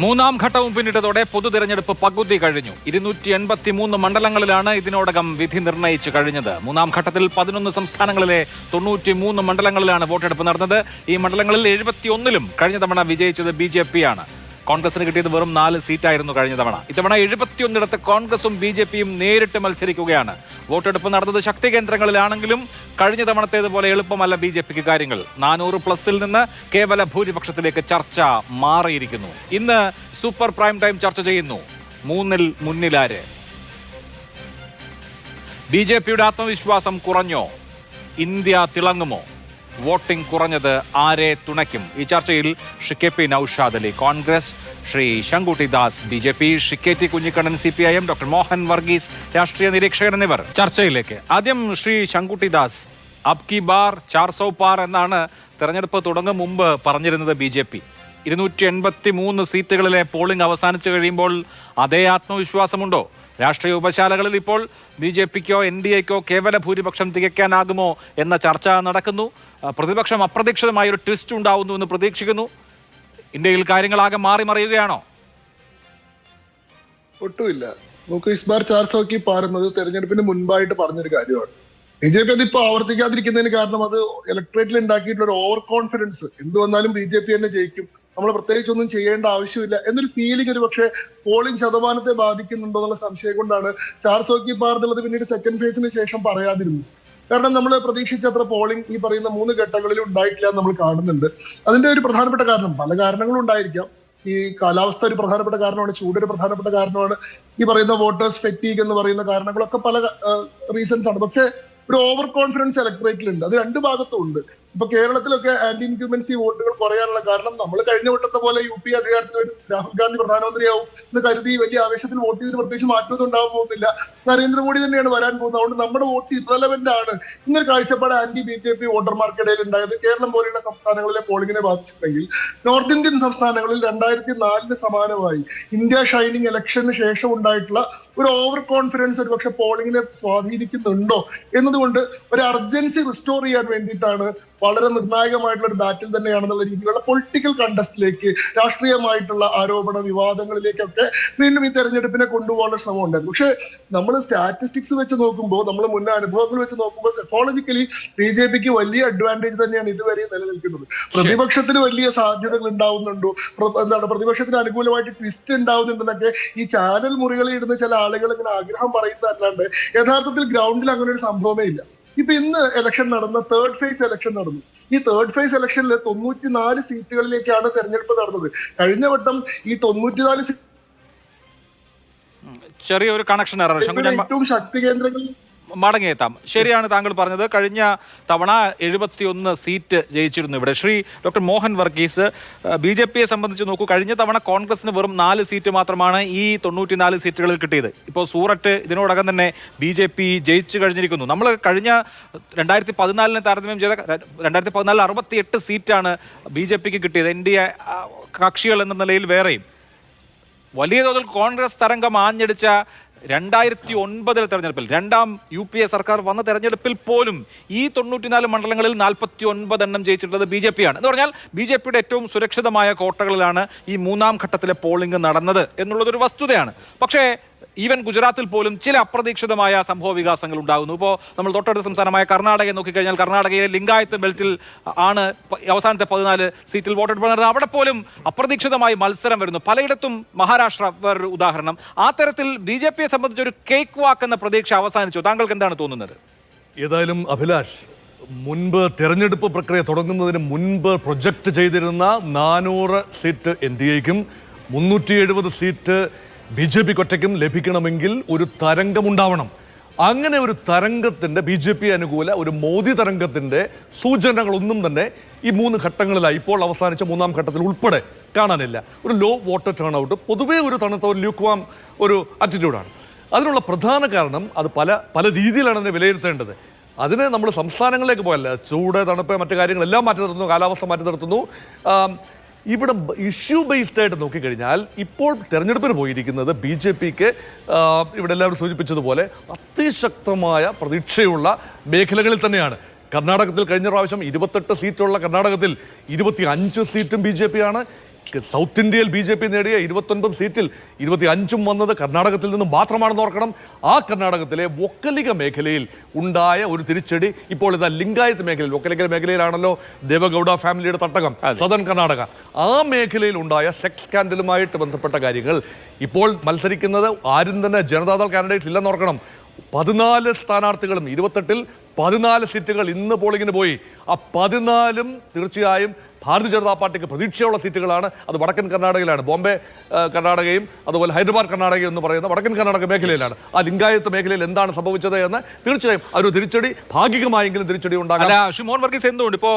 മൂന്നാം ഘട്ടവും പിന്നിട്ടതോടെ പൊതുതെരഞ്ഞെടുപ്പ് പകുതി കഴിഞ്ഞു. 283 മണ്ഡലങ്ങളിലാണ് ഇതിനോടകം വിധി നിർണയിച്ചു കഴിഞ്ഞത്. മൂന്നാം ഘട്ടത്തിൽ 11 സംസ്ഥാനങ്ങളിലെ 93 മണ്ഡലങ്ങളിലാണ് വോട്ടെടുപ്പ് നടന്നത്. ഈ മണ്ഡലങ്ങളിൽ 71ലും കഴിഞ്ഞ തവണ വിജയിച്ചത് BJP ആണ്. കോൺഗ്രസിന് കിട്ടിയത് വെറും 4 സീറ്റായിരുന്നു കഴിഞ്ഞ തവണ. ഇത്തവണ 71ഇടത്ത് കോൺഗ്രസും BJPയും നേരിട്ട് മത്സരിക്കുകയാണ്. വോട്ടെടുപ്പ് നടന്നത് ശക്തി കേന്ദ്രങ്ങളിലാണെങ്കിലും കഴിഞ്ഞ തവണത്തേതുപോലെ എളുപ്പമല്ല BJPക്ക് കാര്യങ്ങൾ. 400+ നിന്ന് കേവല ഭൂരിപക്ഷത്തിലേക്ക് ചർച്ച മാറിയിരിക്കുന്നു. ഇന്ന് സൂപ്പർ പ്രൈം ടൈം ചർച്ച ചെയ്യുന്നു. 3-ൽ മുന്നിലാര്? BJPയുടെ ആത്മവിശ്വാസം കുറഞ്ഞോ? ഇന്ത്യ തിളങ്ങുമോ? വോട്ടിംഗ് കുറഞ്ഞത് ആരെ തുണയ്ക്കും? ഈ ചർച്ചയിൽ Shri KP Noushad Ali Congress, Shri Shankutty Das BJP, Shri KT Kunhikannan CPIM, doctor Mohan Varghese രാഷ്ട്രീയ നിരീക്ഷകൻ എന്നിവർ ചർച്ചയിലേക്ക്. ആദ്യം ശ്രീ ശങ്കുട്ടി ദാസ്, അബ് കി ബാർ 400 പാർ എന്നാണ് തെരഞ്ഞെടുപ്പ് തുടങ്ങും മുമ്പ് പറഞ്ഞിരുന്നത് BJP. 283 സീറ്റുകളിലെ പോളിംഗ് അവസാനിച്ചു കഴിയുമ്പോൾ അതേ ആത്മവിശ്വാസമുണ്ടോ? രാഷ്ട്രീയ ഉപശാലകളിൽ ഇപ്പോൾ BJPക്കോ NDAക്കോ കേവല ഭൂരിപക്ഷം തികയ്ക്കാനാകുമോ എന്ന ചർച്ച നടക്കുന്നു. പ്രതിപക്ഷം അപ്രതീക്ഷിതമായ ഒരു ട്വിസ്റ്റ് ഉണ്ടാവുന്നു എന്ന് പ്രതീക്ഷിക്കുന്നു. ഇന്ത്യയിൽ കാര്യങ്ങളാകെ മാറി മറിയുകയാണോ? ഒട്ടുമില്ല. നമുക്ക് ഇസ് ബാർ 400 की പാർ എന്നത് തെരഞ്ഞെടുപ്പിന് മുൻപായിട്ട് പറഞ്ഞൊരു കാര്യമാണ്. BJP അതിപ്പോ ആവർത്തിക്കാതിരിക്കുന്നതിന് കാരണം അത് ഇലക്ട്രേറ്റിൽ ഉണ്ടാക്കിയിട്ടുള്ള ഒരു ഓവർ കോൺഫിഡൻസ്. എന്ത് വന്നാലും BJP തന്നെ ജയിക്കും, നമ്മൾ പ്രത്യേകിച്ചൊന്നും ചെയ്യേണ്ട ആവശ്യമില്ല എന്നൊരു ഫീലിംഗ് ഒരു പക്ഷേ പോളിംഗ് ശതമാനത്തെ ബാധിക്കുന്നുണ്ടോ എന്നുള്ള സംശയം കൊണ്ടാണ് 400 की പാർ എന്നുള്ളത് പിന്നീട് സെക്കൻഡ് ഫേസിന് ശേഷം പറയാതിരുന്നു. കാരണം നമ്മൾ പ്രതീക്ഷിച്ചത്ര പോളിംഗ് ഈ പറയുന്ന 3 ഘട്ടങ്ങളിലും ഉണ്ടായിട്ടില്ല എന്ന് നമ്മൾ കാണുന്നുണ്ട്. അതിന്റെ ഒരു പ്രധാനപ്പെട്ട കാരണം, പല കാരണങ്ങളും ഉണ്ടായിരിക്കാം. ഈ കാലാവസ്ഥ ഒരു പ്രധാനപ്പെട്ട കാരണമാണ്, ചൂട് ഒരു പ്രധാനപ്പെട്ട കാരണമാണ്, ഈ പറയുന്ന വോട്ടേഴ്സ് ഫെറ്റീഗ് എന്ന് പറയുന്ന കാരണങ്ങളൊക്കെ പല റീസൺസ് ആണ്. പക്ഷേ ഒരു ഓവർ കോൺഫിഡൻസ് ഇലക്ട്രേറ്റിലുണ്ട്. അത് 2 ഭാഗത്തും ഉണ്ട്. ഇപ്പൊ കേരളത്തിലൊക്കെ ആന്റി ഇൻക്യുമൻസി വോട്ടുകൾ കുറയാനുള്ള കാരണം നമ്മൾ കഴിഞ്ഞ വട്ടത്തെ പോലെ UP അധികാരത്തിൽ വരും, രാഹുൽ ഗാന്ധി പ്രധാനമന്ത്രിയാവും എന്ന് കരുതി വലിയ ആവേശത്തിൽ വോട്ട് ചെയ്തിന് പ്രത്യേകിച്ച് മാറ്റമൊന്നും ഉണ്ടാവാൻ പോകുന്നില്ല. നരേന്ദ്രമോദി തന്നെയാണ് വരാൻ പോകുന്നത്. അതുകൊണ്ട് നമ്മുടെ വോട്ട് ഇറലവന്റ് ആണ് ഇന്നൊരു കാഴ്ചപ്പാട് ആന്റി BJP വോട്ടർമാർക്കിടയിൽ ഉണ്ടായത്. കേരളം പോലെയുള്ള സംസ്ഥാനങ്ങളിലെ പോളിംഗിനെ ബാധിച്ചിട്ടുണ്ടെങ്കിൽ നോർത്ത് ഇന്ത്യൻ സംസ്ഥാനങ്ങളിൽ 2004 സമാനമായി ഇന്ത്യ ഷൈനിങ് ഇലക്ഷന് ശേഷം ഉണ്ടായിട്ടുള്ള ഒരു ഓവർ കോൺഫിഡൻസ് ഒരു പക്ഷെ പോളിംഗിനെ സ്വാധീനിക്കുന്നുണ്ടോ എന്നതുകൊണ്ട് ഒരു അർജൻസി റിസ്റ്റോർ ചെയ്യാൻ വേണ്ടിയിട്ടാണ് വളരെ നിർണായകമായിട്ടുള്ള ഒരു ബാറ്റിൽ തന്നെയാണെന്നുള്ള രീതിയിലുള്ള പൊളിറ്റിക്കൽ കണ്ടസ്റ്റിലേക്ക്, രാഷ്ട്രീയമായിട്ടുള്ള ആരോപണ വിവാദങ്ങളിലേക്കൊക്കെ വീണ്ടും ഈ തെരഞ്ഞെടുപ്പിനെ കൊണ്ടുപോകാനുള്ള ശ്രമം ഉണ്ടായിരുന്നു. പക്ഷെ നമ്മൾ സ്റ്റാറ്റിസ്റ്റിക്സ് വെച്ച് നോക്കുമ്പോൾ, നമ്മൾ മുന്നേ അനുഭവങ്ങൾ വെച്ച് നോക്കുമ്പോൾ സെഫോളജിക്കലി BJPക്ക് വലിയ അഡ്വാൻറ്റേജ് തന്നെയാണ് ഇതുവരെ നിലനിൽക്കുന്നത്. പ്രതിപക്ഷത്തിന് വലിയ സാധ്യതകൾ ഉണ്ടാവുന്നുണ്ടോ, പ്രതിപക്ഷത്തിന് അനുകൂലമായിട്ട് ട്വിസ്റ്റ് ഉണ്ടാവുന്നുണ്ടെന്നൊക്കെ ഈ ചാനൽ മുറികളിൽ ഇടുന്ന ചില ആളുകൾ ഇങ്ങനെ ആഗ്രഹം പറയുന്നതല്ലാണ്ട് യഥാർത്ഥത്തിൽ ഗ്രൗണ്ടിൽ അങ്ങനെ ഒരു സംഭവമേ ഇല്ല. ഇപ്പൊ ഇന്ന് ഇലക്ഷൻ നടന്ന തേർഡ് ഫേസ് ഇലക്ഷൻ നടന്നു. ഈ തേർഡ് ഫേസ് ഇലക്ഷനിൽ 94 സീറ്റുകളിലേക്കാണ് തെരഞ്ഞെടുപ്പ് നടന്നത്. കഴിഞ്ഞ വട്ടം ഈ 94 ചെറിയൊരു കണക്ഷൻ ഏറ്റവും ശക്തി കേന്ദ്രങ്ങളിൽ മടങ്ങിയെത്താം. ശരിയാണ് താങ്കൾ പറഞ്ഞത്. കഴിഞ്ഞ തവണ 71 സീറ്റ് ജയിച്ചിരുന്നു ഇവിടെ. ശ്രീ ഡോക്ടർ മോഹൻ വർഗീസ്, BJPയെ സംബന്ധിച്ച് നോക്കൂ, കഴിഞ്ഞ തവണ കോൺഗ്രസിന് വെറും 4 സീറ്റ് മാത്രമാണ് ഈ 94 സീറ്റുകളിൽ കിട്ടിയത്. ഇപ്പോൾ സൂററ്റ് ഇതിനോടകം തന്നെ BJP ജയിച്ചു കഴിഞ്ഞിരിക്കുന്നു. നമ്മൾ കഴിഞ്ഞ 2014 താരതമ്യം ചെയ്ത 2014 68 സീറ്റാണ് BJPക്ക് കിട്ടിയത്. NDA കക്ഷികൾ എന്ന നിലയിൽ വേറെയും വലിയ തോതിൽ കോൺഗ്രസ് തരംഗം ആഞ്ഞടിച്ച 2009 തെരഞ്ഞെടുപ്പിൽ, രണ്ടാം UPA സർക്കാർ വന്ന തെരഞ്ഞെടുപ്പിൽ പോലും ഈ 94 മണ്ഡലങ്ങളിൽ 49 എണ്ണം ജയിച്ചിട്ടുള്ളത് BJP ആണ്. എന്ന് പറഞ്ഞാൽ BJPയുടെ ഏറ്റവും സുരക്ഷിതമായ കോട്ടകളിലാണ് ഈ മൂന്നാം ഘട്ടത്തിലെ പോളിംഗ് നടന്നത് എന്നുള്ളതൊരു വസ്തുതയാണ്. പക്ഷേ ഈവൻ ഗുജറാത്തിൽ പോലും ചില അപ്രതീക്ഷിതമായ സംഭവ വികാസങ്ങൾ ഉണ്ടാകുന്നു. ഇപ്പോൾ നമ്മൾ തൊട്ടടുത്ത സംസ്ഥാനമായ കർണാടകയെ നോക്കിക്കഴിഞ്ഞാൽ കർണാടകയിലെ ലിംഗായത്ത് ബെൽറ്റിൽ ആണ് അവസാനത്തെ 14 സീറ്റിൽ വോട്ടെടുപ്പ് നടന്നത്. അവിടെ പോലും അപ്രതീക്ഷിതമായി മത്സരം വരുന്നു. പലയിടത്തും മഹാരാഷ്ട്ര വേറൊരു ഉദാഹരണം. ആ തരത്തിൽ BJPയെ സംബന്ധിച്ച് ഒരു കേക്ക് വാക്ക് എന്ന പ്രതീക്ഷ അവസാനിച്ചു. താങ്കൾക്ക് എന്താണ് തോന്നുന്നത്? ഏതായാലും അഭിലാഷ്, മുൻപ് തെരഞ്ഞെടുപ്പ് പ്രക്രിയ തുടങ്ങുന്നതിന് മുൻപ് പ്രൊജക്റ്റ് ചെയ്തിരുന്ന 400 സീറ്റ് NDAയ്ക്കും 370 സീറ്റ് BJPക്ക് ഒറ്റയ്ക്കും ലഭിക്കണമെങ്കിൽ ഒരു തരംഗമുണ്ടാവണം. അങ്ങനെ ഒരു തരംഗത്തിൻ്റെ BJP അനുകൂല ഒരു മോദി തരംഗത്തിൻ്റെ സൂചനകളൊന്നും തന്നെ ഈ 3 ഘട്ടങ്ങളിലായി ഇപ്പോൾ അവസാനിച്ച മൂന്നാം ഘട്ടത്തിൽ ഉൾപ്പെടെ കാണാനില്ല. ഒരു ലോ വോട്ടർ ടേൺ ഔട്ട്, പൊതുവേ ഒരു തണുത്ത ഒരു ല്യൂക്വാം ഒരു ആറ്റിറ്റ്യൂഡാണ്. അതിനുള്ള പ്രധാന കാരണം അത് പല രീതിയിലാണ് അതിനെ വിലയിരുത്തേണ്ടത്. അതിന് നമ്മൾ സംസ്ഥാനങ്ങളിലേക്ക് പോയല്ല, ചൂട്, തണുപ്പ്, മറ്റു കാര്യങ്ങളെല്ലാം മാറ്റി നിർത്തുന്നു, കാലാവസ്ഥ മാറ്റി നിർത്തുന്നു. ഇവിടെ ഇഷ്യൂ ബേസ്ഡ് ആയിട്ട് നോക്കിക്കഴിഞ്ഞാൽ ഇപ്പോൾ തെരഞ്ഞെടുപ്പിന് പോയിരിക്കുന്നത് BJPക്ക് ഇവിടെ എല്ലാവരും സൂചിപ്പിച്ചതുപോലെ അതിശക്തമായ പ്രതീക്ഷയുള്ള മേഖലകളിൽ തന്നെയാണ്. കർണാടകത്തിൽ കഴിഞ്ഞ പ്രാവശ്യം 28 സീറ്റുള്ള കർണാടകത്തിൽ 25 സീറ്റും BJP ആണ്. സൗത്ത് ഇന്ത്യയിൽ BJP നേടിയ 29 സീറ്റിൽ 25 വന്നത് കർണാടകത്തിൽ നിന്ന് മാത്രമാണെന്ന് ഓർക്കണം. ആ കർണാടകത്തിലെ വൊക്കലിക മേഖലയിൽ ഉണ്ടായ ഒരു തിരിച്ചടി ഇപ്പോൾ ഇതാ ലിംഗായത്ത് മേഖലയിൽ, വൊക്കലിക മേഖലയിലാണല്ലോ ദേവഗൌഡ ഫാമിലിയുടെ തട്ടകം, സദൺ കർണാടക. ആ മേഖലയിൽ ഉണ്ടായ സെക്സ് സ്കാൻഡലുമായിട്ട് ബന്ധപ്പെട്ട കാര്യങ്ങൾ ഇപ്പോൾ മത്സരിക്കുന്നത് ആരും തന്നെ ജനതാദൾ കാൻഡിഡേറ്റ്സ് ഇല്ലെന്ന് ഓർക്കണം. 14 സ്ഥാനാർത്ഥികളും 28-ൽ 14 സീറ്റുകൾ ഇന്ന് പോളിംഗിന് പോയി. ആ 14ഉം തീർച്ചയായും ഭാരതീയ ജനതാ പാർട്ടിക്ക് പ്രതീക്ഷയുള്ള സീറ്റുകളാണ്. അത് വടക്കൻ കർണാടകയിലാണ്. ബോംബെ കർണാടകയും അതുപോലെ ഹൈദരാബാദ് കർണാടകയും എന്ന് പറയുന്ന വടക്കൻ കർണാടക മേഖലയിലാണ്. ആ ലിംഗായത്ത് മേഖലയിൽ എന്താണ് സംഭവിച്ചത് എന്ന് തീർച്ചയായും ഒരു തിരിച്ചടി, ഭാഗികമായെങ്കിലും തിരിച്ചടി ഉണ്ടാകാം. അല്ല, ഷിമോൻ വർഗീസ്, എന്തുകൊണ്ട് ഇപ്പോ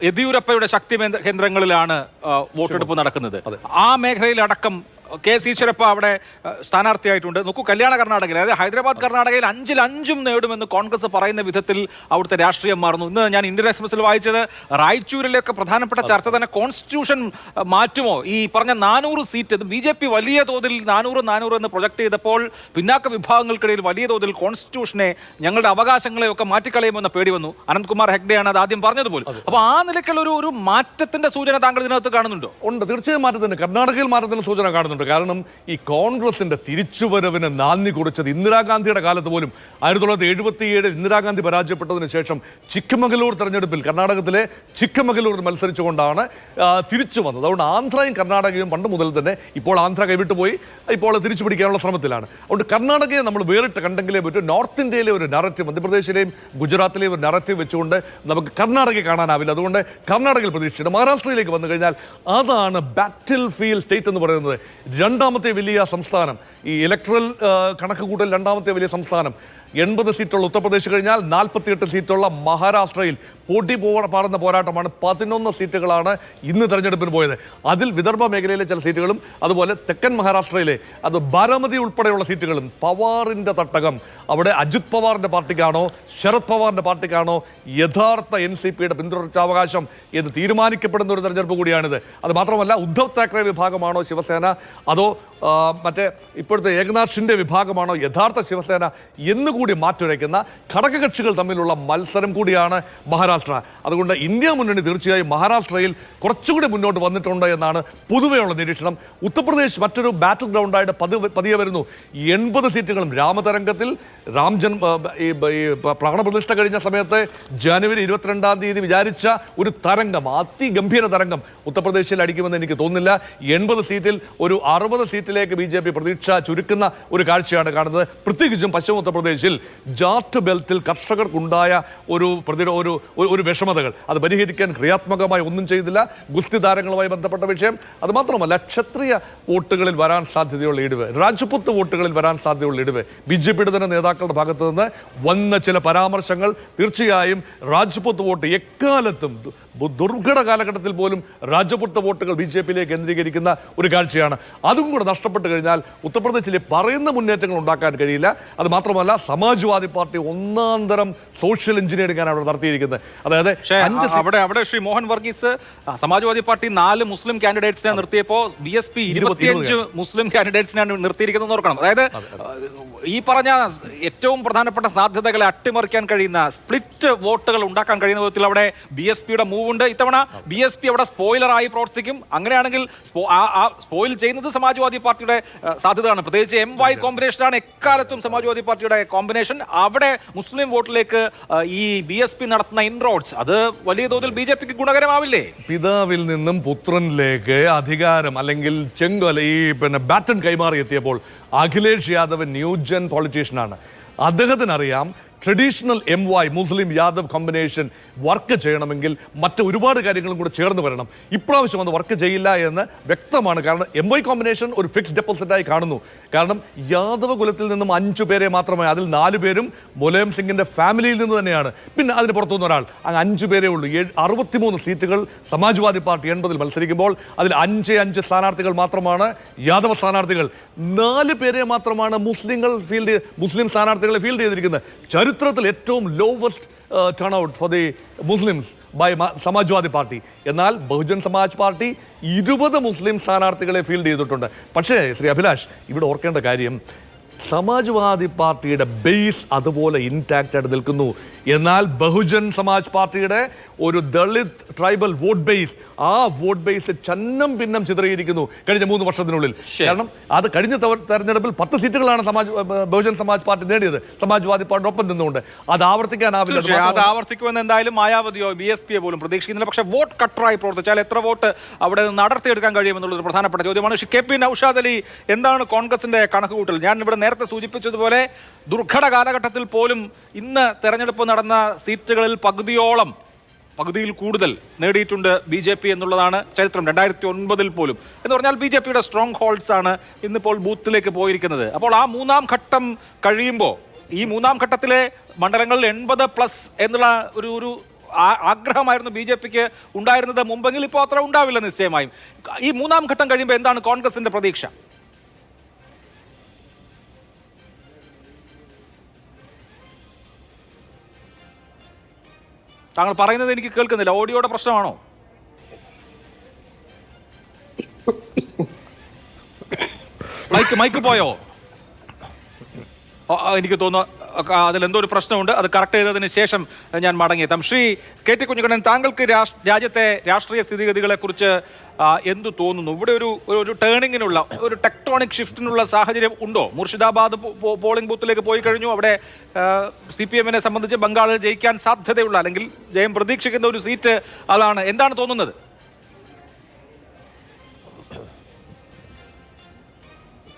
യെദ്യൂരപ്പയുടെ ശക്തി കേന്ദ്രങ്ങളിലാണ് വോട്ടെടുപ്പ് നടക്കുന്നത്, ആ മേഖലയിലടക്കം KS ഈശ്വരപ്പ അവിടെ സ്ഥാനാർത്ഥിയായിട്ടുണ്ട്. നോക്കൂ, കല്യാണ കർണാടകയിൽ, അതായത് ഹൈദരാബാദ് കർണാടകയിൽ 5-ൽ 5ഉം നേടുമെന്ന് കോൺഗ്രസ് പറയുന്ന വിധത്തിൽ അവിടുത്തെ രാഷ്ട്രീയം മാറുന്നു. ഇന്ന് ഞാൻ ഇന്ത്യൻ എക്സ്പ്രസിൽ വായിച്ചത് റായ്ചൂരിലൊക്കെ പ്രധാനപ്പെട്ട ചർച്ച തന്നെ കോൺസ്റ്റിറ്റ്യൂഷൻ മാറ്റുമോ, ഈ പറഞ്ഞ 400 സീറ്റ്. BJP വലിയ തോതിൽ 400 എന്ന് പ്രൊജക്ട് ചെയ്തപ്പോൾ പിന്നാക്ക വിഭാഗങ്ങൾക്കിടയിൽ വലിയ തോതിൽ കോൺസ്റ്റിറ്റ്യൂഷനെ, ഞങ്ങളുടെ അവകാശങ്ങളെയൊക്കെ മാറ്റിക്കളയുമെന്ന പേടി വന്നു. അനന്ത്കുമാർ ഹെഗ്ഡെയാണ് അത് ആദ്യം പറഞ്ഞതുപോലും. അപ്പോൾ ആ നിലയ്ക്കുള്ള ഒരു മാറ്റത്തിന്റെ സൂചന താങ്കൾ ഇതിനകത്ത് കാണുന്നുണ്ടോ? ഉണ്ട്, തീർച്ചയായും മാറ്റത്തിന്, കർണാടകയിൽ മാറ്റത്തിന് സൂചന കാണുന്നുണ്ട്. കാരണം ഈ കോൺഗ്രസിന്റെ തിരിച്ചുവരവിന് നാന്ദി കുറിച്ചത് ഇന്ദിരാഗാന്ധിയുടെ കാലത്ത് പോലും 1977 ഇന്ദിരാഗാന്ധി പരാജയപ്പെട്ടതിന് ശേഷം ചിക്കമംഗലൂർ തെരഞ്ഞെടുപ്പിൽ, കർണാടകത്തിലെ ചിക്കമംഗലൂരിൽ മത്സരിച്ചുകൊണ്ടാണ് തിരിച്ചു വന്നത്. അതുകൊണ്ട് ആന്ധ്രയും കർണാടകയും പണ്ട് മുതൽ തന്നെ, ഇപ്പോൾ ആന്ധ്ര കൈവിട്ടു പോയി, ഇപ്പോൾ തിരിച്ചു പിടിക്കാനുള്ള ശ്രമത്തിലാണ്. അതുകൊണ്ട് കർണാടകയെ നമ്മൾ വേറിട്ട് കണ്ടെങ്കിലേ പറ്റും. നോർത്ത് ഇന്ത്യയിലെ ഒരു നറേറ്റീവ്, മധ്യപ്രദേശിലെയും ഗുജറാത്തിലെയും ഒരു നറേറ്റീവ് വെച്ചുകൊണ്ട് നമുക്ക് കർണാടകയെ കാണാനാവില്ല. അതുകൊണ്ട് കർണാടകയിൽ പ്രതീക്ഷിച്ചിട്ട് മഹാരാഷ്ട്രയിലേക്ക് വന്നു കഴിഞ്ഞാൽ അതാണ് ബാറ്റിൽ ഫീൽഡ് സ്റ്റേറ്റ് എന്ന് പറയുന്നത്. രണ്ടാമത്തെ വലിയ സംസ്ഥാനം, ഈ ഇലക്ട്രൽ കണക്ക് കൂട്ടൽ രണ്ടാമത്തെ വലിയ സംസ്ഥാനം. 80 സീറ്റുള്ള ഉത്തർപ്രദേശ് കഴിഞ്ഞാൽ 48 സീറ്റുള്ള മഹാരാഷ്ട്രയിൽ പൊടി പാടുന്ന പോരാട്ടമാണ്. 11 സീറ്റുകളാണ് ഇന്ന് തെരഞ്ഞെടുപ്പിന് പോയത്. അതിൽ വിദർഭ മേഖലയിലെ ചില സീറ്റുകളും അതുപോലെ തെക്കൻ മഹാരാഷ്ട്രയിലെ അത് ബാരാമതി ഉൾപ്പെടെയുള്ള സീറ്റുകളും. പവാറിൻ്റെ തട്ടകം, അവിടെ അജിത് പവാറിൻ്റെ പാർട്ടിക്കാണോ ശരത് പവാറിൻ്റെ പാർട്ടിക്കാണോ യഥാർത്ഥ NCPയുടെ പിന്തുടർച്ചാവകാശം എന്ന് തീരുമാനിക്കപ്പെടുന്ന ഒരു തെരഞ്ഞെടുപ്പ് കൂടിയാണിത്. അത് മാത്രമല്ല, ഉദ്ധവ് താക്കറെ വിഭാഗമാണോ ശിവസേന, അതോ മറ്റേ ഇപ്പോഴത്തെ ഏകനാഥ് ഷിൻഡെ വിഭാഗമാണോ യഥാർത്ഥ ശിവസേന എന്നുകൂടി മാറ്റുരയ്ക്കുന്ന ഘടകകക്ഷികൾ തമ്മിലുള്ള മത്സരം കൂടിയാണ് മഹാരാഷ്ട്ര. അതുകൊണ്ട് ഇന്ത്യ മുന്നണി തീർച്ചയായും മഹാരാഷ്ട്രയിൽ കുറച്ചുകൂടി മുന്നോട്ട് വന്നിട്ടുണ്ട് എന്നാണ് പൊതുവെയുള്ള നിരീക്ഷണം. ഉത്തർപ്രദേശ് മറ്റൊരു ബാറ്റിൽ ഗ്രൗണ്ടായിട്ട് പതിയെ വരുന്നു. 80 സീറ്റുകളും രാമതരംഗത്തിൽ പ്രാണപ്രതിഷ്ഠ കഴിഞ്ഞ സമയത്ത് ജനുവരി 22-ാം തീയതി വിചാരിച്ച ഒരു തരംഗം, അതിഗംഭീര തരംഗം ഉത്തർപ്രദേശിൽ അടിക്കുമെന്ന് എനിക്ക് തോന്നുന്നില്ല. 80 സീറ്റിൽ ഒരു 60 സീറ്റിലേക്ക് BJP പ്രതീക്ഷ ചുരുക്കുന്ന ഒരു കാഴ്ചയാണ് കാണുന്നത്. പ്രത്യേകിച്ചും പശ്ചിമ ഉത്തർപ്രദേശിൽ ജാട്ട് ബെൽറ്റിൽ കർഷകർക്കുണ്ടായ ഒരു വിഷമതകൾ അത് പരിഹരിക്കാൻ ക്രിയാത്മകമായി ഒന്നും ചെയ്തില്ല. ഗുസ്തി താരങ്ങളുമായി ബന്ധപ്പെട്ട വിഷയം, അത് മാത്രമല്ല ക്ഷത്രിയ വോട്ടുകളിൽ വരാൻ സാധ്യതയുള്ള ഇടിവ്, രാജ്പുത്ത് വോട്ടുകളിൽ വരാൻ സാധ്യതയുള്ള ഇടിവ്, BJPയുടെ തന്നെ നേതാക്കളുടെ ഭാഗത്ത് നിന്ന് വന്ന ചില പരാമർശങ്ങൾ തീർച്ചയായും രാജ്പുത്ത് വോട്ട് എക്കാലത്തും ദുർഘട കാലഘട്ടത്തിൽ പോലും രാജ്പുത്ത് വോട്ടുകൾ BJPയിലേക്ക് കേന്ദ്രീകരിക്കുന്ന ഒരു കാഴ്ചയാണ്. അതും കൂടെ നഷ്ടപ്പെട്ട് കഴിഞ്ഞാൽ ഉത്തർപ്രദേശിലെ പറയുന്ന മുന്നേറ്റങ്ങൾ ഉണ്ടാക്കാൻ കഴിയില്ല. അത് മാത്രമല്ല, സമാജ്വാദി പാർട്ടി ഒന്നാന്തരം സോഷ്യൽ എഞ്ചിനീയറിംഗ് ആണ് അവിടെ നടത്തിയിരിക്കുന്നത്. അതായത് അവിടെ ശ്രീ മോഹൻ വർഗീസ്, സമാജ്വാദി പാർട്ടി 4 മുസ്ലിം കാൻഡിഡേറ്റ്സിനെ നിർത്തിയപ്പോൾ BSP 25 മുസ്ലിം കാൻഡിഡേറ്റ്സിനാണ് നിർത്തിയിരിക്കുന്നത് ഓർക്കണം. അതായത് ഈ പറഞ്ഞ ഏറ്റവും പ്രധാനപ്പെട്ട സാധ്യതകളെ അട്ടിമറിക്കാൻ കഴിയുന്ന, സ്പ്ലിറ്റ് വോട്ടുകൾ ഉണ്ടാക്കാൻ കഴിയുന്ന വിധത്തിൽ അവിടെ BSPയുടെ മൂവ് ഉണ്ട്. ഇത്തവണ BSP അവിടെ സ്പോയിലറായി പ്രവർത്തിക്കും. അങ്ങനെയാണെങ്കിൽ സ്പോയിൽ ചെയ്യുന്നത് സമാജ്വാദി പാർട്ടിയുടെ സാധ്യതയാണ്. പ്രത്യേകിച്ച് MY കോമ്പിനേഷനാണ് എക്കാലത്തും സമാജ്വാദി പാർട്ടിയുടെ കോമ്പിനേഷൻ. അവിടെ മുസ്ലിം വോട്ടിലേക്ക് ഈ BSP നടത്തുന്ന ഇൻറോഡ്സ് അത് വലിയ തോതിൽ BJPക്ക് ഗുണകരമാവില്ലേ? പിതാവിൽ നിന്നും പുത്രനിലേക്ക് അധികാരം അല്ലെങ്കിൽ ബാറ്റൺ കൈമാറി എത്തിയപ്പോൾ അഖിലേഷ് യാദവ് ന്യൂജൻ പൊളിറ്റീഷ്യനാണ്. അദ്ദേഹത്തിനറിയാം ട്രഡീഷണൽ MY മുസ്ലിം യാദവ് കോമ്പിനേഷൻ വർക്ക് ചെയ്യണമെങ്കിൽ മറ്റ് ഒരുപാട് കാര്യങ്ങളും കൂടെ ചേർന്ന് വരണം. ഇപ്രാവശ്യം അത് വർക്ക് ചെയ്യില്ല എന്ന് വ്യക്തമാണ്. കാരണം MY കോമ്പിനേഷൻ ഒരു ഫിക്സ്ഡ് ഡെപ്പോസിറ്റായി കാണുന്നു. കാരണം യാദവ് കുലത്തിൽ നിന്നും 5 പേരെ മാത്രമേ, അതിൽ 4 പേരും മുലായം സിംഗിന്റെ ഫാമിലിയിൽ നിന്ന് തന്നെയാണ്. പിന്നെ അതിന് പുറത്തുനിന്ന് ഒരാൾ, അങ്ങ് 5 പേരേ ഉള്ളൂ. 63 സീറ്റുകൾ സമാജ്വാദി പാർട്ടി 80 മത്സരിക്കുമ്പോൾ അതിൽ 5 സ്ഥാനാർത്ഥികൾ മാത്രമാണ് യാദവ് സ്ഥാനാർത്ഥികൾ. 4 പേരെ മാത്രമാണ് മുസ്ലിം സ്ഥാനാർത്ഥികളെ ഫീൽഡ് ചെയ്തിരിക്കുന്നത്. ചരിത്രത്തിൽ ഏറ്റവും lowest turnout for the Muslims by Samajwadi party. എന്നാൽ ബഹുജൻ സമാജ് പാർട്ടി 20 മുസ്ലിം സ്ഥാനാർത്ഥികളെ ഫീൽഡ് ചെയ്തിട്ടുണ്ട്. പക്ഷേ ശ്രീ അഭിലാഷ്, ഇവിടെ ഓർക്കേണ്ട കാര്യം, സമാജ്വാദി പാർട്ടിയുടെ ബേസ് അതുപോലെ ഇൻടാക്റ്റ് ആയിട്ട് നിൽക്കുന്നു. എന്നാൽ ബഹുജൻ സമാജ് പാർട്ടിയുടെ ഒരു ദളിത് ട്രൈബൽ വോട്ട് ബേസ്, ആ വോട്ട് ബേസ് ചന്നം ഭിന്നം ചിതറിയിരിക്കുന്നു കഴിഞ്ഞ 3 വർഷത്തിനുള്ളിൽ. കാരണം അത് കഴിഞ്ഞ തെരഞ്ഞെടുപ്പിൽ 10 സീറ്റുകളാണ് ബഹുജൻ സമാജ് പാർട്ടി നേടിയത്, സമാജ്വാദി പാർട്ടിയുടെ ഒപ്പം നിന്നുകൊണ്ട്. അത് ആവർത്തിക്കാനാവില്ല. അത് ആവർത്തിക്കുമെന്ന് എന്തായാലും മായാവതിയോ BSPയോ പോലും പ്രതീക്ഷിക്കുന്നില്ല. പക്ഷേ വോട്ട് കട്ടറായി പ്രവർത്തിച്ചാൽ എത്ര വോട്ട് അവിടെ നിന്ന് അടർത്തിയെടുക്കാൻ കഴിയുമെന്നുള്ളത് പ്രധാനപ്പെട്ട ചോദ്യമാണ്. KP നൗഷാദ് അലി, എന്താണ് കോൺഗ്രസിന്റെ കണക്കുകൂട്ടൽ? ഞാൻ ഇവിടെ നേരത്തെ സൂചിപ്പിച്ചതുപോലെ ദുർഘട കാലഘട്ടത്തിൽ പോലും ഇന്ന് തെരഞ്ഞെടുപ്പ് നടന്ന സീറ്റുകളിൽ പകുതിയിൽ കൂടുതൽ നേടിയിട്ടുണ്ട് BJP എന്നുള്ളതാണ് ചരിത്രം. 2009 പോലും എന്ന് പറഞ്ഞാൽ BJPയുടെ സ്ട്രോങ് ഹോൾഡ്സ് ആണ് ഇന്നിപ്പോൾ ബൂത്തിലേക്ക് പോയിരിക്കുന്നത്. അപ്പോൾ ആ 3-ാം ഘട്ടം കഴിയുമ്പോൾ ഈ 3-ാം ഘട്ടത്തിലെ മണ്ഡലങ്ങളിൽ 80+ എന്നുള്ള ഒരു ആഗ്രഹമായിരുന്നു BJPക്ക് ഉണ്ടായിരുന്നത് മുമ്പെങ്കിൽ ഇപ്പോൾ അത്ര ഉണ്ടാവില്ല നിശ്ചയമായും. ഈ 3-ാം ഘട്ടം കഴിയുമ്പോൾ എന്താണ് കോൺഗ്രസിന്റെ പ്രതീക്ഷ? താങ്കൾ പറയുന്നത് എനിക്ക് കേൾക്കുന്നില്ല. ഓഡിയോയുടെ പ്രശ്നമാണോ? മൈക്ക് പോയോ? എനിക്ക് തോന്നുന്നു അതിലെന്തോ ഒരു പ്രശ്നമുണ്ട്. അത് കറക്റ്റ് ചെയ്തതിന് ശേഷം ഞാൻ മടങ്ങിയെത്താം. ശ്രീ KT കുഞ്ഞിക്കണ്ണൻ, താങ്കൾക്ക് രാജ്യത്തെ രാഷ്ട്രീയ സ്ഥിതിഗതികളെ കുറിച്ച് എന്തു തോന്നുന്നു? ഇവിടെ ഒരു ടേണിങ്ങിനുള്ള, ഒരു ടെക്ടോണിക് ഷിഫ്റ്റിനുള്ള സാഹചര്യം ഉണ്ടോ? മുർഷിദാബാദ് പോളിംഗ് ബൂത്തിലേക്ക് പോയി കഴിഞ്ഞു. അവിടെ CPM-നെ സംബന്ധിച്ച് ബംഗാളിൽ ജയിക്കാൻ സാധ്യതയുള്ള, അല്ലെങ്കിൽ ജയം പ്രതീക്ഷിക്കുന്ന ഒരു സീറ്റ് അതാണ്. എന്താണ് തോന്നുന്നത്?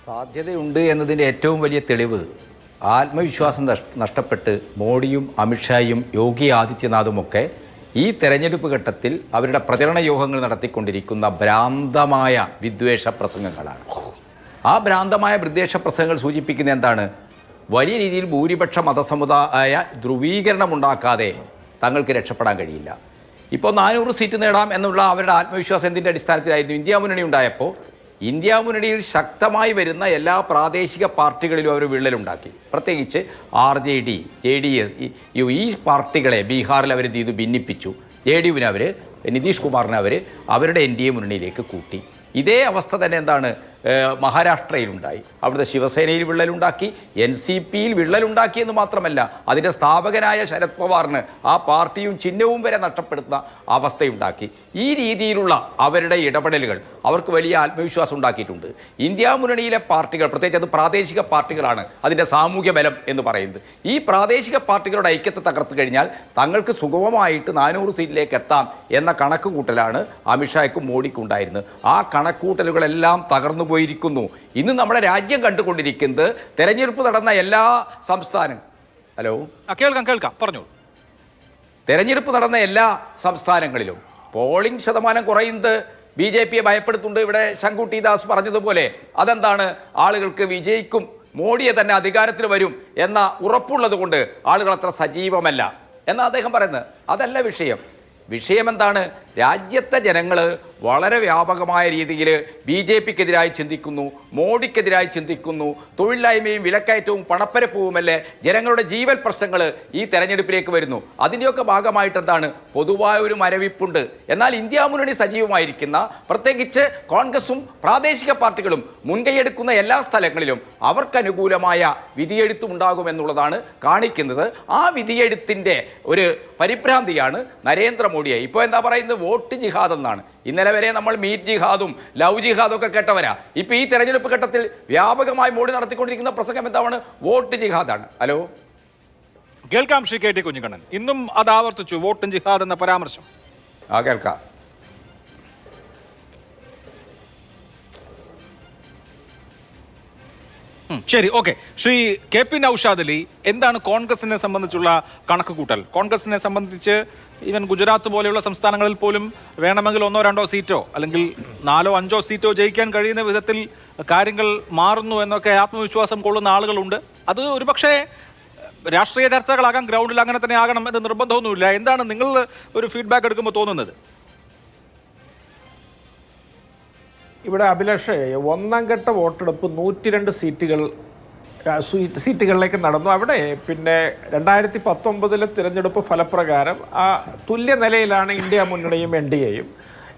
സാധ്യതയുണ്ട് എന്നതിൻ്റെ ഏറ്റവും വലിയ തെളിവ് ആത്മവിശ്വാസം നഷ്ടപ്പെട്ട് മോഡിയും അമിത്ഷായും യോഗി ആദിത്യനാഥുമൊക്കെ ഈ തെരഞ്ഞെടുപ്പ് ഘട്ടത്തിൽ അവരുടെ പ്രചരണ യോഗങ്ങൾ നടത്തിക്കൊണ്ടിരിക്കുന്ന ഭ്രാന്തമായ വിദ്വേഷ പ്രസംഗങ്ങളാണ്. ആ ഭ്രാന്തമായ വിദ്വേഷ പ്രസംഗങ്ങൾ സൂചിപ്പിക്കുന്ന എന്താണ്? വലിയ രീതിയിൽ ഭൂരിപക്ഷ മതസമുദായ ധ്രുവീകരണം ഉണ്ടാക്കാതെ തങ്ങൾക്ക് രക്ഷപ്പെടാൻ കഴിയില്ല. ഇപ്പോൾ 400 സീറ്റ് നേടാം എന്നുള്ള അവരുടെ ആത്മവിശ്വാസം എന്തിൻ്റെ അടിസ്ഥാനത്തിലായിരുന്നു? ഇന്ത്യ മുന്നണി ഉണ്ടായപ്പോൾ ഇന്ത്യ മുന്നണിയിൽ ശക്തമായി വരുന്ന എല്ലാ പ്രാദേശിക പാർട്ടികളിലും അവർ വിള്ളലുണ്ടാക്കി. പ്രത്യേകിച്ച് RJD, JDS, ഈ പാർട്ടികളെ ബീഹാറിൽ അവർ ഇത് ഭിന്നിപ്പിച്ചു. JDUവിനെ അവർ, നിതീഷ് കുമാറിനെ അവരുടെ NDA മുന്നണിയിലേക്ക് കൂട്ടി. ഇതേ അവസ്ഥ തന്നെ എന്താണ് മഹാരാഷ്ട്രയിലുണ്ടായി. അവിടുത്തെ ശിവസേനയിൽ വിള്ളലുണ്ടാക്കി, NCPയിൽ വിള്ളലുണ്ടാക്കി എന്ന് മാത്രമല്ല അതിൻ്റെ സ്ഥാപകനായ ശരത് പവാറിന് ആ പാർട്ടിയും ചിഹ്നവും വരെ നഷ്ടപ്പെടുത്തുന്ന അവസ്ഥയുണ്ടാക്കി. ഈ രീതിയിലുള്ള അവരുടെ ഇടപെടലുകൾ അവർക്ക് വലിയ ആത്മവിശ്വാസം ഉണ്ടാക്കിയിട്ടുണ്ട്. ഇന്ത്യ മുന്നണിയിലെ പാർട്ടികൾ, പ്രത്യേകിച്ച് അത് പ്രാദേശിക പാർട്ടികളാണ് അതിൻ്റെ സാമൂഹ്യ ബലം എന്ന് പറയുന്നത്. ഈ പ്രാദേശിക പാർട്ടികളുടെ ഐക്യത്തെ തകർത്ത് കഴിഞ്ഞാൽ തങ്ങൾക്ക് സുഗമമായിട്ട് 400 സീറ്റിലേക്ക് എത്താം എന്ന കണക്കുകൂട്ടലാണ് അമിത്ഷായ്ക്കും മോഡിക്കും ഉണ്ടായിരുന്നത്. ആ കണക്കുകൂട്ടലുകളെല്ലാം തകർന്നു പോയിരിക്കുന്നു. ഇന്ന് നമ്മുടെ രാജ്യം കണ്ടുകൊണ്ടിരിക്കുന്നത് തെരഞ്ഞെടുപ്പ് നടന്ന എല്ലാ കേൾക്കാം പറഞ്ഞു. തെരഞ്ഞെടുപ്പ് നടന്ന എല്ലാ സംസ്ഥാനങ്ങളിലും പോളിംഗ് ശതമാനം കുറയുന്നത് BJPയെ ഭയപ്പെടുത്തുന്നുണ്ട്. ഇവിടെ ശങ്കുട്ടി ദാസ് പറഞ്ഞതുപോലെ അതെന്താണ്? ആളുകൾക്ക് വിജയിക്കും, മോഡിയെ തന്നെ അധികാരത്തിൽ വരും എന്ന ഉറപ്പുള്ളത് കൊണ്ട് ആളുകൾ അത്ര സജീവമല്ല എന്നാണ് അദ്ദേഹം പറയുന്നത്. അതല്ല വിഷയം. വിഷയം എന്താണ്? രാജ്യത്തെ ജനങ്ങൾ വളരെ വ്യാപകമായ രീതിയിൽ BJPക്കെതിരായി ചിന്തിക്കുന്നു, മോഡിക്കെതിരായി ചിന്തിക്കുന്നു. തൊഴിലില്ലായ്മയും വിലക്കയറ്റവും പണപ്പരപ്പുവുമല്ലേ ജനങ്ങളുടെ ജീവൽ പ്രശ്നങ്ങൾ ഈ തെരഞ്ഞെടുപ്പിലേക്ക് വരുന്നു. അതിൻ്റെയൊക്കെ ഭാഗമായിട്ട് എന്താണ്? പൊതുവായ ഒരു മരവിപ്പുണ്ട്. എന്നാൽ ഇന്ത്യ മുന്നണി സജീവമായിരിക്കുന്ന, പ്രത്യേകിച്ച് കോൺഗ്രസും പ്രാദേശിക പാർട്ടികളും മുൻകൈയെടുക്കുന്ന എല്ലാ സ്ഥലങ്ങളിലും അവർക്കനുകൂലമായ വിധിയെഴുത്തും ഉണ്ടാകുമെന്നുള്ളതാണ് കാണിക്കുന്നത്. ആ വിധിയെഴുത്തിൻ്റെ ഒരു പരിഭ്രാന്തിയാണ് നരേന്ദ്രമോദിയെ. ഇപ്പോൾ എന്താ പറയുന്നത്? വോട്ട് ജിഹാദ് എന്നാണ്. ഇന്നലെ വരെ നമ്മൾ മീറ്റ് ജിഹാദും ലവ് ജിഹാദും ഒക്കെ കേട്ടവരാ. ഇപ്പൊ ഈ തെരഞ്ഞെടുപ്പ് ഘട്ടത്തിൽ വ്യാപകമായി മോഡി നടത്തിക്കൊണ്ടിരിക്കുന്ന പ്രസംഗം എന്താണ്? വോട്ട് ജിഹാദാണ്. ഹലോ, കേൾക്കാം ശ്രീ KT കുഞ്ഞിക്കണ്ണൻ. ഇന്നും അത് ആവർത്തിച്ചു, വോട്ട് ജിഹാദ് എന്ന പരാമർശം. കേൾക്കാം. ശരി, ഓക്കെ. ശ്രീ KP നൗഷാദ് അലി, എന്താണ് കോൺഗ്രസിനെ സംബന്ധിച്ചുള്ള കണക്ക് കൂട്ടൽ? കോൺഗ്രസിനെ സംബന്ധിച്ച് ഈവൻ ഗുജറാത്ത് പോലെയുള്ള സംസ്ഥാനങ്ങളിൽ പോലും വേണമെങ്കിൽ 1-2 സീറ്റോ അല്ലെങ്കിൽ 4-5 സീറ്റോ ജയിക്കാൻ കഴിയുന്ന വിധത്തിൽ കാര്യങ്ങൾ മാറുന്നു എന്നൊക്കെ ആത്മവിശ്വാസം കൊള്ളുന്ന ആളുകളുണ്ട്. അത് ഒരുപക്ഷെ രാഷ്ട്രീയ ചർച്ചകളാകാം, ഗ്രൗണ്ടിൽ അങ്ങനെ തന്നെ ആകണം എന്ന് നിർബന്ധമൊന്നുമില്ല. എന്താണ് നിങ്ങൾ ഒരു ഫീഡ്ബാക്ക് എടുക്കുമ്പോൾ തോന്നുന്നത്? ഇവിടെ അഭിലാഷ്, 1-ാം ഘട്ട വോട്ടെടുപ്പ് 102 സീറ്റുകളിലേക്ക് നടന്നു. അവിടെ പിന്നെ 2019 തിരഞ്ഞെടുപ്പ് ഫലപ്രകാരം ആ തുല്യ നിലയിലാണ് ഇന്ത്യ മുന്നണിയും NDAയും.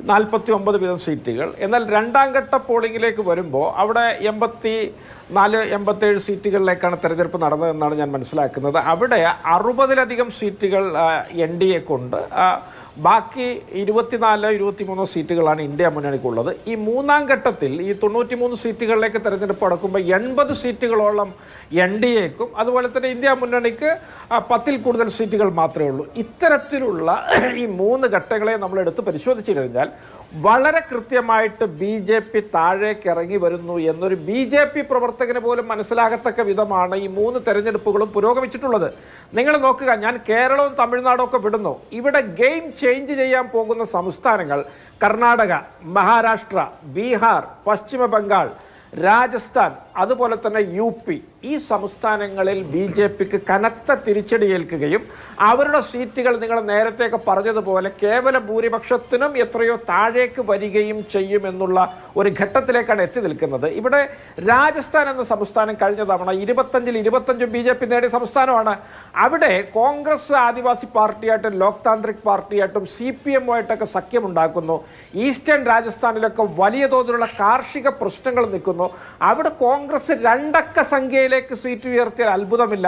49 വീതം സീറ്റുകൾ. എന്നാൽ രണ്ടാം ഘട്ട പോളിംഗിലേക്ക് വരുമ്പോൾ അവിടെ 87 സീറ്റുകളിലേക്കാണ് തെരഞ്ഞെടുപ്പ് നടന്നതെന്നാണ് ഞാൻ മനസ്സിലാക്കുന്നത്. അവിടെ 60-ലധികം സീറ്റുകൾ NDA കൊണ്ട്, ബാക്കി 24-23 സീറ്റുകളാണ് ഇന്ത്യ മുന്നണിക്കുള്ളത്. ഈ മൂന്നാം ഘട്ടത്തിൽ ഈ 93 സീറ്റുകളിലേക്ക് തെരഞ്ഞെടുപ്പ് നടക്കുമ്പോൾ 80 സീറ്റുകളോളം NDAക്കും അതുപോലെ തന്നെ ഇന്ത്യ മുന്നണിക്ക് 10-ൽ കൂടുതൽ സീറ്റുകൾ മാത്രമേ ഉള്ളൂ. ഇത്തരത്തിലുള്ള ഈ 3 ഘട്ടങ്ങളെ നമ്മൾ എടുത്ത് പരിശോധിച്ചു കഴിഞ്ഞാൽ വളരെ കൃത്യമായിട്ട് BJP താഴേക്ക് ഇറങ്ങി വരുന്നു എന്നൊരു BJP പ്രവർത്തകന് പോലും മനസ്സിലാകത്തക്ക വിധമാണ് ഈ 3 തെരഞ്ഞെടുപ്പുകളും പുരോഗമിച്ചിട്ടുള്ളത്. നിങ്ങൾ നോക്കുക, ഞാൻ കേരളവും തമിഴ്നാടും ഒക്കെ വിടുന്നു. ഇവിടെ ഗെയിം ചേഞ്ച് ചെയ്യാൻ പോകുന്ന സംസ്ഥാനങ്ങൾ കർണാടക, മഹാരാഷ്ട്ര, ബീഹാർ, പശ്ചിമ ബംഗാൾ, രാജസ്ഥാൻ, അതുപോലെ തന്നെ UP. ഈ സംസ്ഥാനങ്ങളിൽ BJPക്ക് കനത്ത തിരിച്ചടിയേൽക്കുകയും അവരുടെ സീറ്റുകൾ നിങ്ങൾ നേരത്തെയൊക്കെ പറഞ്ഞതുപോലെ കേവല ഭൂരിപക്ഷത്തിനും എത്രയോ താഴേക്ക് വരികയും ചെയ്യുമെന്നുള്ള ഒരു ഘട്ടത്തിലേക്കാണ് എത്തി നിൽക്കുന്നത്. ഇവിടെ രാജസ്ഥാൻ എന്ന സംസ്ഥാനം കഴിഞ്ഞ തവണ 25-ൽ 25 BJP നേടിയ സംസ്ഥാനമാണ്. അവിടെ കോൺഗ്രസ് ആദിവാസി പാർട്ടിയായിട്ടും ലോക് താന്ത്രിക് പാർട്ടിയായിട്ടും CPM-ആയിട്ടൊക്കെ സഖ്യമുണ്ടാക്കുന്നു. ഈസ്റ്റേൺ രാജസ്ഥാനിലൊക്കെ വലിയ തോതിലുള്ള കാർഷിക പ്രശ്നങ്ങൾ നിൽക്കുന്നു. അവിടെ കോൺഗ്രസ് 2 അക്ക സംഖ്യയിലേക്ക് സീറ്റ് ഉയർത്തിയാൽ അത്ഭുതമില്ല.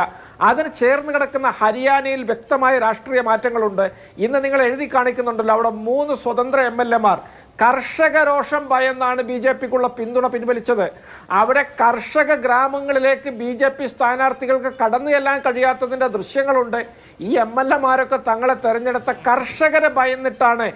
അതിന് ചേർന്ന് കിടക്കുന്ന ഹരിയാനയിൽ വ്യക്തമായ രാഷ്ട്രീയ മാറ്റങ്ങളുണ്ട്. ഇന്ന് നിങ്ങൾ എഴുതി കാണിക്കുന്നുണ്ടല്ലോ, അവിടെ 3 സ്വതന്ത്ര MLA-മാർ കർഷക രോഷം ഭയന്നാണ് BJPക്കുള്ള പിന്തുണ പിൻവലിച്ചത്. അവിടെ കർഷക ഗ്രാമങ്ങളിലേക്ക് BJP സ്ഥാനാർത്ഥികൾക്ക് കടന്നു ചെല്ലാൻ കഴിയാത്തതിൻ്റെ ദൃശ്യങ്ങളുണ്ട്. ഈ MLA-മാരൊക്കെ തങ്ങളെ തെരഞ്ഞെടുത്ത കർഷകരെ ഭയന്നിട്ടാണ്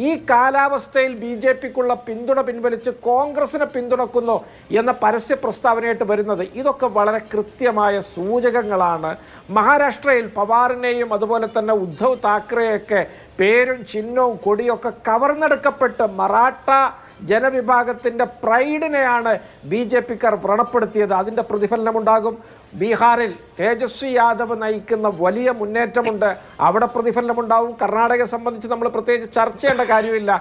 ഈ കാലാവസ്ഥയിൽ BJPക്കുള്ള പിന്തുണ പിൻവലിച്ച് കോൺഗ്രസിനെ പിന്തുണക്കുന്നു എന്ന പരസ്യ പ്രസ്താവനയായിട്ട് വരുന്നത്. ഇതൊക്കെ വളരെ കൃത്യമായ സൂചകങ്ങളാണ്. മഹാരാഷ്ട്രയിൽ പവാറിനെയും അതുപോലെ തന്നെ ഉദ്ധവ് താക്കറെയൊക്കെ പേരും ചിഹ്നവും കൊടിയൊക്കെ കവർന്നെടുക്കപ്പെട്ട് മറാഠ ജനവിഭാഗത്തിൻ്റെ പ്രൈഡിനെയാണ് BJPക്കാർ വ്രണപ്പെടുത്തിയത്. അതിൻ്റെ പ്രതിഫലനമുണ്ടാകും. ബീഹാറിൽ തേജസ്വി യാദവ് നയിക്കുന്ന വലിയ മുന്നേറ്റമുണ്ട്, അവിടെ പ്രതിഫലനമുണ്ടാവും. കർണാടകയെ സംബന്ധിച്ച് നമ്മൾ പ്രത്യേകിച്ച് ചർച്ച ചെയ്യേണ്ട കാര്യമില്ല.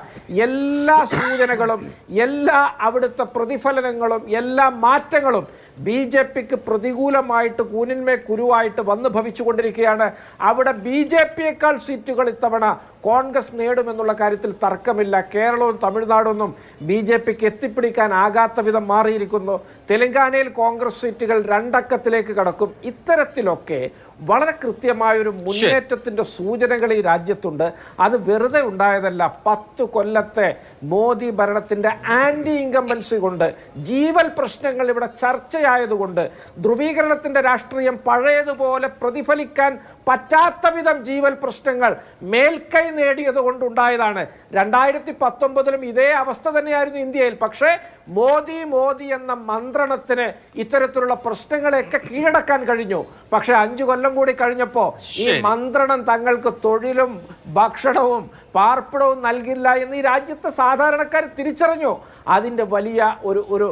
എല്ലാ സൂചനകളും, എല്ലാ അവിടുത്തെ പ്രതിഫലനങ്ങളും, എല്ലാ മാറ്റങ്ങളും BJPക്ക് പ്രതികൂലമായിട്ട് കൂനിന്മേ കുരുവായിട്ട് വന്നു ഭവിച്ചുകൊണ്ടിരിക്കുകയാണ്. അവിടെ BJPയേക്കാൾ സീറ്റുകൾ ഇത്തവണ കോൺഗ്രസ് നേടുമെന്നുള്ള കാര്യത്തിൽ തർക്കമില്ല. കേരളവും തമിഴ്നാടൊന്നും BJPക്ക് എത്തിപ്പിടിക്കാനാകാത്ത വിധം മാറിയിരിക്കുന്നു. തെലങ്കാനയിൽ കോൺഗ്രസ് സീറ്റുകൾ 2 അക്കത്തിലേക്ക് കടക്കും. ഇത്തരത്തിലൊക്കെ വളരെ കൃത്യമായൊരു മുന്നേറ്റത്തിൻ്റെ സൂചനകൾ ഈ രാജ്യത്തുണ്ട്. അത് വെറുതെ ഉണ്ടായതല്ല. 10 കൊല്ലത്തെ മോദി ഭരണത്തിൻ്റെ ആൻറ്റി ഇൻകംബൻസി കൊണ്ട്, ജീവൽ പ്രശ്നങ്ങൾ ഇവിടെ ചർച്ചയായതുകൊണ്ട്, ധ്രുവീകരണത്തിൻ്റെ രാഷ്ട്രീയം പഴയതുപോലെ പ്രതിഫലിക്കാൻ പറ്റാത്ത വിധം ജീവൽ പ്രശ്നങ്ങൾ മേൽക്കൈ നേടിയത് കൊണ്ടുണ്ടായതാണ്. 2019-ലും ഇതേ അവസ്ഥ തന്നെയായിരുന്നു ഇന്ത്യയിൽ. പക്ഷേ മോദി എന്ന മന്ത്രണത്തിന് ഇത്തരത്തിലുള്ള പ്രശ്നങ്ങളെയൊക്കെ കീഴടക്കാൻ കഴിഞ്ഞു. പക്ഷെ 5 കൊല്ലം കൂടി കഴിഞ്ഞപ്പോൾ ഈ മന്ത്രണം തങ്ങൾക്ക് തൊഴിലും ഭക്ഷണവും പാർപ്പിടവും നൽകില്ല എന്ന് ഈ രാജ്യത്തെ സാധാരണക്കാർ തിരിച്ചറിഞ്ഞു. അതിൻ്റെ വലിയ ഒരു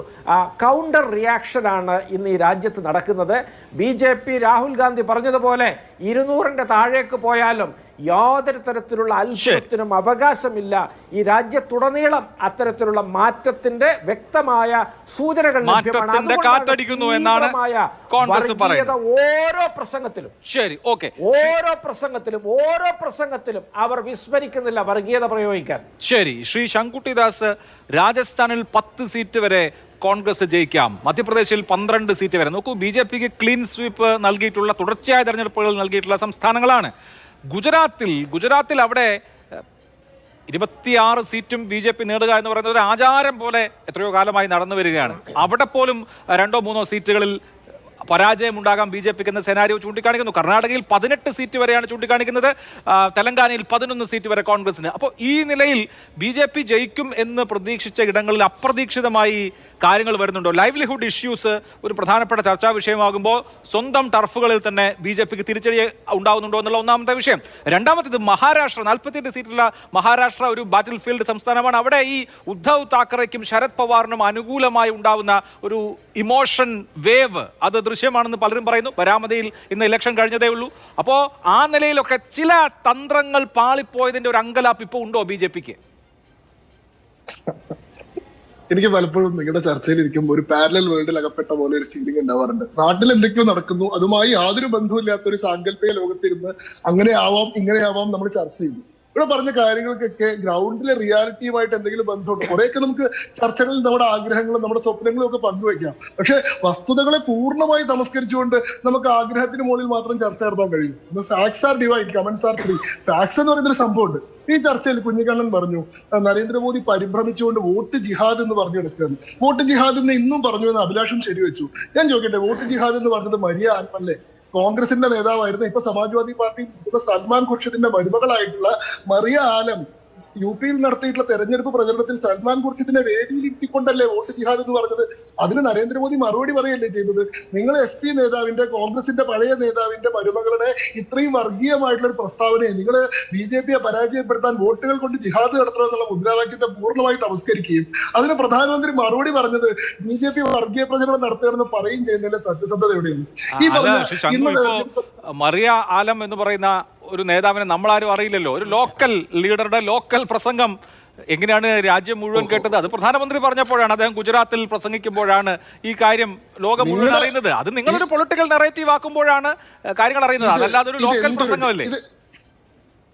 കൗണ്ടർ റിയാക്ഷനാണ് ഇന്ന് ഈ രാജ്യത്ത് നടക്കുന്നത്. BJP രാഹുൽ ഗാന്ധി പറഞ്ഞതുപോലെ 200-ന്റെ താഴേക്ക് പോയാലും യാതൊരു തരത്തിലുള്ള അത്ഭുതത്തിനും അവകാശമില്ല. ഈ രാജ്യത്തുടനീളം അത്തരത്തിലുള്ള മാറ്റത്തിന്റെ വ്യക്തമായ സൂചനകൾ ലഭ്യമാണ്. കാറ്റടിക്കുന്നു എന്നാണ് കോൺഗ്രസ് പറയുന്നത്. ഓരോ പ്രസംഗത്തിലും ഓരോ പ്രസംഗത്തിലും അവർ വിസ്മരിക്കുന്നില്ല വർഗീയത പ്രയോഗിക്കാൻ. ശരി, ശ്രീ ശങ്കുട്ടിദാസ്, രാജസ്ഥാനിൽ 10 സീറ്റ് വരെ കോൺഗ്രസ് ജയിക്കാം, മധ്യപ്രദേശിൽ 12 സീറ്റ് വരെ. നോക്കൂ, BJPക്ക് ക്ലീൻ സ്വീപ്പ് നൽകിയിട്ടുള്ള, തുടർച്ചയായ തെരഞ്ഞെടുപ്പുകൾ നൽകിയിട്ടുള്ള സംസ്ഥാനങ്ങളാണ്. ഗുജറാത്തിൽ അവിടെ 26 സീറ്റും BJP നേടുക എന്ന് പറയുന്നത് ഒരു ആചാരം പോലെ എത്രയോ കാലമായി നടന്നു വരികയാണ്. അവിടെ പോലും 2-3 സീറ്റുകളിൽ പരാജയം ഉണ്ടാകാം BJPക്ക് എന്ന സെനാരിയോ ചൂണ്ടിക്കാണിക്കുന്നു. കർണാടകയിൽ 18 സീറ്റ് വരെയാണ് ചൂണ്ടിക്കാണിക്കുന്നത്. തെലങ്കാനയിൽ 11 സീറ്റ് വരെ കോൺഗ്രസിന്. അപ്പോൾ ഈ നിലയിൽ BJP ജയിക്കും എന്ന് പ്രതീക്ഷിച്ച ഇടങ്ങളിൽ അപ്രതീക്ഷിതമായി കാര്യങ്ങൾ വരുന്നുണ്ടോ? ലൈവ്ലിഹുഡ് ഇഷ്യൂസ് ഒരു പ്രധാനപ്പെട്ട ചർച്ചാ വിഷയമാകുമ്പോൾ സ്വന്തം ടർഫുകളിൽ തന്നെ BJPക്ക് തിരിച്ചടി ഉണ്ടാകുന്നുണ്ടോ എന്നുള്ള ഒന്നാമത്തെ വിഷയം. രണ്ടാമത്തേത് മഹാരാഷ്ട്ര, 48 സീറ്റുള്ള മഹാരാഷ്ട്ര ഒരു ബാറ്റിൽ ഫീൽഡ് സംസ്ഥാനമാണ്. അവിടെ ഈ ഉദ്ധവ് താക്കറയ്ക്കും ശരത് പവാറിനും അനുകൂലമായി ഉണ്ടാവുന്ന ഒരു ഇമോഷൻ വേവ് അത് ദൃശ്യമാണെന്ന് പലരും പറയുന്നു. വരാമതയിൽ ഇന്ന് ഇലക്ഷൻ കഴിഞ്ഞതേ ഉള്ളൂ. അപ്പോൾ ആ നിലയിലൊക്കെ ചില തന്ത്രങ്ങൾ പാളിപ്പോയതിന്റെ ഒരു അങ്കലാപ്പ് ഇപ്പോൾ ഉണ്ടോ BJPക്ക്? എനിക്ക് പലപ്പോഴും നിങ്ങളുടെ ചർച്ചയിൽ ഇരിക്കുമ്പോൾ ഒരു പാരലൽ വേൾഡിൽ അകപ്പെട്ട പോലെ ഒരു ഫീലിംഗ് ഉണ്ടാവാറുണ്ട്. നാട്ടിൽ എന്തൊക്കെയോ നടക്കുന്നു, അതുമായി യാതൊരു ബന്ധവുമില്ലാത്ത ഒരു സാങ്കല്പിക ലോകത്തിരുന്ന് അങ്ങനെ ആവാം ഇങ്ങനെ ആവാം നമ്മൾ ചർച്ച ചെയ്തു. ഇവിടെ പറഞ്ഞ കാര്യങ്ങൾക്കൊക്കെ ഗ്രൗണ്ടിലെ റിയാലിറ്റിയുമായിട്ട് എന്തെങ്കിലും ബന്ധമുണ്ട്? കുറെയൊക്കെ നമുക്ക് ചർച്ചകളിൽ നമ്മുടെ ആഗ്രഹങ്ങളും നമ്മുടെ സ്വപ്നങ്ങളും ഒക്കെ പങ്കുവയ്ക്കാം. പക്ഷെ വസ്തുതകളെ പൂർണ്ണമായി തമസ്കരിച്ചുകൊണ്ട് നമുക്ക് ആഗ്രഹത്തിന് മുകളിൽ മാത്രം ചർച്ച നടത്താൻ കഴിയും. Facts R divide, comments are free. Facts എന്ന് പറയുന്ന ഒരു സംഭവമുണ്ട്. ഈ ചർച്ചയിൽ കുഞ്ഞിക്കണ്ണൻ പറഞ്ഞു നരേന്ദ്രമോദി പരിഭ്രമിച്ചുകൊണ്ട് വോട്ട് ജിഹാദ് എന്ന് പറഞ്ഞെടുക്കുകയാണ്. വോട്ട് ജിഹാദ് എന്ന് ഇന്നും പറഞ്ഞു എന്ന് അഭിലാഷും ശരിവെച്ചു. ഞാൻ ചോദിക്കട്ടെ, വോട്ട് ജിഹാദ് എന്ന് പറഞ്ഞത് മരിയ ആൽമല്ലേ? കോൺഗ്രസിന്റെ നേതാവായിരുന്നു, ഇപ്പൊ സമാജ്വാദി പാർട്ടി സൽമാൻ ഖുർഷിദിന്റെ മരുമകളായിട്ടുള്ള മറിയ ആലം യുപിയിൽ നടത്തിയിട്ടുള്ള തെരഞ്ഞെടുപ്പ് പ്രചരണത്തിൽ സൽമാൻ ഖുർഷിദിനെ വേദിയിൽ ഇരുത്തിക്കൊണ്ടല്ലേ വോട്ട് ജിഹാദ് എന്ന് പറഞ്ഞത്? അതിന് നരേന്ദ്രമോദി മറുപടി പറയല്ലേ ചെയ്തത്? നിങ്ങൾ SP നേതാവിന്റെ, കോൺഗ്രസിന്റെ പഴയ നേതാവിന്റെ മരുമകളുടെ ഇത്രയും വർഗീയമായിട്ടുള്ള ഒരു പ്രസ്താവനയെ നിങ്ങൾ BJPയെ പരാജയപ്പെടുത്താൻ വോട്ടുകൾ കൊണ്ട് ജിഹാദ് നടത്തണമെന്നുള്ള മുദ്രാവാക്യത്തെ പൂർണ്ണമായി തമസ്കരിക്കുകയും അതിന് പ്രധാനമന്ത്രി മറുപടി പറഞ്ഞത് BJP വർഗീയ പ്രചരണം നടത്തുകയാണെന്ന് പറയുകയും ചെയ്യുന്നതിന്റെ സത്യസന്ധത എവിടെയാണ്? ഈ മറിയ ആലം എന്ന് പറയുന്ന ഒരു നേതാവിനെ നമ്മളാരും അറിയില്ലല്ലോ. ഒരു ലോക്കൽ ലീഡറുടെ ലോക്കൽ പ്രസംഗം എങ്ങനെയാണ് രാജ്യം മുഴുവൻ കേട്ടത്? അത് പ്രധാനമന്ത്രി പറഞ്ഞപ്പോഴാണ്, അദ്ദേഹം ഗുജറാത്തിൽ പ്രസംഗിക്കുമ്പോഴാണ് ഈ കാര്യം ലോകം മുഴുവൻ അറിയുന്നത്. അത് നിങ്ങളൊരു പൊളിറ്റിക്കൽ നെറേറ്റീവ് ആക്കുമ്പോഴാണ് കാര്യങ്ങൾ അറിയുന്നത്, അതല്ലാതെ ഒരു ലോക്കൽ പ്രസംഗമല്ലേ?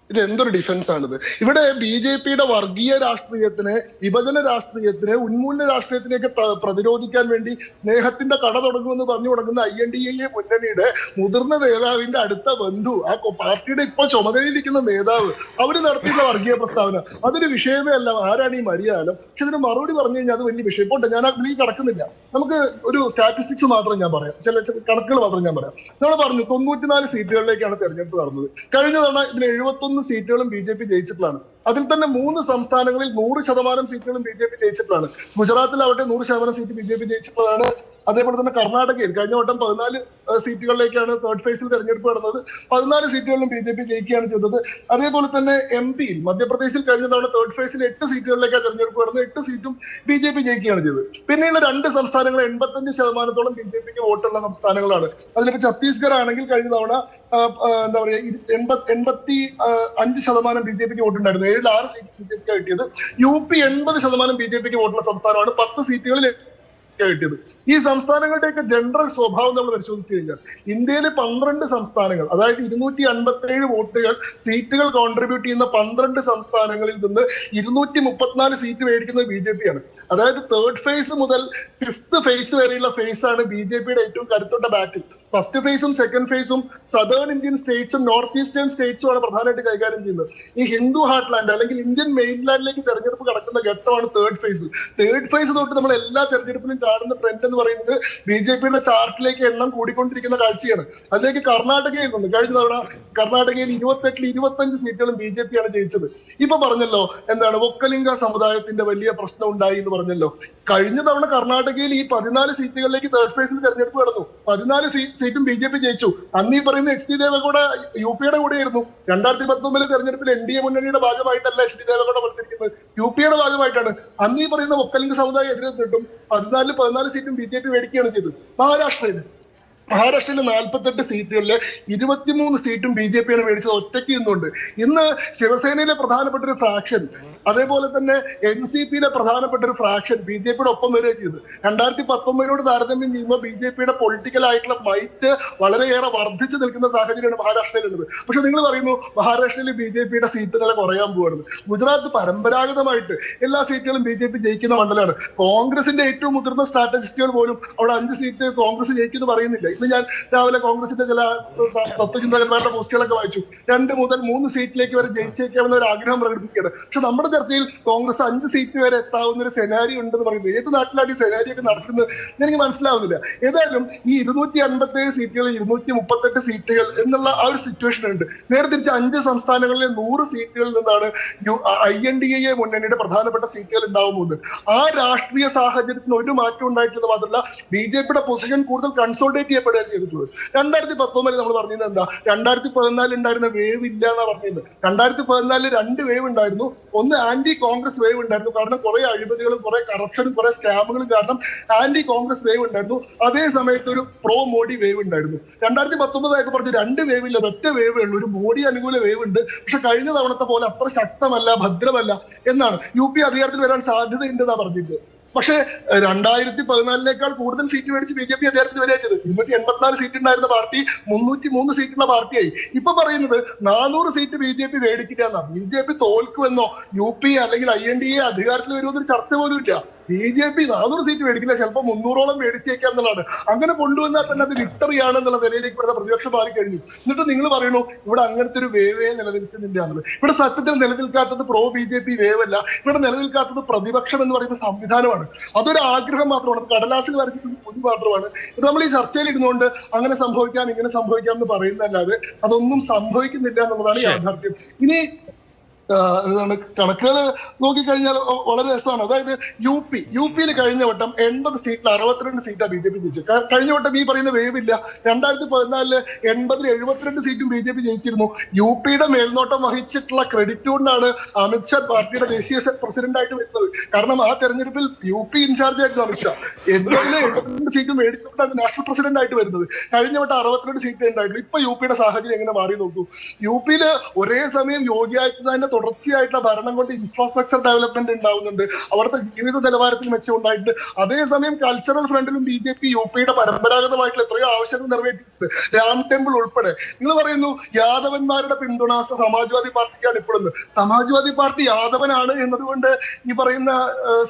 ഇത് എന്തൊരു ഡിഫൻസ് ആണിത്? ഇവിടെ BJPയുടെ വർഗീയ രാഷ്ട്രീയത്തിനെ, വിഭജന രാഷ്ട്രീയത്തിനെ, ഉന്മൂലന രാഷ്ട്രീയത്തിനെയൊക്കെ പ്രതിരോധിക്കാൻ വേണ്ടി സ്നേഹത്തിന്റെ കട തുടങ്ങുമെന്ന് പറഞ്ഞു തുടങ്ങുന്ന INDA മുന്നണിയുടെ മുതിർന്ന നേതാവിന്റെ അടുത്ത ബന്ധു, ആ പാർട്ടിയുടെ ഇപ്പോൾ ചുമതലയിലിരിക്കുന്ന നേതാവ്, അവര് നടത്തിയിട്ടുള്ള വർഗീയ പ്രസ്താവന അതൊരു വിഷയമേ അല്ല. ആരാണ് ഈ മരിയാലം? പക്ഷെ ഇതിന് മറുപടി പറഞ്ഞു കഴിഞ്ഞാൽ അത് വലിയ വിഷയം. പോട്ടെ, ഞാൻ അതിലേക്ക് കടക്കുന്നില്ല. നമുക്ക് ഒരു സ്റ്റാറ്റിസ്റ്റിക്സ് മാത്രം ഞാൻ പറയാം, ചില കണക്കുകൾ മാത്രം ഞാൻ പറയാം. നമ്മൾ പറഞ്ഞു 94 സീറ്റുകളിലേക്കാണ് തെരഞ്ഞെടുപ്പ് നടന്നത്. കഴിഞ്ഞ തവണ ഇതിൽ 71 സീറ്റുകളും BJP ജയിച്ചിട്ടുള്ളതാണ്. അതിൽ തന്നെ 3 സംസ്ഥാനങ്ങളിൽ 100% സീറ്റുകളും BJP ജയിച്ചിട്ടുള്ളതാണ്. ഗുജറാത്തിലാവട്ടെ 100% seat BJP ജയിച്ചിട്ടുള്ളതാണ്. അതേപോലെ തന്നെ കർണാടകയിൽ കഴിഞ്ഞ വട്ടം 14 സീറ്റുകളിലേക്കാണ് തേർഡ് ഫേസിൽ തെരഞ്ഞെടുപ്പ് നടന്നത്. 14 സീറ്റുകളിലും BJP ജയിക്കുകയാണ് ചെയ്തത്. അതേപോലെ തന്നെ MP-യിൽ, മധ്യപ്രദേശിൽ കഴിഞ്ഞ തവണ തേർഡ് ഫേസിൽ 8 സീറ്റുകളിലേക്കാണ് തെരഞ്ഞെടുപ്പ് നടന്നത്. 8 സീറ്റും BJP ജയിക്കുകയാണ് ചെയ്തത്. പിന്നെയുള്ള 2 സംസ്ഥാനങ്ങൾ 85%-ഓളം BJPക്ക് വോട്ടുള്ള സംസ്ഥാനങ്ങളാണ്. അതിലിപ്പോ ഛത്തീസ്ഗഡ് ആണെങ്കിൽ കഴിഞ്ഞ തവണ എന്താ പറയാ 85% BJPക്ക് വോട്ടുണ്ടായിരുന്നു. 6 സീറ്റ് BJPക്ക് കിട്ടിയത്. UP 80% BJPക്ക് വോട്ടുള്ള സംസ്ഥാനമാണ്. 10 സീറ്റുകളിൽ കിട്ടിയത്. ഈ സംസ്ഥാനങ്ങളുടെയൊക്കെ ജനറൽ സ്വഭാവം നമ്മൾ പരിശോധിച്ചു കഴിഞ്ഞാൽ ഇന്ത്യയിലെ 12 സംസ്ഥാനങ്ങൾ, അതായത് 257 വോട്ടുകൾ സീറ്റുകൾ കോൺട്രിബ്യൂട്ട് ചെയ്യുന്ന 12 സംസ്ഥാനങ്ങളിൽ നിന്ന് 234 സീറ്റ് മേടിക്കുന്നത് BJP-യാണ്. അതായത് തേർഡ് ഫേസ് മുതൽ 5th ഫേസ് വരെയുള്ള ഫേസ് ആണ് BJPയുടെ ഏറ്റവും കരുത്തുള്ള ബാറ്റിൽ. ഫസ്റ്റ് ഫേസും സെക്കൻഡ് ഫേസും സദേൺ ഇന്ത്യൻ സ്റ്റേറ്റ്സും നോർത്ത് ഈസ്റ്റേൺ സ്റ്റേറ്റ്സും ആണ് പ്രധാനമായിട്ട് കൈകാര്യം ചെയ്യുന്നത്. ഈ ഹിന്ദു ഹാർട്ട്ലാൻഡ് അല്ലെങ്കിൽ ഇന്ത്യൻ മെയിൻലാൻഡിലേക്ക് തെരഞ്ഞെടുപ്പ് കടക്കുന്ന ഘട്ടമാണ് തേർഡ് ഫേസ്. തേർഡ് ഫേസ് തൊട്ട് നമ്മൾ എല്ലാ തെരഞ്ഞെടുപ്പിലും കാണുന്ന ട്രെൻഡ് എന്ന് പറയുന്നത് BJPയുടെ ചാർട്ടിലേക്ക് എണ്ണം കൂടിക്കൊണ്ടിരിക്കുന്ന കാഴ്ചയാണ്. അതിലേക്ക് കർണാടകയിൽ നിന്ന് കഴിഞ്ഞ തവണ കർണാടകയിൽ 28-ൽ 25 സീറ്റുകളും BJP-യാണ് ജയിച്ചത്. ഇപ്പൊ പറഞ്ഞല്ലോ എന്താണ് ഒക്കലിംഗ സമുദായത്തിന്റെ വലിയ പ്രശ്നം ഉണ്ടായി എന്ന് പറഞ്ഞല്ലോ. കഴിഞ്ഞ തവണ കർണാടകയിൽ ഈ 14 സീറ്റുകളിലേക്ക് തേർഡ് ഫേസിൽ തെരഞ്ഞെടുപ്പ് നടന്നു. 14 സീറ്റും BJP ജയിച്ചു. അന്ന് ഈ പറയുന്ന HD ദേവഗൌഡ UPയുടെ കൂടെയായിരുന്നു. 2019 തെരഞ്ഞെടുപ്പിൽ NDA മുന്നണിയുടെ ഭാഗമായിട്ടല്ല HD ദേവഗൌഡ മത്സരിക്കുന്നത്, UPയുടെ ഭാഗമായിട്ടാണ്. അന്ന് ഈ പറയുന്ന ഒക്കലിംഗ സമുദായം എതിരെത്തിട്ടും 14 സീറ്റും BJP മേടിക്കുകയാണ് ചെയ്തത്. മഹാരാഷ്ട്രയിൽ 48 സീറ്റുകളിലെ 23 സീറ്റും BJP-യാണ് മേടിച്ചത് ഒറ്റയ്ക്ക് നിന്നുകൊണ്ട്. ഇന്ന് ശിവസേനയിലെ പ്രധാനപ്പെട്ട ഒരു ഫ്രാക്ഷൻ, അതേപോലെ തന്നെ NCP-യിലെ പ്രധാനപ്പെട്ട ഒരു ഫ്രാക്ഷൻ BJP-യുടെ ഒപ്പം വരികയും ചെയ്തു. 2019 താരതമ്യം ചെയ്യുമ്പോൾ BJP-യുടെ പൊളിറ്റിക്കൽ ആയിട്ടുള്ള മൈറ്റ് വളരെയേറെ വർദ്ധിച്ചു നിൽക്കുന്ന സാഹചര്യമാണ് മഹാരാഷ്ട്രയിലുള്ളത്. പക്ഷെ നിങ്ങൾ പറയുന്നു മഹാരാഷ്ട്രയിൽ BJP-യുടെ സീറ്റുകളെ കുറയാൻ പോവാണ്. ഗുജറാത്ത് പരമ്പരാഗതമായിട്ട് എല്ലാ സീറ്റുകളും BJP ജയിക്കുന്ന മണ്ഡലമാണ്. കോൺഗ്രസിന്റെ ഏറ്റവും മുതിർന്ന സ്ട്രാറ്റജിസ്റ്റുകൾ പോലും അവിടെ 5 സീറ്റ് കോൺഗ്രസ് ജയിക്കുമെന്ന് പറയുന്നില്ല. ഇന്ന് ഞാൻ രാവിലെ കോൺഗ്രസിന്റെ ചില തത്വചിന്തകന്മാരുടെ പോസ്റ്റുകളൊക്കെ വായിച്ചു. 2 മുതൽ 3 സീറ്റിലേക്ക് വരെ ജയിച്ചേക്കാമെന്ന ഒരു ആഗ്രഹം പ്രകടിപ്പിക്കുകയാണ്. പക്ഷെ നമ്മുടെ ചർച്ചയിൽ കോൺഗ്രസ് 5 സീറ്റ് വരെ എത്താവുന്ന ഒരു സെനാരിയോ ഉണ്ടെന്ന് പറയുന്നത് ഏത് നാട്ടിലാണ് ഈ സെനാരിയോ ഒക്കെ നടക്കുന്നത് എനിക്ക് മനസ്സിലാവുന്നില്ല. ഏതായാലും ഈ 257 സീറ്റുകൾ 238 സീറ്റുകൾ എന്നുള്ള ആ ഒരു സിറ്റുവേഷൻ ഉണ്ട്. നേരെ തിരിച്ച് 5 സംസ്ഥാനങ്ങളിലെ 100 സീറ്റുകളിൽ നിന്നാണ് INDA മുന്നണിയുടെ പ്രധാനപ്പെട്ട സീറ്റുകൾ ഉണ്ടാവുന്നത്. ആ രാഷ്ട്രീയ സാഹചര്യത്തിന് ഒരു മാറ്റം ഉണ്ടായിട്ടുള്ളത് മാത്രമല്ല BJPയുടെ പൊസിഷൻ കൂടുതൽ കൺസോൾട്ടേറ്റ് ചെയ്യപ്പെടുകയാണ് ചെയ്തിട്ടുള്ളത്. 2019 നമ്മൾ പറഞ്ഞത് എന്താ, 2014 ഉണ്ടായിരുന്ന വേവ് ഇല്ല എന്നാ പറഞ്ഞത്. 2014 2 വേവ് ഉണ്ടായിരുന്നു. ഒന്ന് ആന്റി കോൺഗ്രസ് വേവ് ഉണ്ടായിരുന്നു, കാരണം കുറെ അഴിമതികളും കുറെ കറപ്ഷനും കുറെ സ്കാമുകളും കാരണം ആന്റി കോൺഗ്രസ് വേവ് ഉണ്ടായിരുന്നു. അതേ സമയത്ത് ഒരു പ്രോ മോഡി വേവ് ഉണ്ടായിരുന്നു. 2019 ആയപ്പോൾ പറഞ്ഞു 2 വേവ് ഇല്ല, ഒറ്റ വേവേ ഉള്ളൂ, ഒരു മോഡി അനുകൂല വേവ് ഉണ്ട്. പക്ഷെ കഴിഞ്ഞ തവണത്തെ പോലെ അത്ര ശക്തമല്ല, ഭദ്രമല്ല എന്നാണ്. UP അധികാരത്തിൽ വരാൻ സാധ്യതയുണ്ടെന്നാ പറഞ്ഞിട്ട്. പക്ഷേ 2014 കൂടുതൽ സീറ്റ് മേടിച്ച് BJP അധികാരത്തിൽ വരിക ചെയ്ത്. 284 സീറ്റ് ഉണ്ടായിരുന്ന പാർട്ടി 303 സീറ്റുള്ള പാർട്ടിയായി. ഇപ്പൊ പറയുന്നത് 400 സീറ്റ് BJP മേടിക്കില്ല എന്നാ. BJP തോൽക്കുമെന്നോ UP അല്ലെങ്കിൽ INDA അധികാരത്തിൽ വരുമെന്നൊരു ചർച്ച പോലും ഇല്ല. BJP 400 സീറ്റ് മേടിക്കില്ല, ചിലപ്പോൾ 300ഓളം മേടിച്ചേക്കാം എന്നുള്ളതാണ്. അങ്ങനെ കൊണ്ടുവന്നാൽ തന്നെ അത് വിക്ടറിയാണെന്നുള്ള നിലയിലേക്ക് ഇവിടുത്തെ പ്രതിപക്ഷം മാറിക്കഴിഞ്ഞു. എന്നിട്ട് നിങ്ങൾ പറയുന്നു ഇവിടെ അങ്ങനത്തെ ഒരു വേവേ നിലനിൽക്കുന്നില്ല എന്നുള്ളത്. ഇവിടെ സത്യത്തിൽ നിലനിൽക്കാത്തത് BJP വേവ് അല്ല, ഇവിടെ നിലനിൽക്കാത്തത് പ്രതിപക്ഷം എന്ന് പറയുന്ന സംവിധാനമാണ്. അതൊരു ആഗ്രഹം മാത്രമാണ്, കടലാസിൽ വരച്ചിട്ടുള്ള പൊടി മാത്രമാണ്. ഇത് നമ്മൾ ഈ ചർച്ചയിൽ ഇരുന്നുകൊണ്ട് അങ്ങനെ സംഭവിക്കാം ഇങ്ങനെ സംഭവിക്കാം എന്ന് പറയുന്നതല്ലാതെ അതൊന്നും സംഭവിക്കുന്നില്ല എന്നുള്ളതാണ് യാഥാർത്ഥ്യം. ഇനി കണക്കുകൾ നോക്കിക്കഴിഞ്ഞാൽ വളരെ രസമാണ്. അതായത് യു പിയിൽ കഴിഞ്ഞ വട്ടം 80 സീറ്റിൽ 62 സീറ്റാണ് BJP ജയിച്ചത്. കഴിഞ്ഞ വട്ടം ഈ പറയുന്ന വേവില്ല. 2014 80 72 സീറ്റും BJP ജയിച്ചിരുന്നു. UPയുടെ മേൽനോട്ടം വഹിച്ചിട്ടുള്ള ക്രെഡിറ്റ് കൊണ്ടാണ് അമിത്ഷാ പാർട്ടിയുടെ ദേശീയ പ്രസിഡന്റ് ആയിട്ട് വരുന്നത്. കാരണം ആ തെരഞ്ഞെടുപ്പിൽ UP ഇൻചാർജ് ആയിരുന്നു അമിത്ഷാ. 72 സീറ്റ് മേടിച്ചുകൊണ്ടാണ് നാഷണൽ പ്രസിഡന്റ് ആയിട്ട് വരുന്നത്. കഴിഞ്ഞ വട്ടം 62 സീറ്റ് ഉണ്ടായിട്ടുള്ളൂ. ഇപ്പൊ UPയുടെ സാഹചര്യം എങ്ങനെ മാറി നോക്കൂ. UPയില് ഒരേ സമയം യോഗി ആദിത്യനാഥിന്റെ തുടർച്ചയായിട്ടുള്ള ഭരണം കൊണ്ട് ഇൻഫ്രാസ്ട്രക്ചർ ഡെവലപ്മെന്റ് ഉണ്ടാവുന്നുണ്ട്, അവിടുത്തെ ജീവിത നിലവാരത്തിൽ മെച്ചം ഉണ്ടായിട്ടുണ്ട്. അതേസമയം കൾച്ചറൽ ഫ്രണ്ടിലും BJP UPയുടെ പരമ്പരാഗതമായിട്ടുള്ള എത്രയോ ആവശ്യങ്ങൾ നിറവേറ്റിയിട്ടുണ്ട്, രാം ടെമ്പിൾ ഉൾപ്പെടെ. നിങ്ങൾ പറയുന്നു യാദവന്മാരുടെ പിന്തുണ സമാജ്വാദി പാർട്ടിക്കാണ് ഇപ്പോഴും. സമാജ്വാദി പാർട്ടി യാദവനാണ് എന്നതുകൊണ്ട് ഈ പറയുന്ന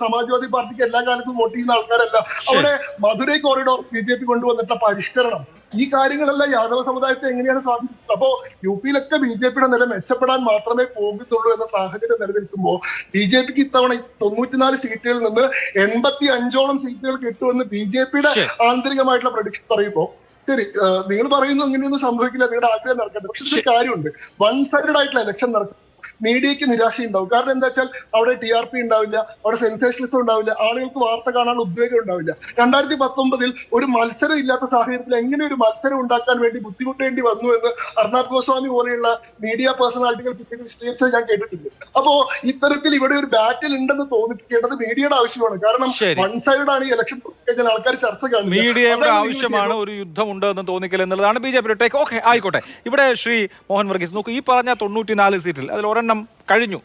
സമാജ്വാദി പാർട്ടിക്ക് എല്ലാ കാലത്തും വോട്ട് ചെയ്യുന്ന ആൾക്കാരല്ല. അവിടെ മധുരൈ കോറിഡോർ BJP കൊണ്ടുവന്നിട്ടുള്ള പരിഷ്കരണം, ഈ കാര്യങ്ങളെല്ലാം യാദവ സമുദായത്തെ എങ്ങനെയാണ് സ്വാധീനിച്ചത്? അപ്പോ UPയിലൊക്കെ BJPയുടെ നില മെച്ചപ്പെടാൻ മാത്രമേ പോകുന്നുള്ളൂ എന്ന സാഹചര്യം നിലനിൽക്കുമ്പോൾ BJPക്ക് ഇത്തവണ 94 സീറ്റുകളിൽ നിന്ന് 85ഓളം സീറ്റുകൾ കിട്ടുമെന്ന് BJPയുടെ ആന്തരികമായിട്ടുള്ള പ്രഡിക്ഷൻ പറയുമ്പോൾ ശരി, നിങ്ങൾ പറയുന്നു അങ്ങനെയൊന്നും സംഭവിക്കില്ല, നിങ്ങളുടെ ആഗ്രഹം നടക്കട്ടെ. പക്ഷെ ഒരു കാര്യമുണ്ട്, വൺ സൈഡഡ് ആയിട്ടുള്ള ഇലക്ഷൻ നടക്കും. മീഡിയക്ക് നിരാശയുണ്ടാവും. കാരണം എന്താ വെച്ചാൽ അവിടെ TRP ഉണ്ടാവില്ല, അവിടെ സെൻസേഷനിസം ഉണ്ടാവില്ല, ആളുകൾക്ക് വാർത്ത കാണാനുള്ള ഉദ്വേഗം ഉണ്ടാവില്ല. 2019 ഒരു മത്സരം ഇല്ലാത്ത സാഹചര്യത്തിൽ എങ്ങനെ ഒരു മത്സരം ഉണ്ടാക്കാൻ വേണ്ടി ബുദ്ധിമുട്ടേണ്ടി വന്നു എന്ന് അർണാബ് ഗോസ്വാമി പോലെയുള്ള മീഡിയ പേഴ്സണാലിറ്റികൾ പിന്നീട് വിശദീകരിച്ചത് ഞാൻ കേട്ടിട്ടുണ്ട്. അപ്പോ ഇത്തരത്തിൽ ഇവിടെ ഒരു ബാറ്റിൽ ഉണ്ടെന്ന് തോന്നിപ്പിക്കേണ്ടത് മീഡിയയുടെ ആവശ്യമാണ്. കാരണം വൺ സൈഡ് ആണ് ഈ ഇലക്ഷൻ കഴിഞ്ഞാൽ ആൾക്കാർ ചർച്ച കാണുന്നത്. മീഡിയയുടെ ആവശ്യമാണ്, ഒരു യുദ്ധമുണ്ട് എന്ന് തോന്നിക്കൽ എന്നുള്ളതാണ് BJPയുടെ ടേക്ക്. ഓക്കെ, ആയിക്കോട്ടെ. ഇവിടെ ശ്രീ മോഹൻ വർഗീസ് നോക്കൂ, ഈ പറഞ്ഞ 94 സീറ്റിൽ അതിൽ ഒരെണ്ണം കഴിഞ്ഞു,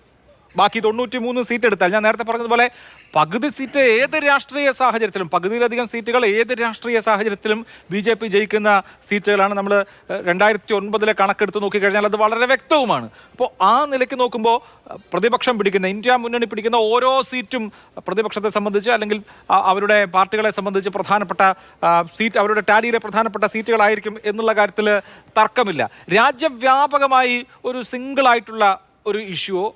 ബാക്കി 93 സീറ്റ് എടുത്താൽ ഞാൻ നേരത്തെ പറഞ്ഞതുപോലെ പകുതി സീറ്റ് ഏത് രാഷ്ട്രീയ സാഹചര്യത്തിലും, പകുതിയിലധികം സീറ്റുകൾ ഏത് രാഷ്ട്രീയ സാഹചര്യത്തിലും BJP ജയിക്കുന്ന സീറ്റുകളാണ്. നമ്മൾ 2009 കണക്കെടുത്ത് നോക്കിക്കഴിഞ്ഞാൽ അത് വളരെ വ്യക്തവുമാണ്. അപ്പോൾ ആ നിലയ്ക്ക് നോക്കുമ്പോൾ പ്രതിപക്ഷം പിടിക്കുന്ന, ഇന്ത്യ മുന്നണി പിടിക്കുന്ന ഓരോ സീറ്റും പ്രതിപക്ഷത്തെ സംബന്ധിച്ച് അല്ലെങ്കിൽ അവരുടെ പാർട്ടികളെ സംബന്ധിച്ച് പ്രധാനപ്പെട്ട സീറ്റ്, അവരുടെ ടാലിയിലെ പ്രധാനപ്പെട്ട സീറ്റുകളായിരിക്കും എന്നുള്ള കാര്യത്തിൽ തർക്കമില്ല. രാജ്യവ്യാപകമായി ഒരു സിംഗിളായിട്ടുള്ള ഒരു ഇഷ്യൂവോ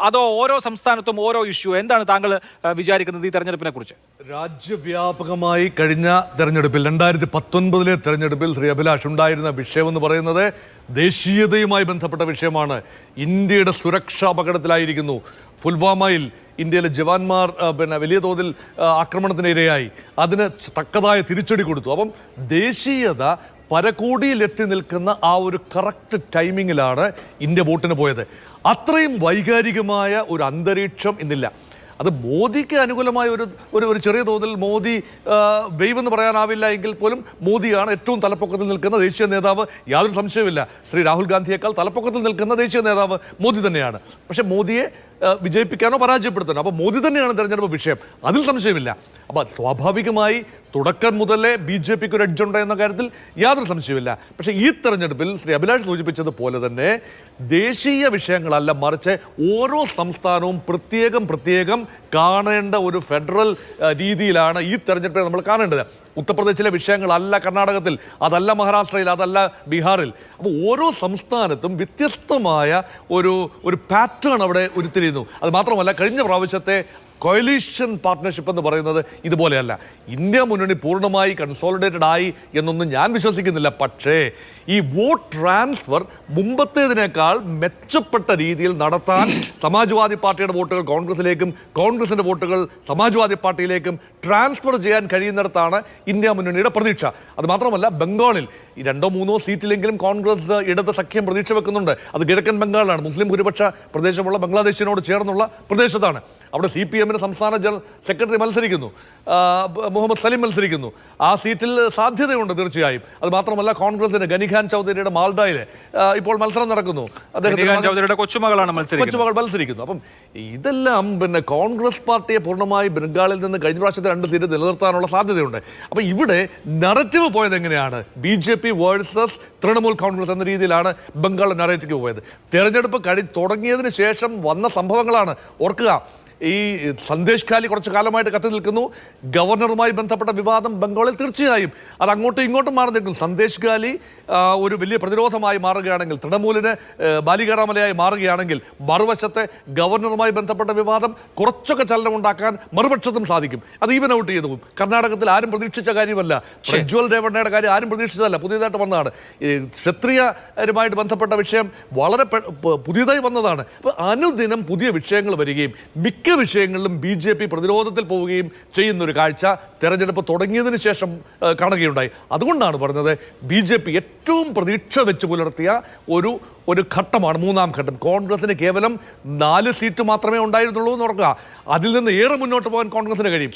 അതോ ഓരോ സംസ്ഥാനത്തും ഓരോ ഇഷ്യൂ, എന്താണ് താങ്കൾ വിചാരിക്കുന്നത് ഈ തെരഞ്ഞെടുപ്പിനെ കുറിച്ച്? രാജ്യവ്യാപകമായി കഴിഞ്ഞ തെരഞ്ഞെടുപ്പിൽ 2019 തെരഞ്ഞെടുപ്പിൽ ശ്രീ അഭിലാഷ് ഉണ്ടായിരുന്ന വിഷയം എന്ന് പറയുന്നത് ദേശീയതയുമായി ബന്ധപ്പെട്ട വിഷയമാണ്. ഇന്ത്യയുടെ സുരക്ഷ അപകടത്തിലായിരിക്കുന്നു. പുൽവാമയിൽ ഇന്ത്യയിലെ ജവാന്മാർ വലിയ തോതിൽ ആക്രമണത്തിന് ഇരയായി, അതിന് തക്കതായ തിരിച്ചടി കൊടുത്തു. അപ്പം ദേശീയത പരകോടിയിലെത്തി നിൽക്കുന്ന ആ ഒരു കറക്റ്റ് ടൈമിങ്ങിലാണ് ഇന്ത്യ വോട്ടിന് പോയത്. അത്രയും വൈകാരികമായ ഒരു അന്തരീക്ഷം ഇന്നില്ല. അത് മോദിക്ക് അനുകൂലമായ ഒരു ചെറിയ തോതിൽ മോദി വെയ്വ് എന്ന് പറയാനാവില്ല എങ്കിൽ പോലും മോദിയാണ് ഏറ്റവും തലപ്പൊക്കത്തിൽ നിൽക്കുന്ന ദേശീയ നേതാവ്, യാതൊരു സംശയവുമില്ല. ശ്രീ രാഹുൽ ഗാന്ധിയേക്കാൾ തലപ്പൊക്കത്തിൽ നിൽക്കുന്ന ദേശീയ നേതാവ് മോദി തന്നെയാണ്. പക്ഷെ മോദിയെ വിജയിപ്പിക്കാനോ പരാജയപ്പെടുത്താനോ, അപ്പോൾ മോദി തന്നെയാണ് തെരഞ്ഞെടുപ്പ് വിഷയം, അതിൽ സംശയമില്ല. അപ്പോൾ സ്വാഭാവികമായി തുടക്കം മുതലേ BJPക്ക് ഒരു എഡ്ജുണ്ട് എന്ന കാര്യത്തിൽ യാതൊരു സംശയമില്ല. പക്ഷേ ഈ തെരഞ്ഞെടുപ്പിൽ ശ്രീ അഭിലാഷ് സൂചിപ്പിച്ചതുപോലെ തന്നെ ദേശീയ വിഷയങ്ങളല്ല, മറിച്ച് ഓരോ സംസ്ഥാനവും പ്രത്യേകം കാണേണ്ട ഒരു ഫെഡറൽ രീതിയിലാണ് ഈ തെരഞ്ഞെടുപ്പിനെ നമ്മൾ കാണേണ്ടത്. ഉത്തർപ്രദേശിലെ വിഷയങ്ങളല്ല കർണാടകത്തിൽ, അതല്ല മഹാരാഷ്ട്രയിൽ, അതല്ല ബീഹാറിൽ. അപ്പോൾ ഓരോ സംസ്ഥാനത്തും വ്യത്യസ്തമായ ഒരു പാറ്റേൺ അവിടെ ഉരുത്തിരിയുന്നു. അത് മാത്രമല്ല, കഴിഞ്ഞ പ്രാവശ്യത്തെ കോയലീഷൻ പാർട്ട്ണർഷിപ്പ് എന്ന് പറയുന്നത് ഇതുപോലെയല്ല. ഇന്ത്യ മുന്നണി പൂർണ്ണമായി കൺസോളിഡേറ്റഡ് ആയി എന്നൊന്നും ഞാൻ വിശ്വസിക്കുന്നില്ല. പക്ഷേ ഈ വോട്ട് ട്രാൻസ്ഫർ മുമ്പത്തേതിനേക്കാൾ മെച്ചപ്പെട്ട രീതിയിൽ നടത്താൻ സമാജ്വാദി പാർട്ടിയുടെ വോട്ടുകൾ കോൺഗ്രസിലേക്കും കോൺഗ്രസിൻ്റെ വോട്ടുകൾ സമാജ്വാദി പാർട്ടിയിലേക്കും ട്രാൻസ്ഫർ ചെയ്യാൻ കഴിയുന്നിടത്താണ് ഇന്ത്യ മുന്നണിയുടെ പ്രതീക്ഷ. അത് മാത്രമല്ല, ബംഗാളിൽ 2-3 സീറ്റിലെങ്കിലും കോൺഗ്രസ് ഇടത് സഖ്യം പ്രതീക്ഷ വെക്കുന്നുണ്ട്. അത് കിഴക്കൻ ബംഗാളിലാണ്, മുസ്ലിം ഭൂരിപക്ഷ പ്രദേശമുള്ള ബംഗ്ലാദേശിനോട് ചേർന്നുള്ള പ്രദേശത്താണ്. അവിടെ CPM സംസ്ഥാന ജനറൽ സെക്രട്ടറി മത്സരിക്കുന്നു, മുഹമ്മദ് സലീം മത്സരിക്കുന്നു. ആ സീറ്റിൽ സാധ്യതയുണ്ട് തീർച്ചയായും. അത് മാത്രമല്ല കോൺഗ്രസിന് ഗനിഖാൻ ചൗധരിയുടെ മാൽഡയിൽ ഇപ്പോൾ മത്സരം നടക്കുന്നു. ചൗധരിയുടെ കൊച്ചുമകൾ മത്സരിക്കുന്നു. അപ്പം ഇതെല്ലാം പിന്നെ കോൺഗ്രസ് പാർട്ടിയെ പൂർണ്ണമായി ബംഗാളിൽ നിന്ന് കഴിഞ്ഞ പ്രാവശ്യത്തെ 2 സീറ്റ് നിലനിർത്താനുള്ള സാധ്യതയുണ്ട്. അപ്പം ഇവിടെ നറേറ്റീവ് പോയത് എങ്ങനെയാണ്? BJP വേഴ്സസ് തൃണമൂൽ കോൺഗ്രസ് എന്ന രീതിയിലാണ് ബംഗാൾ നറേറ്റീവ് പോയത്. തെരഞ്ഞെടുപ്പ് തുടങ്ങിയതിന് ശേഷം വന്ന സംഭവങ്ങളാണ് ഓർക്കുക. ഈ സന്ദേശ് ഖാലി കുറച്ചു കാലമായിട്ട് കത്തി നിൽക്കുന്നു. ഗവർണറുമായി ബന്ധപ്പെട്ട വിവാദം ബംഗാളിൽ തീർച്ചയായും അത് അങ്ങോട്ടും ഇങ്ങോട്ടും മാറി നിൽക്കും. സന്ദേശ് ഖാലി ഒരു വലിയ പ്രതിരോധമായി മാറുകയാണെങ്കിൽ, തൃണമൂലിന് ബാലികറാമലയായി മാറുകയാണെങ്കിൽ, മറുവശത്തെ ഗവർണറുമായി ബന്ധപ്പെട്ട വിവാദം കുറച്ചൊക്കെ ചലനമുണ്ടാക്കാൻ മറുപക്ഷത്തും സാധിക്കും. അത് ഈവൻ ഔട്ട് ചെയ്തു പോകും. കർണാടകത്തിൽ ആരും പ്രതീക്ഷിച്ച കാര്യമല്ല. പ്രജ്വൽ രേവണ്ണയുടെ കാര്യം ആരും പ്രതീക്ഷിച്ചതല്ല, പുതിയതായിട്ട് വന്നതാണ്. ക്ഷത്രിയരുമായിട്ട് ബന്ധപ്പെട്ട വിഷയം വളരെ പുതിയതായി വന്നതാണ്. അപ്പോൾ അനുദിനം പുതിയ വിഷയങ്ങൾ വരികയും മിക്ക വിഷയങ്ങളിലും BJP പ്രതിരോധത്തിൽ പോവുകയും ചെയ്യുന്നൊരു കാഴ്ച തെരഞ്ഞെടുപ്പ് തുടങ്ങിയതിന് ശേഷം കാണുകയുണ്ടായി. അതുകൊണ്ടാണ് പറഞ്ഞത് BJP ഏറ്റവും പ്രതീക്ഷ വെച്ച് പുലർത്തിയ ഒരു ഘട്ടമാണ് 3ാം ഘട്ടം. കോൺഗ്രസിന് കേവലം 4 സീറ്റ് മാത്രമേ ഉണ്ടായിരുന്നുള്ളൂ എന്ന് ഓർക്കുക. അതിൽ നിന്ന് ഏറെ മുന്നോട്ട് പോകാൻ കോൺഗ്രസിന് കഴിയും.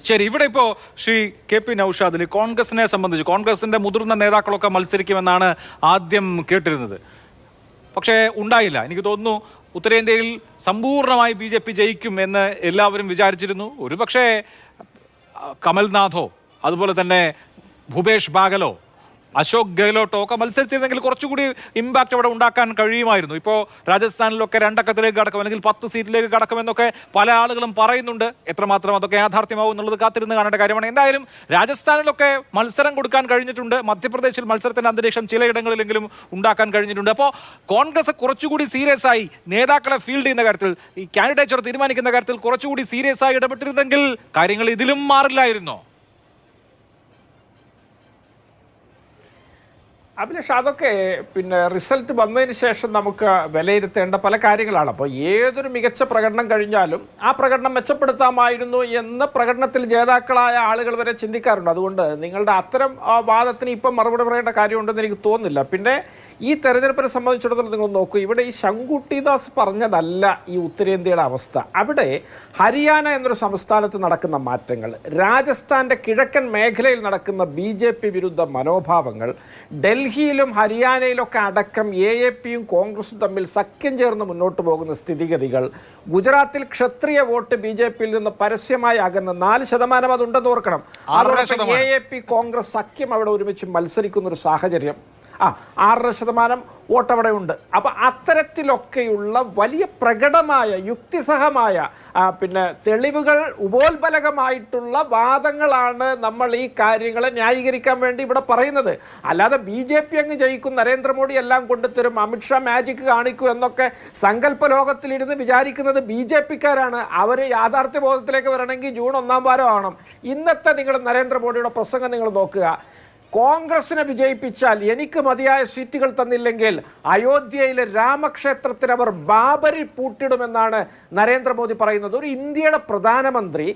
ശരി, ഇവിടെ ഇപ്പോൾ ശ്രീ KP നൗഷാദ് അലി, കോൺഗ്രസിനെ സംബന്ധിച്ച് കോൺഗ്രസിന്റെ മുതിർന്ന നേതാക്കളൊക്കെ മത്സരിക്കുമെന്നാണ് ആദ്യം കേട്ടിരുന്നത്. പക്ഷേ ഉണ്ടായില്ല. എനിക്ക് തോന്നുന്നു ഉത്തരേന്ത്യയിൽ സമ്പൂർണ്ണമായി BJP ജയിക്കും എന്ന് എല്ലാവരും വിചാരിച്ചിരുന്നു. ഒരുപക്ഷേ കമൽനാഥോ അതുപോലെ തന്നെ ഭൂപേഷ് ബാഗലോ അശോക് ഗെഹ്ലോട്ടോ ഒക്കെ മത്സരിച്ചിരുന്നെങ്കിൽ കുറച്ചുകൂടി ഇമ്പാക്റ്റ് അവിടെ ഉണ്ടാക്കാൻ കഴിയുമായിരുന്നു. ഇപ്പോൾ രാജസ്ഥാനിലൊക്കെ 2 അക്കത്തിലേക്ക് കടക്കും, അല്ലെങ്കിൽ 10 സീറ്റിലേക്ക് കടക്കുമെന്നൊക്കെ പല ആളുകളും പറയുന്നുണ്ട്. എത്രമാത്രം അതൊക്കെ യാഥാർത്ഥ്യമാവും എന്നുള്ളത് കാത്തിരുന്ന് കാണേണ്ട കാര്യമാണ്. എന്തായാലും രാജസ്ഥാനിലൊക്കെ മത്സരം കൊടുക്കാൻ കഴിഞ്ഞിട്ടുണ്ട്. മധ്യപ്രദേശിൽ മത്സരത്തിന്റെ അന്തരീക്ഷം ചിലയിടങ്ങളിലെങ്കിലും ഉണ്ടാക്കാൻ കഴിഞ്ഞിട്ടുണ്ട്. അപ്പോൾ കോൺഗ്രസ് കുറച്ചുകൂടി സീരിയസ് ആയി നേതാക്കളെ ഫീൽഡ് ചെയ്യുന്ന കാര്യത്തിൽ, ഈ കാൻഡിഡേച്ചർ തീരുമാനിക്കുന്ന കാര്യത്തിൽ കുറച്ചുകൂടി സീരിയസ് ആയി ഇടപെട്ടിരുന്നെങ്കിൽ കാര്യങ്ങൾ ഇതിലും മാറില്ലായിരുന്നോ? അഭിലാഷ്, അതൊക്കെ പിന്നെ റിസൾട്ട് വന്നതിന് ശേഷം നമുക്ക് വിലയിരുത്തേണ്ട പല കാര്യങ്ങളാണ്. അപ്പോൾ ഏതൊരു മികച്ച പ്രകടനം കഴിഞ്ഞാലും ആ പ്രകടനം മെച്ചപ്പെടുത്താമായിരുന്നു എന്ന് പ്രകടനത്തിൽ ജേതാക്കളായ ആളുകൾ വരെ ചിന്തിക്കാറുണ്ട്. അതുകൊണ്ട് നിങ്ങളുടെ അത്തരം വാദത്തിന് ഇപ്പം മറുപടി പറയേണ്ട കാര്യമുണ്ടെന്ന് എനിക്ക് തോന്നുന്നില്ല. പിന്നെ ഈ തെരഞ്ഞെടുപ്പിനെ സംബന്ധിച്ചിടത്തോളം നിങ്ങൾ നോക്കൂ, ഇവിടെ ഈ ശങ്കുട്ടിദാസ് പറഞ്ഞതല്ല ഈ ഉത്തരേന്ത്യയുടെ അവസ്ഥ. അവിടെ ഹരിയാന എന്നൊരു സംസ്ഥാനത്ത് നടക്കുന്ന മാറ്റങ്ങൾ, രാജസ്ഥാൻ്റെ കിഴക്കൻ മേഖലയിൽ നടക്കുന്ന BJP വിരുദ്ധ മനോഭാവങ്ങൾ, ഡൽഹിയിലും ഹരിയാനയിലൊക്കെ അടക്കം AAPയും കോൺഗ്രസും തമ്മിൽ സഖ്യം ചേർന്ന് മുന്നോട്ട് പോകുന്ന സ്ഥിതിഗതികൾ, ഗുജറാത്തിൽ ക്ഷത്രിയ വോട്ട് BJPയിൽ നിന്ന് പരസ്യമായി അകന്ന് 4% അതുണ്ടെന്ന് ഓർക്കണം. അതോടൊപ്പം AAP കോൺഗ്രസ് സഖ്യം അവിടെ ഒരുമിച്ച് മത്സരിക്കുന്ന ഒരു സാഹചര്യം, 6% വോട്ട് അവിടെ ഉണ്ട്. അപ്പം അത്തരത്തിലൊക്കെയുള്ള വലിയ പ്രകടമായ യുക്തിസഹമായ പിന്നെ തെളിവുകൾ, ഉപോത്ബലകമായിട്ടുള്ള വാദങ്ങളാണ് നമ്മൾ ഈ കാര്യങ്ങളെ ന്യായീകരിക്കാൻ വേണ്ടി ഇവിടെ പറയുന്നത്. അല്ലാതെ BJP അങ്ങ് ജയിക്കും, നരേന്ദ്രമോദി എല്ലാം കൊണ്ടുതരും, അമിത്ഷാ മാജിക് കാണിക്കൂ എന്നൊക്കെ സങ്കല്പ ലോകത്തിലിരുന്ന് വിചാരിക്കുന്നത് BJPക്കാരാണ്. അവർ യാഥാർത്ഥ്യബോധത്തിലേക്ക് വരണമെങ്കിൽ ജൂൺ 1-ാം വാരം ആവണം. ഇന്നത്തെ നിങ്ങൾ നരേന്ദ്രമോദിയുടെ പ്രസംഗം നിങ്ങൾ നോക്കുക. കോൺഗ്രസിനെ വിജയിപ്പിച്ചാൽ എനിക്ക് മതിയായ സീറ്റുകൾ തന്നില്ലെങ്കിൽ അയോധ്യയിലെ രാമക്ഷേത്രത്തിന് അവർ ബാബരി പൂട്ടിടുമെന്നാണ് നരേന്ദ്രമോദി പറയുന്നത്. ഒരു ഇന്ത്യയുടെ പ്രധാനമന്ത്രി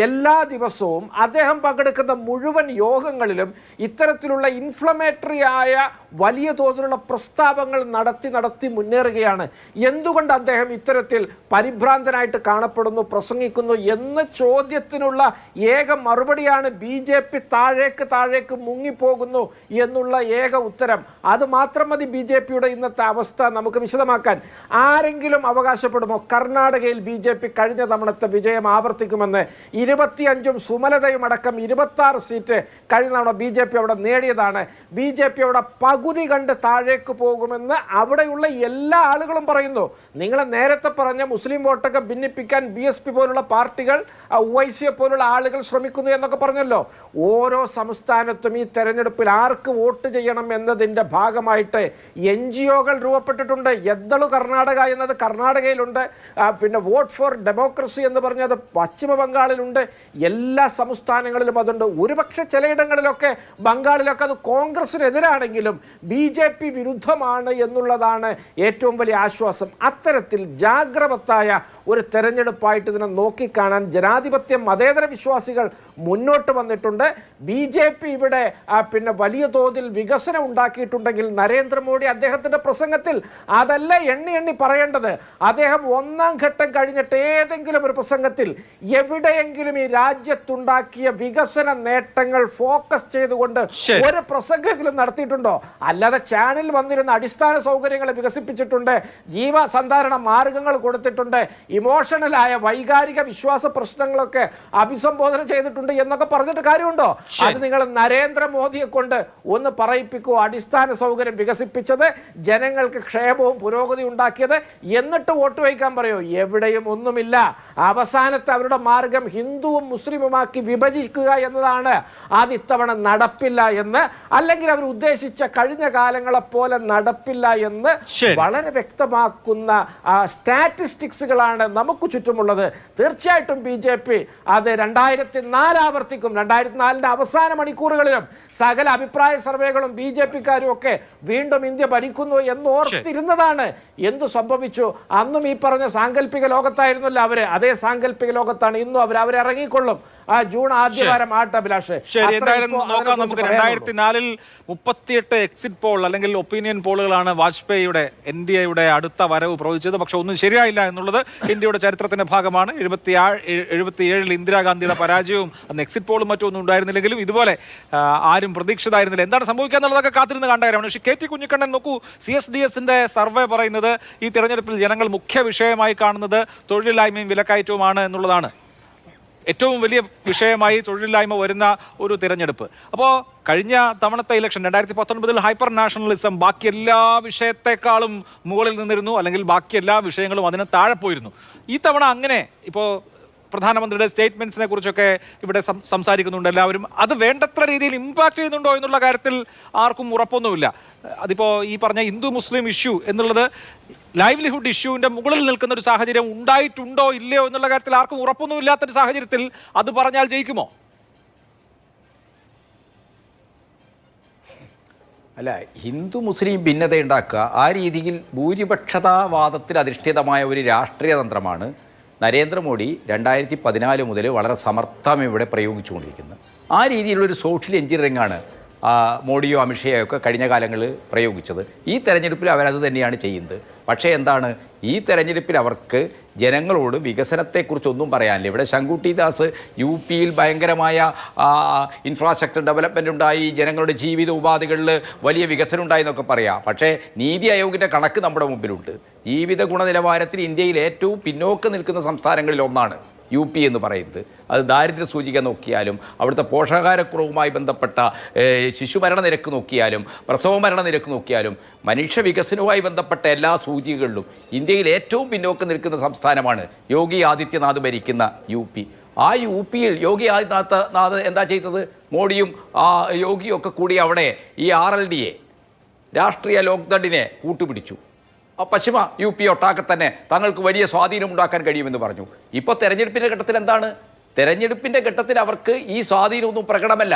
എല്ലാ ദിവസവും അദ്ദേഹം പങ്കെടുക്കുന്ന മുഴുവൻ യോഗങ്ങളിലും ഇത്തരത്തിലുള്ള ഇൻഫ്ലമേറ്ററി ആയ വലിയ തോതിലുള്ള പ്രസ്താവങ്ങൾ നടത്തി മുന്നേറുകയാണ്. എന്തുകൊണ്ട് അദ്ദേഹം ഇത്തരത്തിൽ പരിഭ്രാന്തനായിട്ട് കാണപ്പെടുന്നു, പ്രസംഗിക്കുന്നു എന്ന ചോദ്യത്തിനുള്ള ഏക മറുപടിയാണ് BJP താഴേക്ക് മുങ്ങിപ്പോകുന്നു എന്നുള്ള ഏക ഉത്തരം. അത് മാത്രം മതി BJPയുടെ ഇന്നത്തെ അവസ്ഥ നമുക്ക് വിശദമാക്കാൻ. ആരെങ്കിലും അവകാശപ്പെടുമോ കർണാടകയിൽ BJP കഴിഞ്ഞ തവണത്തെ വിജയം ആവർത്തിക്കുമെന്ന്? 25ഉം സുമലതയും അടക്കം 26 സീറ്റ് കഴിഞ്ഞ തവണ BJP അവിടെ നേടിയതാണ്. BJP അവിടെ പകുതി കണ്ട് താഴേക്ക് പോകുമെന്ന് അവിടെയുള്ള എല്ലാ ആളുകളും പറയുന്നു. നിങ്ങൾ നേരത്തെ പറഞ്ഞ മുസ്ലിം വോട്ടൊക്കെ ഭിന്നിപ്പിക്കാൻ BSP പോലുള്ള പാർട്ടികൾ, OIC പോലുള്ള ആളുകൾ ശ്രമിക്കുന്നു എന്നൊക്കെ പറഞ്ഞല്ലോ. ഓരോ സംസ്ഥാനത്തും ഈ തെരഞ്ഞെടുപ്പിൽ ആർക്ക് വോട്ട് ചെയ്യണം എന്നതിൻ്റെ ഭാഗമായിട്ട് NGOകൾ രൂപപ്പെട്ടിട്ടുണ്ട്. യദ്ദളു കർണാടക എന്നത് കർണാടകയിലുണ്ട്, പിന്നെ വോട്ട് ഫോർ ഡെമോക്രസി എന്ന് പറഞ്ഞത് പശ്ചിമ ബംഗാളിലുണ്ട്, എല്ലാ സംസ്ഥാനങ്ങളിലും അതുണ്ട്. ഒരുപക്ഷെ ചിലയിടങ്ങളിലൊക്കെ ബംഗാളിലൊക്കെ അത് കോൺഗ്രസിനെതിരാണെങ്കിലും BJP വിരുദ്ധമാണ് എന്നുള്ളതാണ് ഏറ്റവും വലിയ ആശ്വാസം. അത്തരത്തിൽ ജാഗ്രവത്തായ ഒരു തെരഞ്ഞെടുപ്പായിട്ട് ഇതിനെ നോക്കിക്കാണാൻ ജനാധിപത്യ മതേതര വിശ്വാസികൾ മുന്നോട്ട് വന്നിട്ടുണ്ട്. BJP ഇവിടെ പിന്നെ വലിയ തോതിൽ വികസനം ഉണ്ടാക്കിയിട്ടുണ്ടെങ്കിൽ നരേന്ദ്രമോദി അദ്ദേഹത്തിൻ്റെ പ്രസംഗത്തിൽ അതല്ല എണ്ണി പറയേണ്ടത്. അദ്ദേഹം ഒന്നാം ഘട്ടം കഴിഞ്ഞിട്ട് ഏതെങ്കിലും ഒരു പ്രസംഗത്തിൽ എവിടെയെങ്കിലും ഈ രാജ്യത്തുണ്ടാക്കിയ വികസന നേട്ടങ്ങൾ ഫോക്കസ് ചെയ്തുകൊണ്ട് ഒരു പ്രസംഗമെങ്കിലും നടത്തിയിട്ടുണ്ടോ? അല്ലാതെ ചാനൽ വന്നിരുന്ന അടിസ്ഥാന സൗകര്യങ്ങളെ വികസിപ്പിച്ചിട്ടുണ്ട്, ജീവസന്ധാരണ മാർഗങ്ങൾ കൊടുത്തിട്ടുണ്ട്, ഇമോഷണലായ വൈകാരിക വിശ്വാസ പ്രശ്നങ്ങളൊക്കെ അഭിസംബോധന ചെയ്തിട്ടുണ്ട് എന്നൊക്കെ പറഞ്ഞിട്ട് കാര്യമുണ്ടോ? അത് നിങ്ങൾ നരേന്ദ്രമോദിയെ കൊണ്ട് ഒന്ന് പറയിപ്പിക്കൂ. അടിസ്ഥാന സൗകര്യം വികസിപ്പിച്ചത്, ജനങ്ങൾക്ക് ക്ഷേമവും പുരോഗതി ഉണ്ടാക്കിയത്, എന്നിട്ട് വോട്ട് വയ്ക്കാൻ പറയോ? എവിടെയും ഒന്നുമില്ല. അവസാനത്തെ അവരുടെ മാർഗം ഹിന്ദുവും മുസ്ലിമുമാക്കി വിഭജിക്കുക എന്നതാണ്. അത് ഇത്തവണ നടപ്പില്ല എന്ന്, അല്ലെങ്കിൽ അവർ ഉദ്ദേശിച്ച കഴിഞ്ഞ കാലങ്ങളെ പോലെ നടപ്പില്ല എന്ന് വളരെ വ്യക്തമാക്കുന്ന സ്റ്റാറ്റിസ്റ്റിക്സുകളാണ് നമുക്ക് ചുറ്റുമുള്ളത്. തീർച്ചയായിട്ടും BJP അത് 2004 ആവർത്തിക്കും. 2004 അവസാന മണിക്കൂറുകളിലും സകല അഭിപ്രായ സർവേകളും BJP-ക്കാരും ഒക്കെ വീണ്ടും ഇന്ത്യ ഭരിക്കുന്നു എന്നോർത്തിരുന്നതാണ്. എന്തു സംഭവിച്ചു? അന്നും ഈ പറഞ്ഞ സാങ്കല്പിക ലോകത്തായിരുന്നല്ലോ അവര്. അതേ സാങ്കല്പിക ലോകത്താണ് ഇന്നും അവരിറങ്ങിക്കൊള്ളും. ജൂൺ ആദ്യവാരം അഭിലാഷ്. ശരി, എന്തായാലും നോക്കാം നമുക്ക്. 2004 38 എക്സിറ്റ് പോൾ അല്ലെങ്കിൽ ഒപ്പീനിയൻ പോളുകളാണ് വാജ്പേയിയുടെ NDAയുടെ അടുത്ത വരവ് പ്രവചിച്ചത്. പക്ഷെ ഒന്നും ശരിയായില്ല എന്നുള്ളത് ഇന്ത്യയുടെ ചരിത്രത്തിന്റെ ഭാഗമാണ്. 77 ഇന്ദിരാഗാന്ധിയുടെ പരാജയവും അന്ന് എക്സിറ്റ് പോളും മറ്റൊന്നും ഉണ്ടായിരുന്നില്ലെങ്കിലും ഇതുപോലെ ആരും പ്രതീക്ഷിതായിരുന്നില്ല. എന്താണ് സംഭവിക്കുക എന്നുള്ളതൊക്കെ കാത്തിരുന്ന് കണ്ട കാര്യമാണ്. പക്ഷേ KT കുഞ്ഞിക്കണ്ണൻ നോക്കൂ, CSDS-ന്റെ സർവേ പറയുന്നത് ഈ തെരഞ്ഞെടുപ്പിൽ ജനങ്ങൾ മുഖ്യ വിഷയമായി കാണുന്നത് തൊഴിലില്ലായ്മയും വിലക്കയറ്റവുമാണ് എന്നുള്ളതാണ്. ഏറ്റവും വലിയ വിഷയമായി തൊഴിലില്ലായ്മ വരുന്ന ഒരു തിരഞ്ഞെടുപ്പ്. അപ്പോൾ കഴിഞ്ഞ തവണത്തെ ഇലക്ഷൻ 2019 ഹൈപ്പർ നാഷണലിസം ബാക്കി എല്ലാ വിഷയത്തെക്കാളും മുകളിൽ നിന്നിരുന്നു, അല്ലെങ്കിൽ ബാക്കി എല്ലാ വിഷയങ്ങളും അതിന് താഴെ പോയിരുന്നു. ഈ തവണ അങ്ങനെ ഇപ്പോൾ പ്രധാനമന്ത്രിയുടെ സ്റ്റേറ്റ്മെന്റ്സിനെ കുറിച്ചൊക്കെ ഇവിടെ സംസാരിക്കുന്നുണ്ട് എല്ലാവരും. അത് വേണ്ടത്ര രീതിയിൽ ഇമ്പാക്ട് ചെയ്യുന്നുണ്ടോ എന്നുള്ള കാര്യത്തിൽ ആർക്കും ഉറപ്പൊന്നുമില്ല. അതിപ്പോൾ ഈ പറഞ്ഞ ഹിന്ദു മുസ്ലിം ഇഷ്യൂ എന്നുള്ളത് ലൈവ്ലിഹുഡ് ഇഷ്യൂവിൻ്റെ മുകളിൽ നിൽക്കുന്ന ഒരു സാഹചര്യം ഉണ്ടായിട്ടുണ്ടോ ഇല്ലയോ എന്നുള്ള കാര്യത്തിൽ ആർക്കും ഉറപ്പൊന്നും ഇല്ലാത്തൊരു സാഹചര്യത്തിൽ അത് പറഞ്ഞാൽ ജയിക്കുമോ? അല്ല, ഹിന്ദു മുസ്ലിം ഭിന്നത ഉണ്ടാക്കുക, ആ രീതിയിൽ ഭൂരിപക്ഷതാവാദത്തിൽ അധിഷ്ഠിതമായ ഒരു രാഷ്ട്രീയ തന്ത്രമാണ് നരേന്ദ്രമോദി 2014 മുതൽ വളരെ സമർത്ഥം ഇവിടെ പ്രയോഗിച്ചുകൊണ്ടിരിക്കുന്നത്. ആ രീതിയിലുള്ളൊരു സോഷ്യൽ എഞ്ചിനീയറിംഗാണ് മോഡിയോ അമിത്ഷയോ ഒക്കെ കഴിഞ്ഞ കാലങ്ങളിൽ പ്രയോഗിച്ചത്. ഈ തെരഞ്ഞെടുപ്പിൽ അവരത് തന്നെയാണ് ചെയ്യുന്നത്. പക്ഷേ എന്താണ്, ഈ തെരഞ്ഞെടുപ്പിൽ അവർക്ക് ജനങ്ങളോട് വികസനത്തെക്കുറിച്ചൊന്നും പറയാനില്ല. ഇവിടെ ശങ്കുട്ടി ദാസ് UP-യിൽ ഭയങ്കരമായ ഇൻഫ്രാസ്ട്രക്ചർ ഡെവലപ്മെൻ്റ് ഉണ്ടായി, ജനങ്ങളുടെ ജീവിത ഉപാധികളിൽ വലിയ വികസനം ഉണ്ടായി എന്നൊക്കെ പറയാം. പക്ഷേ നീതി ആയോഗിൻ്റെ കണക്ക് നമ്മുടെ മുമ്പിലുണ്ട്. ജീവിത ഗുണനിലവാരത്തിൽ ഇന്ത്യയിൽ ഏറ്റവും പിന്നോക്കം നിൽക്കുന്ന സംസ്ഥാനങ്ങളിൽ ഒന്നാണ് UP എന്ന് പറയുന്നത്. അത് ദാരിദ്ര്യ സൂചിക നോക്കിയാലും, അവിടുത്തെ പോഷകാഹാരക്കുറവുമായി ബന്ധപ്പെട്ട ശിശുമരണ നിരക്ക് നോക്കിയാലും, പ്രസവ മരണ നിരക്ക് നോക്കിയാലും, മനുഷ്യ വികസനവുമായി ബന്ധപ്പെട്ട എല്ലാ സൂചികകളിലും ഇന്ത്യയിൽ ഏറ്റവും പിന്നോക്കം നിൽക്കുന്ന സംസ്ഥാനമാണ് യോഗി ആദിത്യനാഥ് ഭരിക്കുന്ന UP. ആ UP-യിൽ യോഗി ആദിത്യനാഥ് എന്താ ചെയ്തത്? മോഡിയും യോഗിയും ഒക്കെ കൂടി അവിടെ ഈ RLD-യെ, രാഷ്ട്രീയ ലോക്ദളിനെ കൂട്ടുപിടിച്ചു. പശ്ചിമ UP ഒട്ടാകെ തന്നെ തങ്ങൾക്ക് വലിയ സ്വാധീനം ഉണ്ടാക്കാൻ കഴിയുമെന്ന് പറഞ്ഞു. ഇപ്പോൾ തെരഞ്ഞെടുപ്പിൻ്റെ ഘട്ടത്തിൽ എന്താണ്? തെരഞ്ഞെടുപ്പിൻ്റെ ഘട്ടത്തിൽ അവർക്ക് ഈ സ്വാധീനമൊന്നും പ്രകടമല്ല.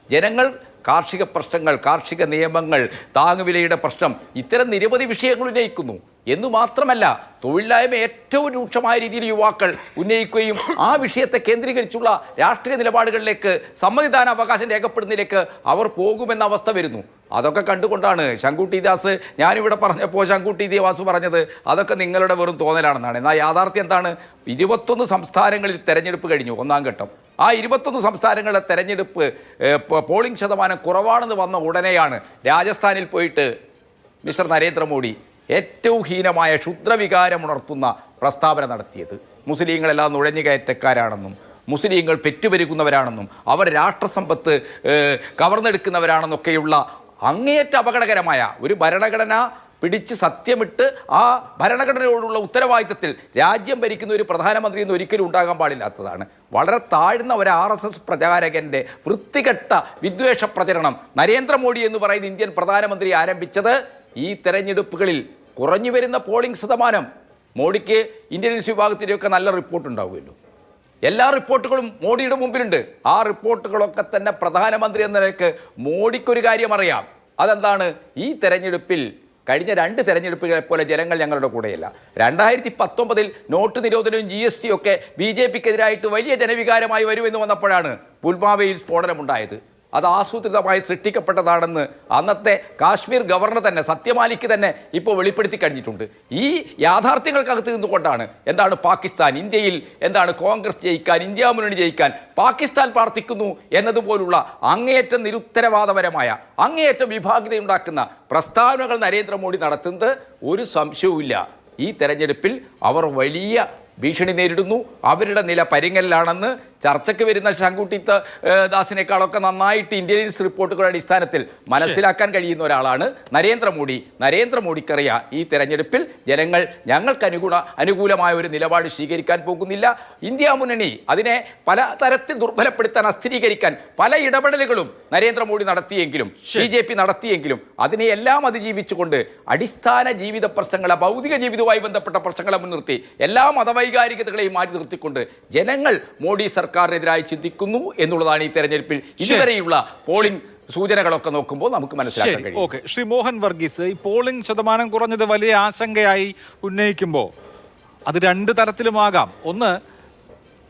ജനങ്ങൾ കാർഷിക പ്രശ്നങ്ങൾ, കാർഷിക നിയമങ്ങൾ, താങ്ങുവിലയുടെ പ്രശ്നം, ഇത്തരം നിരവധി വിഷയങ്ങൾ ഉന്നയിക്കുന്നു. എന്നു മാത്രമല്ല, തൊഴിലില്ലായ്മ ഏറ്റവും രൂക്ഷമായ രീതിയിൽ യുവാക്കൾ ഉന്നയിക്കുകയും ആ വിഷയത്തെ കേന്ദ്രീകരിച്ചുള്ള രാഷ്ട്രീയ നിലപാടുകളിലേക്ക്, സമ്മതിദാന അവകാശം രേഖപ്പെടുന്നതിലേക്ക് അവർ പോകുമെന്ന അവസ്ഥ വരുന്നു. അതൊക്കെ കണ്ടുകൊണ്ടാണ് ശങ്കുട്ടി ദാസ്, ഞാനിവിടെ പറഞ്ഞപ്പോൾ ശങ്കുട്ടി ദേവാസു പറഞ്ഞത് അതൊക്കെ നിങ്ങളുടെ വെറും തോന്നലാണെന്നാണ്. എന്നാൽ യാഥാർത്ഥ്യം എന്താണ്? 21 സംസ്ഥാനങ്ങളിൽ തെരഞ്ഞെടുപ്പ് കഴിഞ്ഞു, ഒന്നാം ഘട്ടം. ആ 21 സംസ്ഥാനങ്ങളിലെ തെരഞ്ഞെടുപ്പ് പോളിംഗ് ശതമാനം കുറവാണെന്ന് വന്ന ഉടനെയാണ് രാജസ്ഥാനിൽ പോയിട്ട് മിസ്റ്റർ നരേന്ദ്രമോദി ഏറ്റവും ഹീനമായ ക്ഷുദ്രവികാരമുണർത്തുന്ന പ്രസ്താവന നടത്തിയത്. മുസ്ലിങ്ങളെല്ലാം നുഴഞ്ഞുകയറ്റക്കാരാണെന്നും, മുസ്ലിങ്ങൾ പെറ്റുപെരുകുന്നവരാണെന്നും, അവർ രാഷ്ട്രസമ്പത്ത് കവർന്നെടുക്കുന്നവരാണെന്നൊക്കെയുള്ള അങ്ങേയറ്റ അപകടകരമായ ഒരു ഭരണഘടന പിടിച്ച് സത്യമിട്ട് ആ ഭരണഘടനയോടുള്ള ഉത്തരവാദിത്തത്തിൽ രാജ്യം ഭരിക്കുന്ന ഒരു പ്രധാനമന്ത്രി എന്ന് ഒരിക്കലും ഉണ്ടാകാൻ പാടില്ലാത്തതാണ്. വളരെ താഴ്ന്ന ഒരു RSS പ്രചാരകൻ്റെ വൃത്തികെട്ട വിദ്വേഷ പ്രചരണം നരേന്ദ്രമോദി എന്ന് പറയുന്ന ഇന്ത്യൻ പ്രധാനമന്ത്രി ആരംഭിച്ചത് ഈ തെരഞ്ഞെടുപ്പുകളിൽ കുറഞ്ഞു വരുന്ന പോളിംഗ് ശതമാനം. മോഡിക്ക് ഇന്റലിജൻസ് വിഭാഗത്തിൻ്റെയൊക്കെ നല്ല റിപ്പോർട്ട് ഉണ്ടാവുമല്ലോ. എല്ലാ റിപ്പോർട്ടുകളും മോഡിയുടെ മുമ്പിലുണ്ട്. ആ റിപ്പോർട്ടുകളൊക്കെ തന്നെ പ്രധാനമന്ത്രി എന്ന നിലയ്ക്ക് മോഡിക്കൊരു കാര്യം അറിയാം. അതെന്താണ്? ഈ തെരഞ്ഞെടുപ്പിൽ കഴിഞ്ഞ 2 തെരഞ്ഞെടുപ്പുകളെ പോലെ ജനങ്ങൾ ഞങ്ങളുടെ കൂടെയല്ല. 2019 നോട്ട് നിരോധനവും GST ഒക്കെ BJPക്കെതിരായിട്ട് വലിയ ജനവികാരമായി വരുമെന്ന് വന്നപ്പോഴാണ് പുൽവാമയിൽ സ്ഫോടനമുണ്ടായത്. അത് ആസൂത്രിതമായി സൃഷ്ടിക്കപ്പെട്ടതാണെന്ന് അന്നത്തെ കാശ്മീർ ഗവർണർ തന്നെ സത്യമാലിക്ക് തന്നെ ഇപ്പോൾ വെളിപ്പെടുത്തി കഴിഞ്ഞിട്ടുണ്ട്. ഈ യാഥാർത്ഥ്യങ്ങൾക്കകത്ത് നിന്നുകൊണ്ടാണ് എന്താണ് പാകിസ്ഥാൻ, ഇന്ത്യയിൽ എന്താണ് കോൺഗ്രസ് ജയിക്കാൻ, ഇന്ത്യ മുന്നണി ജയിക്കാൻ പാകിസ്ഥാൻ പ്രാർത്ഥിക്കുന്നു എന്നതുപോലുള്ള അങ്ങേയറ്റം നിരുത്തരവാദപരമായ അങ്ങേയറ്റം വിഭാഗീയതയുണ്ടാക്കുന്ന പ്രസ്താവനകൾ നരേന്ദ്രമോദി നടത്തുന്നത് ഒരു സംശയവുമില്ല. ഈ തെരഞ്ഞെടുപ്പിൽ അവർ വലിയ ഭീഷണി നേരിടുന്നു. അവരുടെ നില പരിങ്ങലിലാണെന്ന് ചർച്ചയ്ക്ക് വരുന്ന ശങ്കുട്ടിത്ത് ദാസിനേക്കാളൊക്കെ നന്നായിട്ട് ഇന്റലിജൻസ് റിപ്പോർട്ടുകളുടെ അടിസ്ഥാനത്തിൽ മനസ്സിലാക്കാൻ കഴിയുന്ന ഒരാളാണ് നരേന്ദ്രമോദി. നരേന്ദ്രമോദിക്കറിയാം ഈ തെരഞ്ഞെടുപ്പിൽ ജനങ്ങൾ ഞങ്ങൾക്ക് അനുകൂലമായ ഒരു നിലപാട് സ്വീകരിക്കാൻ പോകുന്നില്ല. ഇന്ത്യ മുന്നണി അതിനെ പല തരത്തിൽ ദുർബലപ്പെടുത്താൻ, അസ്ഥിരീകരിക്കാൻ പല ഇടപെടലുകളും നരേന്ദ്രമോദി നടത്തിയെങ്കിലും BJP നടത്തിയെങ്കിലും അതിനെയെല്ലാം അതിജീവിച്ചുകൊണ്ട് അടിസ്ഥാന ജീവിത പ്രശ്നങ്ങളെ, ഭൗതിക ജീവിതവുമായി ബന്ധപ്പെട്ട പ്രശ്നങ്ങളെ മുൻനിർത്തി എല്ലാ മതവൈകാരികതകളെയും മാറ്റി നിർത്തിക്കൊണ്ട് ജനങ്ങൾ മോഡി സർക്കാരിനെതിരായി ചിന്തിക്കുന്നു എന്നുള്ളതാണ് ഈ തെരഞ്ഞെടുപ്പിൽ ഇതുവരെയുള്ള പോളിംഗ് സൂചനകളൊക്കെ നോക്കുമ്പോൾ നമുക്ക് മനസ്സിലാക്കാൻ കഴിയും. ഓക്കെ, ശ്രീ മോഹൻ വർഗീസ്, ഈ പോളിംഗ് ശതമാനം കുറഞ്ഞത് വലിയ ആശങ്കയായി ഉന്നയിക്കുമ്പോൾ അത് 2 തരത്തിലുമാകാം. ഒന്ന്,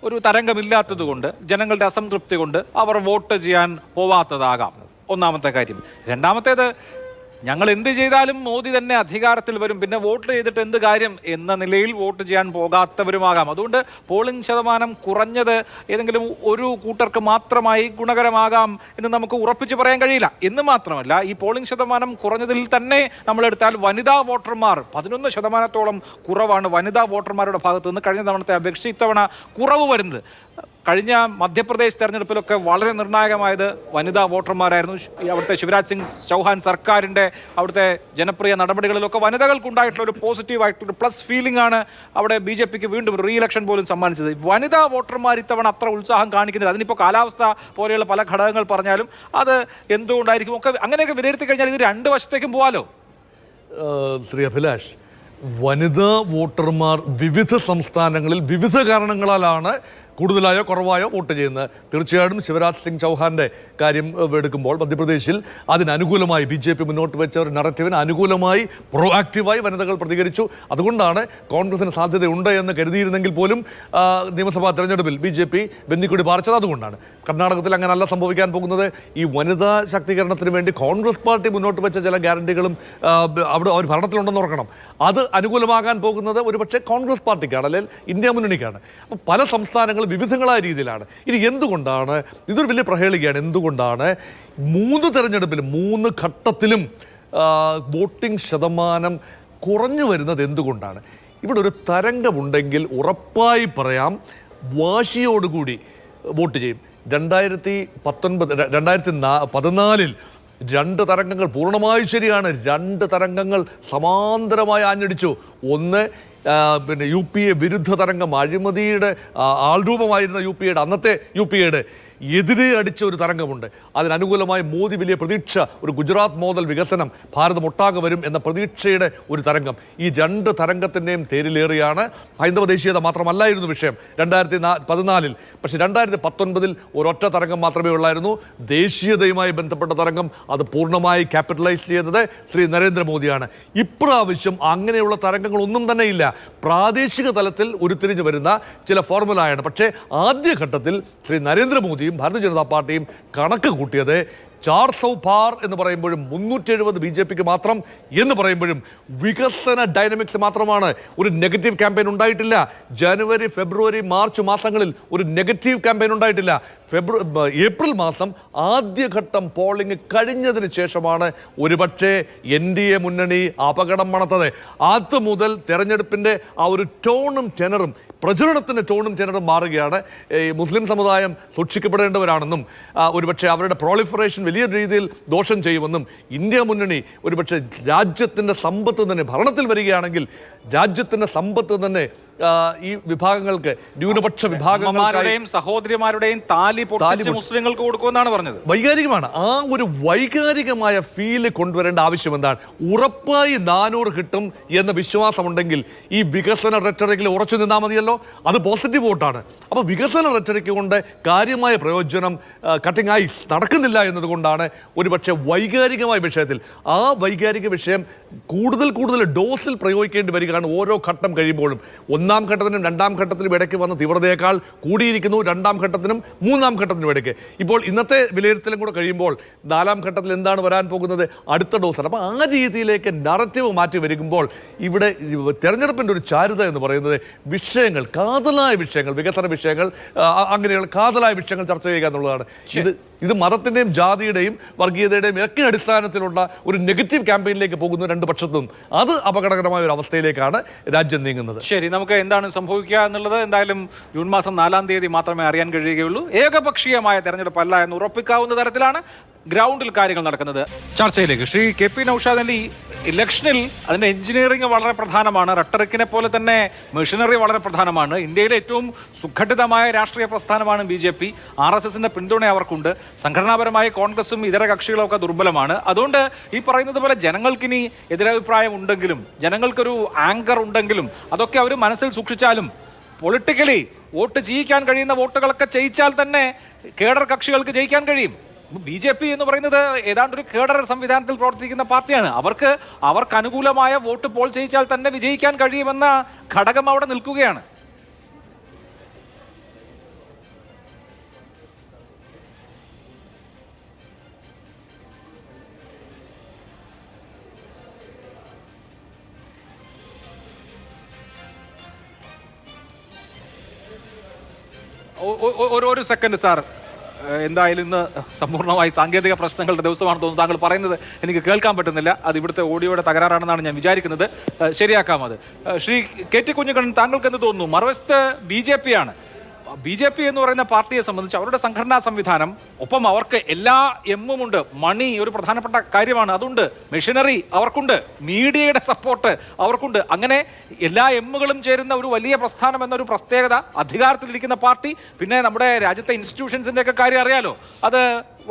ഒരു തരംഗമില്ലാത്തത് കൊണ്ട്, ജനങ്ങളുടെ അസംതൃപ്തി കൊണ്ട് അവർ വോട്ട് ചെയ്യാൻ പോവാത്തതാകാം, ഒന്നാമത്തെ കാര്യം. രണ്ടാമത്തേത്, ഞങ്ങൾ എന്ത് ചെയ്താലും മോദി തന്നെ അധികാരത്തിൽ വരും, പിന്നെ വോട്ട് ചെയ്തിട്ട് എന്ത് കാര്യം എന്ന നിലയിൽ വോട്ട് ചെയ്യാൻ പോകാത്തവരുമാകാം. അതുകൊണ്ട് പോളിംഗ് ശതമാനം കുറഞ്ഞത് ഏതെങ്കിലും ഒരു കൂട്ടർക്ക് മാത്രമായി ഗുണകരമാകാം എന്ന് നമുക്ക് ഉറപ്പിച്ച് പറയാൻ കഴിയില്ല. എന്ന് മാത്രമല്ല, ഈ പോളിംഗ് ശതമാനം കുറഞ്ഞതിൽ തന്നെ നമ്മളെടുത്താൽ വനിതാ വോട്ടർമാർ 11% കുറവാണ് വനിതാ വോട്ടർമാരുടെ ഭാഗത്തു നിന്ന് കഴിഞ്ഞ തവണത്തെ അപേക്ഷിച്ച് ഇത്തവണ കുറവ് വരുന്നത്. കഴിഞ്ഞ മധ്യപ്രദേശ് തെരഞ്ഞെടുപ്പിലൊക്കെ വളരെ നിർണായകമായത് വനിതാ വോട്ടർമാരായിരുന്നു. അവിടുത്തെ ശിവരാജ് സിംഗ് ചൗഹാൻ സർക്കാരിൻ്റെ അവിടുത്തെ ജനപ്രിയ നടപടികളിലൊക്കെ വനിതകൾക്കുണ്ടായിട്ടുള്ള ഒരു പോസിറ്റീവായിട്ടുള്ള പ്ലസ് ഫീലിംഗ് ആണ് അവിടെ BJPക്ക് വീണ്ടും റീ ഇലക്ഷൻ പോലും സമ്മാനിച്ചത്. വനിതാ വോട്ടർമാർ ഇത്തവണ അത്ര ഉത്സാഹം കാണിക്കുന്നില്ല. അതിനിപ്പോൾ കാലാവസ്ഥ പോലെയുള്ള പല ഘടകങ്ങൾ പറഞ്ഞാലും അത് എന്തുകൊണ്ടായിരിക്കും ഒക്കെ അങ്ങനെയൊക്കെ വിലയിരുത്തി കഴിഞ്ഞാൽ ഇത് 2 വശത്തേക്കും പോകാലോ. ശ്രീ അഭിലാഷ്, വനിതാ വോട്ടർമാർ വിവിധ സംസ്ഥാനങ്ങളിൽ വിവിധ കാരണങ്ങളാലാണ് കൂടുതലായോ കുറവായോ വോട്ട് ചെയ്യുന്നത്. തീർച്ചയായിട്ടും ശിവരാജ് സിംഗ് ചൗഹാൻ്റെ കാര്യം എടുക്കുമ്പോൾ മധ്യപ്രദേശിൽ അതിനനുകൂലമായി BJP മുന്നോട്ട് വെച്ച ഒരു നറേറ്റീവിന് അനുകൂലമായി പ്രൊആക്റ്റീവായി വനിതകൾ പ്രതികരിച്ചു. അതുകൊണ്ടാണ് കോൺഗ്രസിന് സാധ്യതയുണ്ട് എന്ന് കരുതിയിരുന്നെങ്കിൽ പോലും നിയമസഭാ തെരഞ്ഞെടുപ്പിൽ BJP വെന്നിക്കൊടി പാറിച്ചത് അതുകൊണ്ടാണ്. കർണാടകത്തിൽ അങ്ങനല്ല സംഭവിക്കാൻ പോകുന്നത്. ഈ വനിതാ ശാക്തീകരണത്തിന് വേണ്ടി കോൺഗ്രസ് പാർട്ടി മുന്നോട്ട് വെച്ച ചില ഗ്യാരണ്ടികളും അവിടെ അവർ ഭരണത്തിലുണ്ടെന്ന് ഓർക്കണം. അത് അനുകൂലമാകാൻ പോകുന്നത് ഒരുപക്ഷെ കോൺഗ്രസ് പാർട്ടിക്കാണ്, അല്ലെങ്കിൽ ഇന്ത്യ മുന്നണിക്കാണ്. അപ്പോൾ പല സംസ്ഥാനങ്ങളും വിവിധങ്ങളായ രീതിയിലാണ്. ഇനി എന്തുകൊണ്ടാണ് ഇതൊരു വലിയ പ്രഹേളികയാണ്? എന്തുകൊണ്ടാണ് 3 തെരഞ്ഞെടുപ്പിലും 3 ഘട്ടത്തിലും വോട്ടിംഗ് ശതമാനം കുറഞ്ഞു വരുന്നത്? എന്തുകൊണ്ടാണ്? ഇവിടെ ഒരു തരംഗമുണ്ടെങ്കിൽ ഉറപ്പായി പറയാം, വാശിയോടുകൂടി വോട്ട് ചെയ്യും. 2014 2 തരംഗങ്ങൾ പൂർണ്ണമായി ശരിയാണ്. 2 തരംഗങ്ങൾ സമാന്തരമായി ആഞ്ഞടിച്ചു. ഒന്ന് പിന്നെ UPA വിരുദ്ധ തരംഗം, അഴിമതിയുടെ ആൾരൂപമായിരുന്ന അന്നത്തെ UPAയുടെ എതിരെ അടിച്ച ഒരു തരംഗമുണ്ട്. അതിനനുകൂലമായി മോദി വലിയ പ്രതീക്ഷ, ഒരു ഗുജറാത്ത് മോഡൽ വികസനം ഭാരതമൊട്ടാകെ വരും എന്ന പ്രതീക്ഷയുടെ ഒരു തരംഗം. ഈ 2 തരംഗത്തിൻ്റെയും തേരിലേറിയാണ്. ഹൈന്ദവ ദേശീയത മാത്രമല്ലായിരുന്നു വിഷയം 2014. പക്ഷേ 2019 ഒരൊറ്റ തരംഗം മാത്രമേ ഉള്ളായിരുന്നു, ദേശീയതയുമായി ബന്ധപ്പെട്ട തരംഗം. അത് പൂർണ്ണമായി ക്യാപിറ്റലൈസ് ചെയ്തത് ശ്രീ നരേന്ദ്രമോദിയാണ്. ഇപ്രാവശ്യം അങ്ങനെയുള്ള തരംഗങ്ങളൊന്നും തന്നെ ഇല്ല. പ്രാദേശിക തലത്തിൽ ഉരുത്തിരിഞ്ഞു വരുന്ന ചില ഫോർമുലയാണ്. പക്ഷേ ആദ്യഘട്ടത്തിൽ ശ്രീ നരേന്ദ്രമോദി ഭാരതീയ ജനതാ പാർട്ടിയും കണക്ക് കൂട്ടിയത് 400 പാർ എന്ന് പറയുമ്പോഴും 370 BJPക്ക് മാത്രം എന്ന് പറയുമ്പോഴും വികസന ഡൈനമിക്സ് മാത്രമാണ്. ഒരു നെഗറ്റീവ് ക്യാമ്പയിൻ ഉണ്ടായിട്ടില്ല. ജനുവരി, ഫെബ്രുവരി, മാർച്ച് മാസങ്ങളിൽ ഒരു നെഗറ്റീവ് ക്യാമ്പയിൻ ഉണ്ടായിട്ടില്ല. ഏപ്രിൽ മാസം ആദ്യഘട്ടം പോളിംഗ് കഴിഞ്ഞതിന് ശേഷമാണ് ഒരുപക്ഷെ NDA മുന്നണി അപകടം മണത്തത്. അതുമുതൽ തെരഞ്ഞെടുപ്പിൻ്റെ ആ ഒരു ടോണും ടെനറും, പ്രചരണത്തിൻ്റെ ടോണും ടെനറും മാറുകയാണ്. മുസ്ലിം സമുദായം സൂക്ഷിക്കപ്പെടേണ്ടവരാണെന്നും ഒരുപക്ഷെ അവരുടെ പ്രോളിഫറേഷൻ വലിയ രീതിയിൽ ദോഷം ചെയ്യുമെന്നും ഇന്ത്യ മുന്നണി ഒരുപക്ഷെ രാജ്യത്തിൻ്റെ സമ്പത്ത് തന്നെ ഭരണത്തിൽ വരികയാണെങ്കിൽ രാജ്യത്തിൻ്റെ സമ്പത്ത് തന്നെ ഈ വിഭാഗങ്ങൾക്ക്, ന്യൂനപക്ഷ വിഭാഗങ്ങളുടെയും സഹോദരിമാരുടെയും താലി പൊട്ടിച്ച് മുസ്ലിങ്ങൾക്ക് കൊടുക്കുമെന്നാണ് പറഞ്ഞത്. വൈകാരികമാണ്. ആ ഒരു വൈകാരികമായ ഫീല് കൊണ്ടുവരേണ്ട ആവശ്യം എന്താണ്? ഉറപ്പായി 400 കിട്ടും എന്ന വിശ്വാസമുണ്ടെങ്കിൽ ഈ വികസന റെറ്ററിക്കിൽ ഉറച്ചു നിന്നാൽ മതിയല്ലോ. അത് പോസിറ്റീവ് വോട്ടാണ്. അപ്പോൾ വികസന റെറ്ററിക്ക് കൊണ്ട് കാര്യമായ പ്രയോജനം കട്ടിംഗ് ഐസ് നടക്കുന്നില്ല എന്നതുകൊണ്ടാണ് ഒരുപക്ഷെ വൈകാരികമായ വിഷയത്തിൽ ആ വൈകാരിക വിഷയം കൂടുതൽ കൂടുതൽ ഡോസിൽ പ്രയോഗിക്കേണ്ടി വരികയാണ് ഓരോ ഘട്ടം കഴിയുമ്പോഴും. ഒന്നാം ഘട്ടത്തിനും രണ്ടാം ഘട്ടത്തിനും ഇടയ്ക്ക് വന്ന തീവ്രതയേക്കാൾ കൂടിയിരിക്കുന്നു രണ്ടാം ഘട്ടത്തിനും മൂന്നാം ഘട്ടത്തിനും ഇടയ്ക്ക്. ഇപ്പോൾ ഇന്നത്തെ വിലയിരുത്തലും കൂടെ കഴിയുമ്പോൾ നാലാം ഘട്ടത്തിൽ എന്താണ് വരാൻ പോകുന്നത്, അടുത്ത ഡോസാണ്. അപ്പോൾ ആ രീതിയിലേക്ക് നറേറ്റീവ് മാറ്റി വരുമ്പോൾ ഇവിടെ തെരഞ്ഞെടുപ്പിൻ്റെ ഒരു ചാരുത എന്ന് പറയുന്നത് വിഷയങ്ങൾ, കാതലായ വിഷയങ്ങൾ, വികസന വിഷയങ്ങൾ, അങ്ങനെയുള്ള കാതലായ വിഷയങ്ങൾ ചർച്ച ചെയ്യുക എന്നുള്ളതാണ്. ഇത് മതത്തിൻ്റെയും ജാതിയുടെയും വർഗീയതയുടെയും ഒക്കെ അടിസ്ഥാനത്തിലുള്ള ഒരു നെഗറ്റീവ് ക്യാമ്പയിനിലേക്ക് പോകുന്നു രണ്ട് പക്ഷത്തും. അത് അപകടകരമായ ഒരു അവസ്ഥയിലേക്കാണ് രാജ്യം നീങ്ങുന്നത്. ശരി, നമുക്ക് എന്താണ് സംഭവിക്കുക എന്നുള്ളത് എന്തായാലും ജൂൺ മാസം 4-ാം തീയതി മാത്രമേ അറിയാൻ കഴിയുകയുള്ളൂ. ഏകപക്ഷീയമായ തെരഞ്ഞെടുപ്പല്ല എന്ന് ഉറപ്പിക്കാവുന്ന തരത്തിലാണ് ഗ്രൗണ്ടിൽ കാര്യങ്ങൾ നടക്കുന്നത്. ചർച്ചയിലേക്ക് ശ്രീ കെ പി നൌഷാദ് അലി, ഇലക്ഷനിൽ അതിൻ്റെ എഞ്ചിനീയറിംഗ് വളരെ പ്രധാനമാണ്, റട്ടറിക്കിനെ പോലെ തന്നെ മെഷീനറി വളരെ പ്രധാനമാണ്. ഇന്ത്യയിലെ ഏറ്റവും സുഘടിതമായ രാഷ്ട്രീയ പ്രസ്ഥാനമാണ് BJP. RSSന്റെ പിന്തുണ അവർക്കുണ്ട്. സംഘടനാപരമായി കോൺഗ്രസും ഇതര കക്ഷികളും ഒക്കെ ദുർബലമാണ്. അതുകൊണ്ട് ഈ പറയുന്നത് പോലെ ജനങ്ങൾക്കിനി എതിരഭിപ്രായം ഉണ്ടെങ്കിലും, ജനങ്ങൾക്കൊരു ആങ്കർ ഉണ്ടെങ്കിലും അതൊക്കെ അവർ മനസ്സിൽ സൂക്ഷിച്ചാലും പൊളിറ്റിക്കലി വോട്ട് ചെയ്യിക്കാൻ കഴിയുന്ന വോട്ടുകളൊക്കെ ചെയ്യിച്ചാൽ തന്നെ കേഡർ കക്ഷികൾക്ക് ജയിക്കാൻ കഴിയും. BJP എന്ന് പറയുന്നത് ഏതാണ്ട് ഒരു കേഡർ സംവിധാനത്തിൽ പ്രവർത്തിക്കുന്ന പാർട്ടിയാണ്. അവർക്ക് അനുകൂലമായ വോട്ട് പോൾ ചെയ്യിച്ചാൽ തന്നെ വിജയിക്കാൻ കഴിയുമെന്ന ഘടകം അവിടെ നിൽക്കുകയാണ്. ഒരു സെക്കൻഡ് സാർ, എന്തായാലും ഇന്ന് സമ്പൂർണ്ണമായി സാങ്കേതിക പ്രശ്നങ്ങളുടെ ദിവസമാണെന്ന് തോന്നുന്നു. താങ്കൾ പറയുന്നത് എനിക്ക് കേൾക്കാൻ പറ്റുന്നില്ല. അത് ഇവിടുത്തെ ഓഡിയോയുടെ തകരാറാണെന്നാണ് ഞാൻ വിചാരിക്കുന്നത്. ശരിയാക്കാം അത്. ശ്രീ കെ ടി കുഞ്ഞിക്കണ്ണൻ, താങ്കൾക്ക് എന്ത് തോന്നുന്നു? മറുവശത്ത് BJP ആണ്. BJP എന്ന് പറയുന്ന പാർട്ടിയെ സംബന്ധിച്ച് അവരുടെ സംഘടനാ സംവിധാനം, ഒപ്പം അവർക്ക് എല്ലാ എമ്മും ഉണ്ട്. മണി ഒരു പ്രധാനപ്പെട്ട കാര്യമാണ്, അതുണ്ട്. മെഷീനറി അവർക്കുണ്ട്. മീഡിയയുടെ സപ്പോർട്ട് അവർക്കുണ്ട്. അങ്ങനെ എല്ലാ എമ്മുകളും ചേരുന്ന ഒരു വലിയ പ്രസ്ഥാനം എന്നൊരു പ്രത്യേകത, അധികാരത്തിലിരിക്കുന്ന പാർട്ടി. പിന്നെ നമ്മുടെ രാജ്യത്തെ ഇൻസ്റ്റിറ്റ്യൂഷൻസിൻ്റെ ഒക്കെ കാര്യം അറിയാലോ, അത്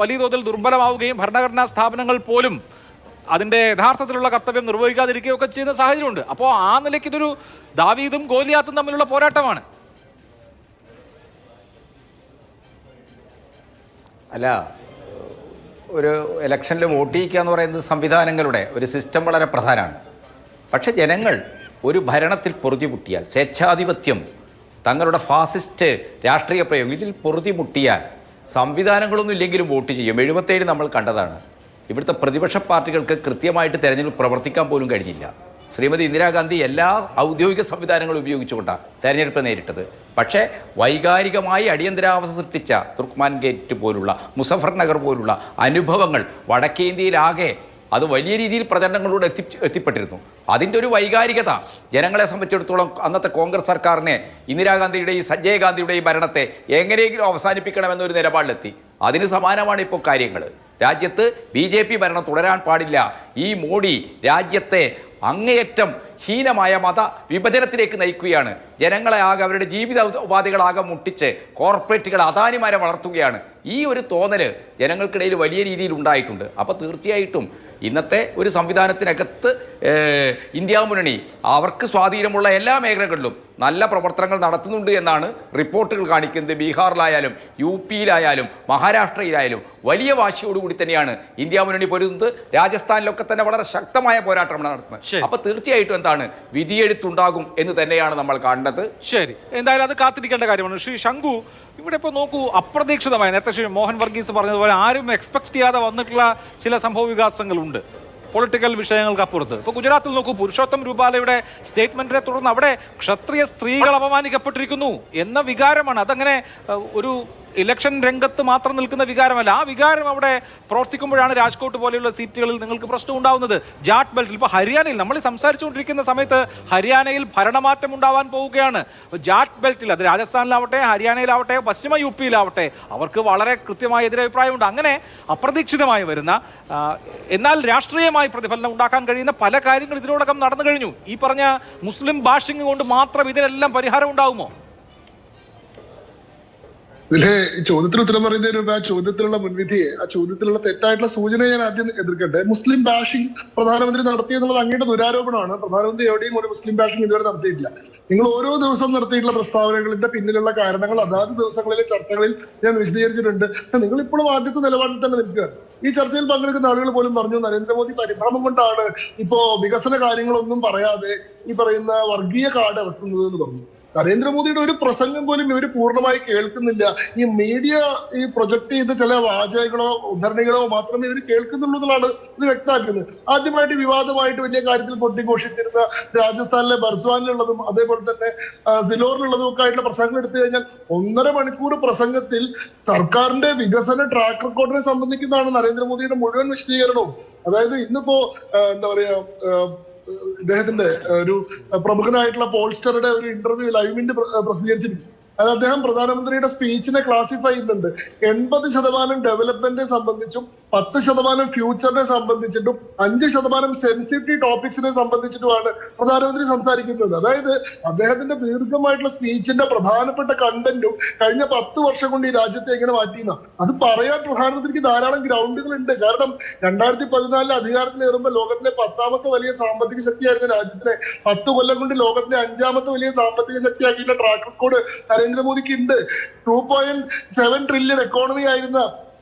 വലിയ തോതിൽ ദുർബലമാവുകയും ഭരണഘടനാ സ്ഥാപനങ്ങൾ പോലും അതിൻ്റെ യഥാർത്ഥത്തിലുള്ള കർത്തവ്യം നിർവഹിക്കാതിരിക്കുകയൊക്കെ ചെയ്യുന്ന സാഹചര്യമുണ്ട്. അപ്പോൾ ആ നിലയ്ക്ക് ഇതൊരു ദാവീദും ഗോലിയാത്തും തമ്മിലുള്ള പോരാട്ടമാണ്. അല്ല, ഒരു ഇലക്ഷനിൽ വോട്ട് ചെയ്യിക്കുക എന്ന് പറയുന്നത് സംവിധാനങ്ങളുടെ ഒരു സിസ്റ്റം വളരെ പ്രധാനമാണ്. പക്ഷെ ജനങ്ങൾ ഒരു ഭരണത്തിൽ പൊറുതിമുട്ടിയാൽ, സ്വേച്ഛാധിപത്യം, തങ്ങളുടെ ഫാസിസ്റ്റ് രാഷ്ട്രീയ പ്രയോഗം ഇതിൽ പൊറുതിമുട്ടിയാൽ സംവിധാനങ്ങളൊന്നും ഇല്ലെങ്കിലും വോട്ട് ചെയ്യും. 77 നമ്മൾ കണ്ടതാണ്. ഇവിടുത്തെ പ്രതിപക്ഷ പാർട്ടികൾക്ക് കൃത്യമായിട്ട് തെരഞ്ഞെടുപ്പ് പ്രവർത്തിക്കാൻ പോലും കഴിഞ്ഞില്ല. ശ്രീമതി ഇന്ദിരാഗാന്ധി എല്ലാ ഔദ്യോഗിക സംവിധാനങ്ങളും ഉപയോഗിച്ചുകൊണ്ടാണ് തെരഞ്ഞെടുപ്പ് നേരിട്ടത്. പക്ഷേ വൈകാരികമായി അടിയന്തരാവസ്ഥ സൃഷ്ടിച്ച തുർക്ക്മാൻ ഗേറ്റ് പോലുള്ള, മുസഫർ നഗർ പോലുള്ള അനുഭവങ്ങൾ വടക്കേ ഇന്ത്യയിലാകെ അത് വലിയ രീതിയിൽ പ്രചരണങ്ങളിലൂടെ എത്തിപ്പെട്ടിരുന്നു. അതിൻ്റെ ഒരു വൈകാരികത ജനങ്ങളെ സംബന്ധിച്ചിടത്തോളം അന്നത്തെ കോൺഗ്രസ് സർക്കാരിനെ, ഇന്ദിരാഗാന്ധിയുടെയും സഞ്ജയ് ഗാന്ധിയുടെയും ഭരണത്തെ എങ്ങനെയെങ്കിലും അവസാനിപ്പിക്കണമെന്നൊരു നിലപാടിലെത്തി. അതിന് സമാനമാണ് ഇപ്പോൾ കാര്യങ്ങൾ. രാജ്യത്ത് BJP ഭരണം തുടരാൻ പാടില്ല. ഈ മോഡി രാജ്യത്തെ അങ്ങേയറ്റം ഹീനമായ മത വിഭജനത്തിലേക്ക് നയിക്കുകയാണ്. ജനങ്ങളെ ആകെ അവരുടെ ജീവിത ഉപാധികളാകെ മുട്ടിച്ച് കോർപ്പറേറ്റുകൾ അദാനിമാരെ വളർത്തുകയാണ്. ഈ ഒരു തോന്നല് ജനങ്ങൾക്കിടയിൽ വലിയ രീതിയിൽ ഉണ്ടായിട്ടുണ്ട്. അപ്പോൾ തീർച്ചയായിട്ടും ഇന്നത്തെ ഒരു സംവിധാനത്തിനകത്ത് ഇന്ത്യ മുന്നണി അവർക്ക് സ്വാധീനമുള്ള എല്ലാ മേഖലകളിലും നല്ല പ്രവർത്തനങ്ങൾ നടത്തുന്നുണ്ട് എന്നാണ് റിപ്പോർട്ടുകൾ കാണിക്കുന്നത്. ബീഹാറിലായാലും UP-യിലായാലും മഹാരാഷ്ട്രയിലായാലും വലിയ വാശിയോടുകൂടി തന്നെയാണ് ഇന്ത്യ മുന്നണി പൊരുതുന്നത്. രാജസ്ഥാനിലൊക്കെ തന്നെ വളരെ ശക്തമായ പോരാട്ടമാണ് നടത്തുന്നത്. അപ്പോൾ തീർച്ചയായിട്ടും എന്താണ് വിധിയെഴുത്തുണ്ടാകും എന്ന് തന്നെയാണ് നമ്മൾ കാണുന്നത്. ശരി, എന്തായാലും അത് കാത്തിരിക്കേണ്ട കാര്യമാണ്. ശ്രീ ശങ്കു, ഇവിടെ ഇപ്പോൾ നോക്കൂ, അപ്രതീക്ഷിതമായി നേരത്തെ ശ്രീ മോഹൻ വർഗീസ് പറഞ്ഞതുപോലെ ആരും എക്സ്പെക്ട് ചെയ്യാതെ വന്നിട്ടുള്ള ചില സംഭവ വികാസങ്ങളുണ്ട് പൊളിറ്റിക്കൽ വിഷയങ്ങൾക്ക് അപ്പുറത്ത്. ഇപ്പോൾ ഗുജറാത്തിൽ നോക്കൂ, പുരുഷോത്തം രൂപാലയുടെ സ്റ്റേറ്റ്മെന്റിനെ തുടർന്ന് അവിടെ ക്ഷത്രിയ സ്ത്രീകൾ അപമാനിക്കപ്പെട്ടിരിക്കുന്നു എന്ന വികാരമാണ്. അതങ്ങനെ ഒരു ഇലക്ഷൻ രംഗത്ത് മാത്രം നിൽക്കുന്ന വികാരമല്ല. ആ വികാരം അവിടെ പ്രവർത്തിക്കുമ്പോഴാണ് രാജ്കോട്ട് പോലെയുള്ള സീറ്റുകളിൽ നിങ്ങൾക്ക് പ്രശ്നം ഉണ്ടാവുന്നത്. ജാട്ട് ബെൽറ്റിൽ ഇപ്പോൾ ഹരിയാനയിൽ നമ്മൾ സംസാരിച്ചുകൊണ്ടിരിക്കുന്ന സമയത്ത് ഹരിയാനയിൽ ഭരണമാറ്റം ഉണ്ടാവാൻ പോവുകയാണ്. ജാട്ട് ബെൽറ്റിൽ, അത് രാജസ്ഥാനിലാവട്ടെ, ഹരിയാനയിലാവട്ടെ, പശ്ചിമ UP-യിലാവട്ടെ, അവർക്ക് വളരെ കൃത്യമായ എതിരഭിപ്രായമുണ്ട്. അങ്ങനെ അപ്രതീക്ഷിതമായി വരുന്ന എന്നാൽ രാഷ്ട്രീയമായി പ്രതിഫലനം ഉണ്ടാക്കാൻ കഴിയുന്ന പല കാര്യങ്ങൾ ഇതിനോടകം നടന്നു കഴിഞ്ഞു. ഈ പറഞ്ഞ മുസ്ലിം ബാഷിംഗ് കൊണ്ട് മാത്രം ഇതിനെല്ലാം പരിഹാരം ഉണ്ടാകുമോ? ഇതിലെ ഈ ചോദ്യത്തിന് ഉത്തരം പറയുന്നതിന് മുമ്പ് ആ ചോദ്യത്തിലുള്ള മുൻവിധിയെ, ആ ചോദ്യത്തിലുള്ള തെറ്റായിട്ടുള്ള സൂചനയെ ഞാൻ ആദ്യം എതിർക്കട്ടെ. മുസ്ലിം ബാഷിംഗ് പ്രധാനമന്ത്രി നടത്തിയെന്നുള്ളത് അങ്ങയുടെ ദുരാരോപണമാണ്. പ്രധാനമന്ത്രി എവിടെയും ഒരു മുസ്ലിം ബാഷിംഗ് ഇതുവരെ നടത്തിയിട്ടില്ല. നിങ്ങൾ ഓരോ ദിവസം നടത്തിയിട്ടുള്ള പ്രസ്താവനകളുടെ പിന്നിലുള്ള കാരണങ്ങൾ അതാത് ദിവസങ്ങളിലെ ചർച്ചകളിൽ ഞാൻ വിശദീകരിച്ചിട്ടുണ്ട്. നിങ്ങൾ ഇപ്പോഴും ആദ്യത്തെ നിലപാടിൽ തന്നെ നിൽക്കുകയാണ്. ഈ ചർച്ചയിൽ പങ്കെടുക്കുന്ന ആളുകൾ പോലും പറഞ്ഞു നരേന്ദ്രമോദി പരിഭ്രമം കൊണ്ടാണ് ഇപ്പോ വികസന കാര്യങ്ങളൊന്നും പറയാതെ ഈ പറയുന്ന വർഗീയ കാർഡ് ഇറക്കുന്നത് എന്ന് പറഞ്ഞു. നരേന്ദ്രമോദിയുടെ ഒരു പ്രസംഗം പോലും ഇവർ പൂർണ്ണമായി കേൾക്കുന്നില്ല. ഈ മീഡിയ ഈ പ്രൊജക്ട് ചെയ്ത ചില വാചകങ്ങളോ ഉദ്ധരണികളോ മാത്രമേ ഇവർ കേൾക്കുന്നുള്ളൂ എന്നാണ് ഇത് വ്യക്തമാക്കുന്നത്. ആദ്യമായിട്ട് വിവാദമായിട്ട് വലിയ കാര്യത്തിൽ പൊട്ടിഘോഷിച്ചിരുന്ന രാജസ്ഥാനിലെ ബർസ്വാനിലുള്ളതും അതേപോലെ തന്നെ സിലോറിലുള്ളതും ഒക്കെ ആയിട്ടുള്ള പ്രസംഗം എടുത്തു കഴിഞ്ഞാൽ 1.5 മണിക്കൂർ പ്രസംഗത്തിൽ സർക്കാരിന്റെ വികസന ട്രാക്ക് റെക്കോർഡിനെ സംബന്ധിക്കുന്നതാണ് നരേന്ദ്രമോദിയുടെ മുഴുവൻ വിശദീകരണവും. അതായത് ഇന്നിപ്പോ എന്താ പറയാ ഇദ്ദേഹത്തിന്റെ ഒരു പ്രമുഖനായിട്ടുള്ള പോൾസ്റ്ററുടെ ഒരു ഇന്റർവ്യൂ ലൈവ് മിന്റ് പ്രസിദ്ധീകരിച്ചിട്ടുണ്ട്. അത് അദ്ദേഹം പ്രധാനമന്ത്രിയുടെ സ്പീച്ചിനെ ക്ലാസിഫൈ ചെയ്യുന്നുണ്ട്. 80% ഡെവലപ്മെന്റിനെ സംബന്ധിച്ചും 10% ഫ്യൂച്ചറിനെ സംബന്ധിച്ചിട്ടും 5% സെൻസിറ്റീവ് ടോപ്പിക്സിനെ സംബന്ധിച്ചിട്ടുമാണ് പ്രധാനമന്ത്രി സംസാരിക്കുന്നത്. അതായത് അദ്ദേഹത്തിന്റെ ദീർഘമായിട്ടുള്ള സ്പീച്ചിന്റെ പ്രധാനപ്പെട്ട കണ്ടന്റും കഴിഞ്ഞ 10 വർഷം കൊണ്ട് ഈ രാജ്യത്തെ എങ്ങനെ മാറ്റിയെന്ന അത് പറയാൻ പ്രധാനമന്ത്രിക്ക് ധാരാളം ഗ്രൗണ്ടുകൾ ഉണ്ട്. കാരണം 2014 അധികാരത്തിലേറുമ്പോൾ ലോകത്തിലെ 10ാമത്തെ വലിയ സാമ്പത്തിക ശക്തിയായിരുന്ന രാജ്യത്തിനെ 10 കൊല്ലം കൊണ്ട് ലോകത്തിലെ 5ാമത്തെ വലിയ സാമ്പത്തിക ശക്തിയാക്കിയിട്ടുള്ള ട്രാക്ക് റെക്കോർഡ് നരേന്ദ്രമോദിക്ക് ഉണ്ട്. 2.7 ട്രില്യൺ എക്കോണമി ആയിരുന്ന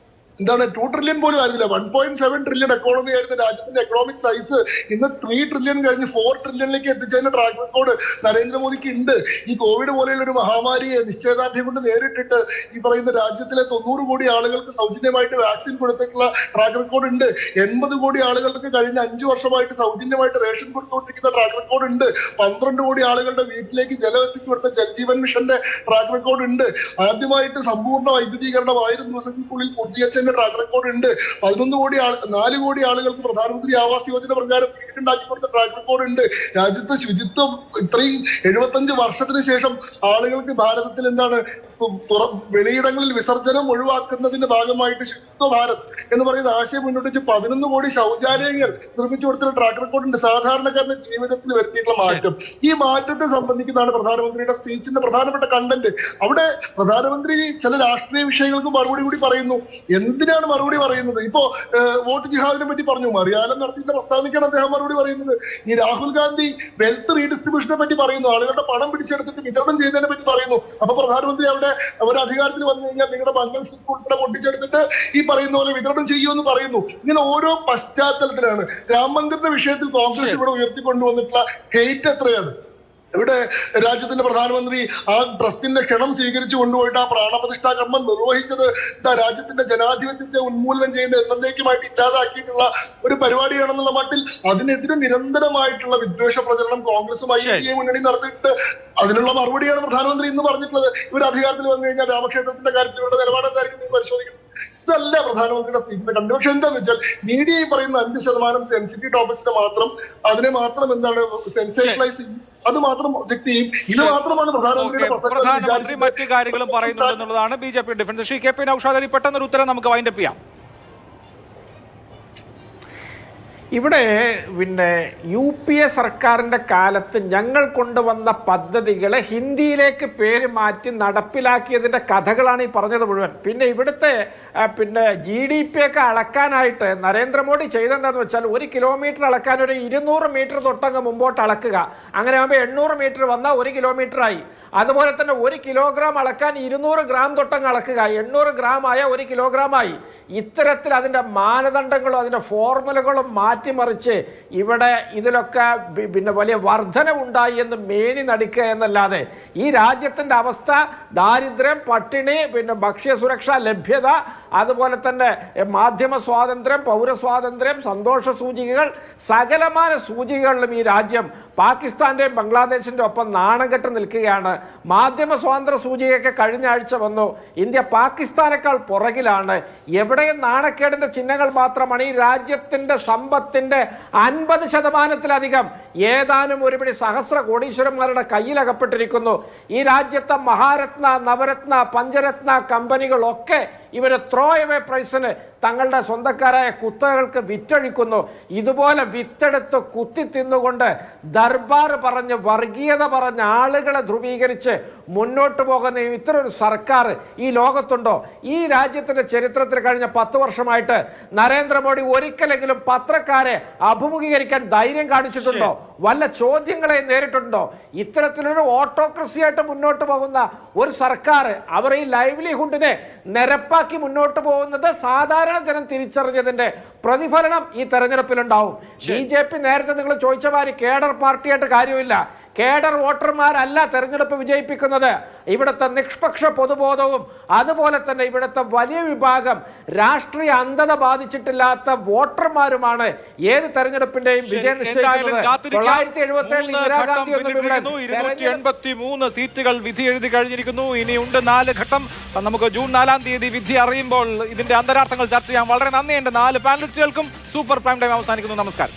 2 ട്രില്യൺ പോലും ആയിരുന്നില്ല, 1.7 ട്രില്യൺ എക്കോണമി ആയിരുന്ന രാജ്യത്തിന്റെ എക്കണോമിക് സൈസ് ഇന്ന് 3 ട്രില്യൺ കഴിഞ്ഞ് 4 ട്രില്യണിലേക്ക് എത്തിച്ചതിന്റെ ട്രാക്ക് റെക്കോർഡ് നരേന്ദ്രമോദിക്ക് ഉണ്ട്. ഈ കോവിഡ് പോലെയുള്ള ഒരു മഹാമാരിയെ നിശ്ചയദാർഢ്യം കൊണ്ട് നേരിട്ടിട്ട് ഈ പറയുന്ന രാജ്യത്തിലെ 90 കോടി ആളുകൾക്ക് സൗജന്യമായിട്ട് വാക്സിൻ കൊടുത്തിട്ടുള്ള ട്രാക്ക് റെക്കോർഡ് ഉണ്ട്. 80 കോടി ആളുകൾക്ക് കഴിഞ്ഞ 5 വർഷമായിട്ട് സൗജന്യമായിട്ട് റേഷൻ കൊടുത്തുകൊണ്ടിരിക്കുന്ന ട്രാക്ക് റെക്കോർഡ് ഉണ്ട്. 12 കോടി ആളുകളുടെ വീട്ടിലേക്ക് ജലം എത്തിച്ചു കൊടുത്ത ജൽജീവൻ മിഷന്റെ ട്രാക്ക് റെക്കോർഡ് ഉണ്ട്. ആദ്യമായിട്ട് സമ്പൂർണ്ണ വൈദ്യുതീകരണം 1000 ദിവസങ്ങൾക്കുള്ളിൽ പൂർത്തീകരിച്ച ട്രാക്ക് റെക്കോർഡ് ഉണ്ട്. 4 കോടി ആളുകൾക്ക് പ്രധാനമന്ത്രി ആവാസ് യോജന പ്രകാരം വീടുണ്ടാക്കി കൊടുത്ത ട്രാക്ക് റെക്കോർഡ് ഉണ്ട്. രാജ്യത്ത് ശുചിത്വം ഇത്രയും 75 വർഷത്തിന് ശേഷം ആളുകൾക്ക് ഭാരതത്തിൽ വെളിയിടങ്ങളിൽ വിസർജനം ഒഴിവാക്കുന്നതിന്റെ ഭാഗമായിട്ട് ശുചിത്വ ഭാരത് എന്ന് പറയുന്ന ആശയം മുന്നോട്ട് വെച്ച് 11 കോടി ശൗചാലയങ്ങൾ നിർമ്മിച്ചു കൊടുത്ത ട്രാക്ക് റെക്കോർഡ് ഉണ്ട്. സാധാരണക്കാരുടെ ജീവിതത്തിൽ വരുത്തിയിട്ടുള്ള മാറ്റം, ഈ മാറ്റത്തെ സംബന്ധിക്കുന്നതാണ് പ്രധാനമന്ത്രിയുടെ സ്പീച്ചിന്റെ പ്രധാനപ്പെട്ട കണ്ടന്റ്. അവിടെ പ്രധാനമന്ത്രി ചില രാഷ്ട്രീയ വിഷയങ്ങൾക്ക് മറുപടി കൂടി പറയുന്നു. എന്തിനാണ് മറുപടി പറയുന്നത്? ഇപ്പോ വോട്ട് ജിഹാദിനെ പറ്റി പറഞ്ഞു, മറിയാലം നടത്തിയിട്ടുള്ള പ്രസ്താവനയ്ക്കാണ് അദ്ദേഹം മറുപടി പറയുന്നത്. ഈ രാഹുൽ ഗാന്ധി വെൽത്ത് റീഡിസ്ട്രിബ്യൂഷനെ പറ്റി പറയുന്നു, ആളുകളുടെ പണം പിടിച്ചെടുത്തിട്ട് വിതരണം ചെയ്തതിനെ പറ്റി പറയുന്നു. അപ്പൊ പ്രധാനമന്ത്രി അവിടെ ഒരു അധികാരത്തിൽ വന്നു കഴിഞ്ഞാൽ നിങ്ങളുടെ മംഗൾസൂത്ര ഉൾപ്പെടെ പൊട്ടിച്ചെടുത്തിട്ട് ഈ പറയുന്ന പോലെ വിതരണം ചെയ്യുമെന്ന് പറയുന്നു. ഇങ്ങനെ ഓരോ പശ്ചാത്തലത്തിലാണ്. രാം മന്ദിറിന്റെ വിഷയത്തിൽ കോൺഗ്രസ് ഇവിടെ ഉയർത്തിക്കൊണ്ടുവന്നിട്ടുള്ള ഹെയ്റ്റ് എത്രയാണ്? ഇവിടെ രാജ്യത്തിന്റെ പ്രധാനമന്ത്രി ആ ട്രസ്റ്റിന്റെ ക്ഷണം സ്വീകരിച്ചു കൊണ്ടുപോയിട്ട് ആ പ്രാണപ്രതിഷ്ഠാ കർമ്മം നിർവഹിച്ചത് രാജ്യത്തിന്റെ ജനാധിപത്യത്തെ ഉന്മൂലനം ചെയ്യുന്ന എന്നേക്കുമായിട്ട് ഇല്ലാതാക്കിയിട്ടുള്ള ഒരു പരിപാടിയാണെന്നുള്ള മട്ടിൽ അതിനെതിരെ നിരന്തരമായിട്ടുള്ള വിദ്വേഷ പ്രചരണം കോൺഗ്രസുമായി ഇന്ത്യ മുന്നണി നടത്തിയിട്ട് അതിനുള്ള മറുപടിയാണ് പ്രധാനമന്ത്രി ഇന്ന് പറഞ്ഞിട്ടുള്ളത്. ഇവർ അധികാരത്തിൽ വന്നു കഴിഞ്ഞാൽ രാമക്ഷേത്രത്തിന്റെ കാര്യത്തിൽ ഇവരുടെ നിലപാടെന്തായിരിക്കും നിങ്ങൾ പരിശോധിക്കുന്നത്. ഇതല്ല പ്രധാനമന്ത്രിയുടെ സ്പീച്ചിന്റെ കണ്ടു. പക്ഷെ എന്താന്ന് വെച്ചാൽ മീഡിയ ഈ പറയുന്ന 5% സെൻസിറ്റീവ് ടോപ്പിക്സിനെ മാത്രം അതിനെ മാത്രം സെൻസേഷണലൈസ് അത് മാത്രം പ്രൊജക്ട് ചെയ്യും. ഇത് മാത്രമാണ് പ്രധാനമന്ത്രി മറ്റു കാര്യങ്ങളും പറയുന്നുണ്ടെന്നുള്ളതാണ് BJP defence. Shri KP Naushad Ali, പെട്ടെന്നൊരു ഉത്തരം നമുക്ക് വൈൻഡപ്പ് ചെയ്യാം. ഇവിടെ പിന്നെ UPA സർക്കാരിൻ്റെ കാലത്ത് ഞങ്ങൾ കൊണ്ടുവന്ന പദ്ധതികളെ ഹിന്ദിയിലേക്ക് പേര് മാറ്റി നടപ്പിലാക്കിയതിൻ്റെ കഥകളാണ് ഈ പറഞ്ഞത് മുഴുവൻ. പിന്നെ ഇവിടുത്തെ GDP ഒക്കെ അളക്കാനായിട്ട് നരേന്ദ്രമോദി ചെയ്തെന്താണെന്ന് വെച്ചാൽ 1 കിലോമീറ്റർ അളക്കാൻ ഒരു 200 മീറ്റർ തൊട്ടങ്ങ് മുമ്പോട്ട് അളക്കുക. അങ്ങനെ ആകുമ്പോൾ 800 മീറ്റർ വന്നാൽ 1 കിലോമീറ്ററായി. അതുപോലെ തന്നെ 1 കിലോഗ്രാം അളക്കാൻ 200 ഗ്രാം തൊട്ടങ്ങ് അളക്കുക, 800 ഗ്രാമായ 1 കിലോഗ്രാമായി. ഇത്തരത്തിൽ അതിൻ്റെ മാനദണ്ഡങ്ങളും അതിൻ്റെ ഫോർമുലകളും മാറ്റിമറിച്ച് ഇവിടെ ഇതിലൊക്കെ വലിയ വർധനവുണ്ടായി എന്ന് മേനി നടിക്കുക എന്നല്ലാതെ ഈ രാജ്യത്തിൻ്റെ അവസ്ഥ ദാരിദ്ര്യം, പട്ടിണി, ഭക്ഷ്യസുരക്ഷ ലഭ്യത, അതുപോലെ തന്നെ മാധ്യമ സ്വാതന്ത്ര്യം, പൗരസ്വാതന്ത്ര്യം, സന്തോഷ സൂചികകൾ, സകലമാന സൂചികകളിലും ഈ രാജ്യം പാകിസ്ഥാൻ്റെയും ബംഗ്ലാദേശിൻ്റെ ഒപ്പം നാണം കെട്ട് നിൽക്കുകയാണ്. മാധ്യമ സ്വാതന്ത്ര്യ സൂചികയൊക്കെ കഴിഞ്ഞ ആഴ്ച വന്നു. ഇന്ത്യ പാകിസ്ഥാനേക്കാൾ പുറകിലാണ്. എവിടെയും നാണക്കേടിൻ്റെ ചിഹ്നങ്ങൾ മാത്രമാണ്. ഈ രാജ്യത്തിൻ്റെ സമ്പത്തിൻ്റെ 50%-ലധികം ഏതാനും ഒരുപിടി സഹസ്ര കോടീശ്വരന്മാരുടെ കയ്യിലകപ്പെട്ടിരിക്കുന്നു. ഈ രാജ്യത്തെ മഹാരത്ന, നവരത്ന, പഞ്ചരത്ന കമ്പനികളൊക്കെ ഇവർ ത്രോ അവേ പ്രൈസിന് തങ്ങളുടെ സ്വന്തക്കാരായ കുത്തകൾക്ക് വിറ്റഴിക്കുന്നു. ഇതുപോലെ വിത്തെടുത്ത് കുത്തി തിന്നുകൊണ്ട് ദർബാർ പറഞ്ഞ് വർഗീയത പറഞ്ഞ് ആളുകളെ ധ്രുവീകരിച്ച് മുന്നോട്ട് പോകുന്ന ഇത്തരൊരു സർക്കാർ ഈ ലോകത്തുണ്ടോ? ഈ രാജ്യത്തിന്റെ ചരിത്രത്തിൽ കഴിഞ്ഞ 10 വർഷമായിട്ട് നരേന്ദ്രമോദി ഒരിക്കലെങ്കിലും പത്രക്കാരെ അഭിമുഖീകരിക്കാൻ ധൈര്യം കാണിച്ചിട്ടുണ്ടോ? വല്ല ചോദ്യങ്ങളെ നേരിട്ടുണ്ടോ? ഇത്തരത്തിലൊരു ഓട്ടോക്രസിയായിട്ട് മുന്നോട്ട് പോകുന്ന ഒരു സർക്കാർ അവർ ഈ ലൈവ്ലിഹുഡിനെ നിരപ്പാക്കി മുന്നോട്ട് പോകുന്നത് സാധാരണ ജനം തിരിച്ചറിഞ്ഞതിന്റെ പ്രതിഫലനം ഈ തെരഞ്ഞെടുപ്പിലുണ്ടാവും. BJP നേരത്തെ നിങ്ങൾ ചോദിച്ച മാതിരി കേഡർ പാർട്ടിയായിട്ട് കാര്യമില്ല. കേഡർ വോട്ടർമാരല്ല തെരഞ്ഞെടുപ്പ് വിജയിപ്പിക്കുന്നത്. ഇവിടുത്തെ നിഷ്പക്ഷ പൊതുബോധവും അതുപോലെ തന്നെ ഇവിടുത്തെ വലിയ വിഭാഗം രാഷ്ട്രീയ അന്ധത ബാധിച്ചിട്ടില്ലാത്ത വോട്ടർമാരുമാണ് ഏത് തെരഞ്ഞെടുപ്പിന്റെയും വിജയം നിശ്ചയിക്കുന്നത്. 1977 ഇന്ദിരാഗാന്ധി ഒന്നും ഇവിടെ 283 സീറ്റുകൾ വിധി എഴുതി കഴിഞ്ഞിരിക്കുന്നു. ഇനിയുണ്ട് 4 ഘട്ടം. നമുക്ക് ജൂൺ 4-ാം തീയതി വിധി അറിയുമ്പോൾ ഇതിന്റെ അന്തരാർത്ഥങ്ങൾ ചർച്ച ചെയ്യാം. വളരെ നന്ദിയുണ്ട് 4 പാനലിസ്റ്റുകൾക്കും. സൂപ്പർ പ്രൈം ടൈം അവസാനിക്കുന്നു. നമസ്കാരം.